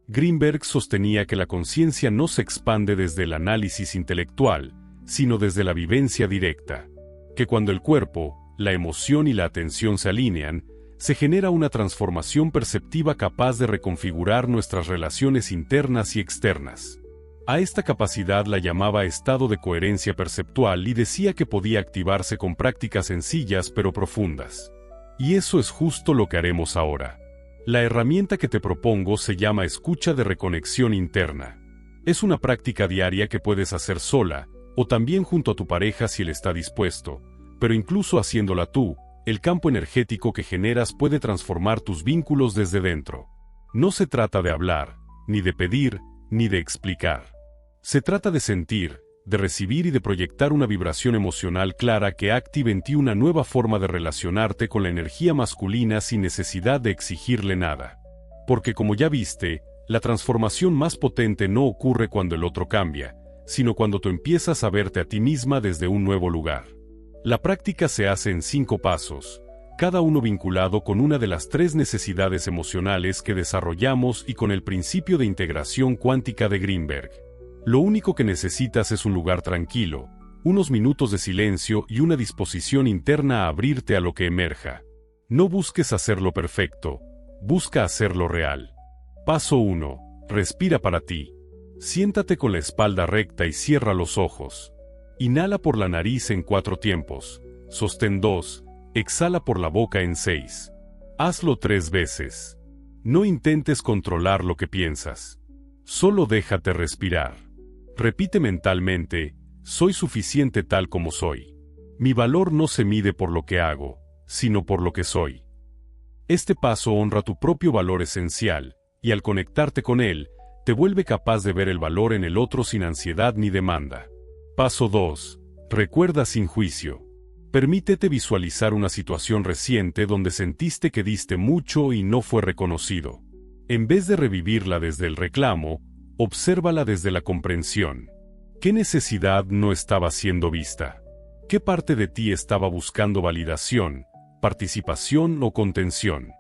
Greenberg sostenía que la conciencia no se expande desde el análisis intelectual, sino desde la vivencia directa. Que cuando el cuerpo, la emoción y la atención se alinean, se genera una transformación perceptiva capaz de reconfigurar nuestras relaciones internas y externas. A esta capacidad la llamaba estado de coherencia perceptual y decía que podía activarse con prácticas sencillas pero profundas. Y eso es justo lo que haremos ahora. La herramienta que te propongo se llama escucha de reconexión interna. Es una práctica diaria que puedes hacer sola, o también junto a tu pareja si él está dispuesto, pero incluso haciéndola tú, el campo energético que generas puede transformar tus vínculos desde dentro. No se trata de hablar, ni de pedir, ni de explicar. Se trata de sentir, de recibir y de proyectar una vibración emocional clara que active en ti una nueva forma de relacionarte con la energía masculina sin necesidad de exigirle nada. Porque como ya viste, la transformación más potente no ocurre cuando el otro cambia, sino cuando tú empiezas a verte a ti misma desde un nuevo lugar. La práctica se hace en 5 pasos, cada uno vinculado con una de las 3 necesidades emocionales que desarrollamos y con el principio de integración cuántica de Greenberg. Lo único que necesitas es un lugar tranquilo, unos minutos de silencio y una disposición interna a abrirte a lo que emerja. No busques hacerlo perfecto, busca hacerlo real. Paso 1. Respira para ti. Siéntate con la espalda recta y cierra los ojos. Inhala por la nariz en 4 tiempos, sostén 2, exhala por la boca en 6. Hazlo 3 veces. No intentes controlar lo que piensas. Solo déjate respirar. Repite mentalmente, soy suficiente tal como soy. Mi valor no se mide por lo que hago, sino por lo que soy. Este paso honra tu propio valor esencial, y al conectarte con él, te vuelve capaz de ver el valor en el otro sin ansiedad ni demanda. Paso 2. Recuerda sin juicio. Permítete visualizar una situación reciente donde sentiste que diste mucho y no fue reconocido. En vez de revivirla desde el reclamo, obsérvala desde la comprensión. ¿Qué necesidad no estaba siendo vista? ¿Qué parte de ti estaba buscando validación, participación o contención?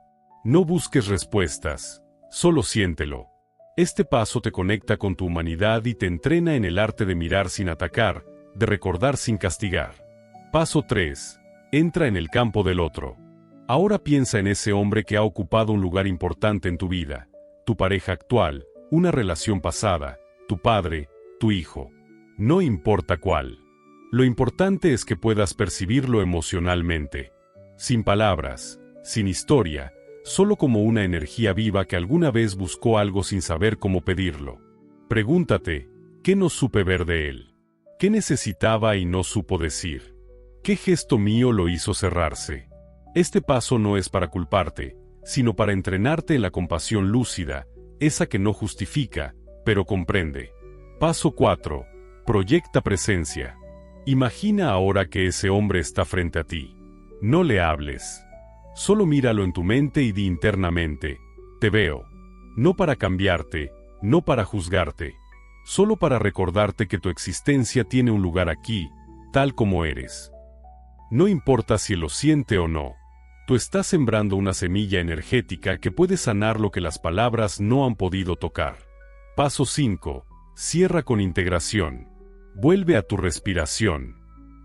No busques respuestas, solo siéntelo. Este paso te conecta con tu humanidad y te entrena en el arte de mirar sin atacar, de recordar sin castigar. Paso 3. Entra en el campo del otro. Ahora piensa en ese hombre que ha ocupado un lugar importante en tu vida, tu pareja actual, una relación pasada, tu padre, tu hijo. No importa cuál. Lo importante es que puedas percibirlo emocionalmente. Sin palabras, sin historia, solo como una energía viva que alguna vez buscó algo sin saber cómo pedirlo. Pregúntate, ¿qué no supe ver de él? ¿Qué necesitaba y no supo decir? ¿Qué gesto mío lo hizo cerrarse? Este paso no es para culparte, sino para entrenarte en la compasión lúcida, esa que no justifica, pero comprende. Paso 4. Proyecta presencia. Imagina ahora que ese hombre está frente a ti. No le hables. Solo míralo en tu mente y di internamente, te veo. No para cambiarte, no para juzgarte, solo para recordarte que tu existencia tiene un lugar aquí, tal como eres. No importa si lo siente o no. Tú estás sembrando una semilla energética que puede sanar lo que las palabras no han podido tocar. Paso 5. Cierra con integración. Vuelve a tu respiración.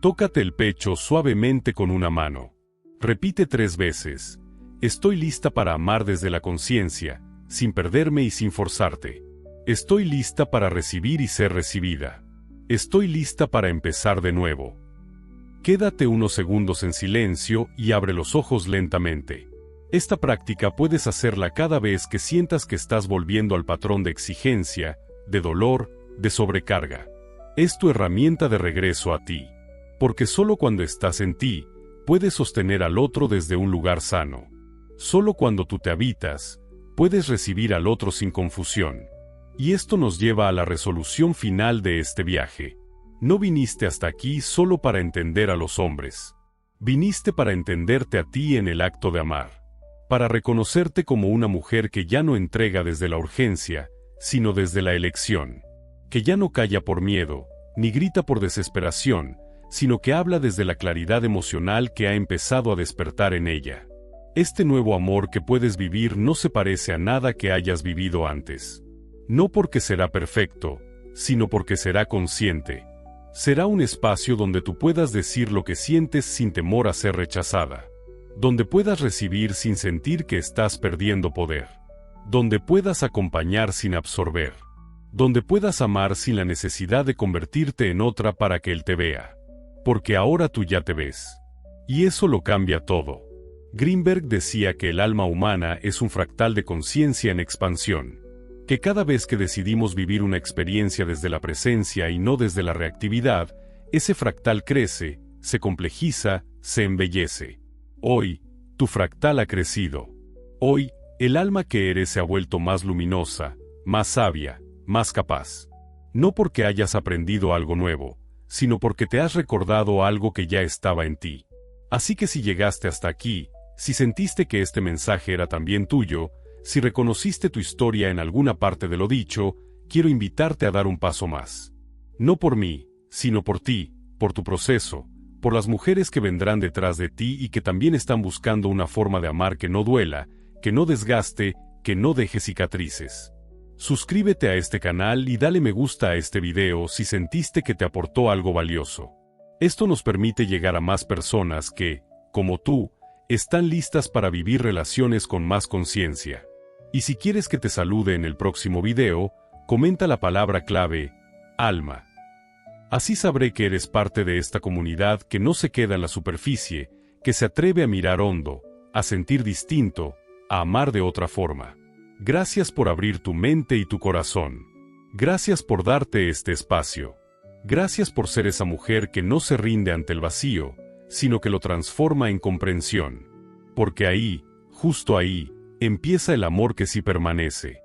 Tócate el pecho suavemente con una mano. Repite 3 veces. Estoy lista para amar desde la conciencia, sin perderme y sin forzarte. Estoy lista para recibir y ser recibida. Estoy lista para empezar de nuevo. Quédate unos segundos en silencio y abre los ojos lentamente. Esta práctica puedes hacerla cada vez que sientas que estás volviendo al patrón de exigencia, de dolor, de sobrecarga. Es tu herramienta de regreso a ti. Porque solo cuando estás en ti, puedes sostener al otro desde un lugar sano. Solo cuando tú te habitas, puedes recibir al otro sin confusión. Y esto nos lleva a la resolución final de este viaje. No viniste hasta aquí solo para entender a los hombres. Viniste para entenderte a ti en el acto de amar. Para reconocerte como una mujer que ya no entrega desde la urgencia, sino desde la elección. Que ya no calla por miedo, ni grita por desesperación, sino que habla desde la claridad emocional que ha empezado a despertar en ella. Este nuevo amor que puedes vivir no se parece a nada que hayas vivido antes. No porque será perfecto, sino porque será consciente. Será un espacio donde tú puedas decir lo que sientes sin temor a ser rechazada. Donde puedas recibir sin sentir que estás perdiendo poder. Donde puedas acompañar sin absorber. Donde puedas amar sin la necesidad de convertirte en otra para que él te vea. Porque ahora tú ya te ves. Y eso lo cambia todo. Greenberg decía que el alma humana es un fractal de conciencia en expansión. Que cada vez que decidimos vivir una experiencia desde la presencia y no desde la reactividad, ese fractal crece, se complejiza, se embellece. Hoy, tu fractal ha crecido. Hoy, el alma que eres se ha vuelto más luminosa, más sabia, más capaz. No porque hayas aprendido algo nuevo, sino porque te has recordado algo que ya estaba en ti. Así que si llegaste hasta aquí, si sentiste que este mensaje era también tuyo, si reconociste tu historia en alguna parte de lo dicho, quiero invitarte a dar un paso más. No por mí, sino por ti, por tu proceso, por las mujeres que vendrán detrás de ti y que también están buscando una forma de amar que no duela, que no desgaste, que no deje cicatrices. Suscríbete a este canal y dale me gusta a este video si sentiste que te aportó algo valioso. Esto nos permite llegar a más personas que, como tú, están listas para vivir relaciones con más conciencia. Y si quieres que te salude en el próximo video, comenta la palabra clave, alma. Así sabré que eres parte de esta comunidad que no se queda en la superficie, que se atreve a mirar hondo, a sentir distinto, a amar de otra forma. Gracias por abrir tu mente y tu corazón. Gracias por darte este espacio. Gracias por ser esa mujer que no se rinde ante el vacío, sino que lo transforma en comprensión. Porque ahí, justo ahí, empieza el amor que sí permanece.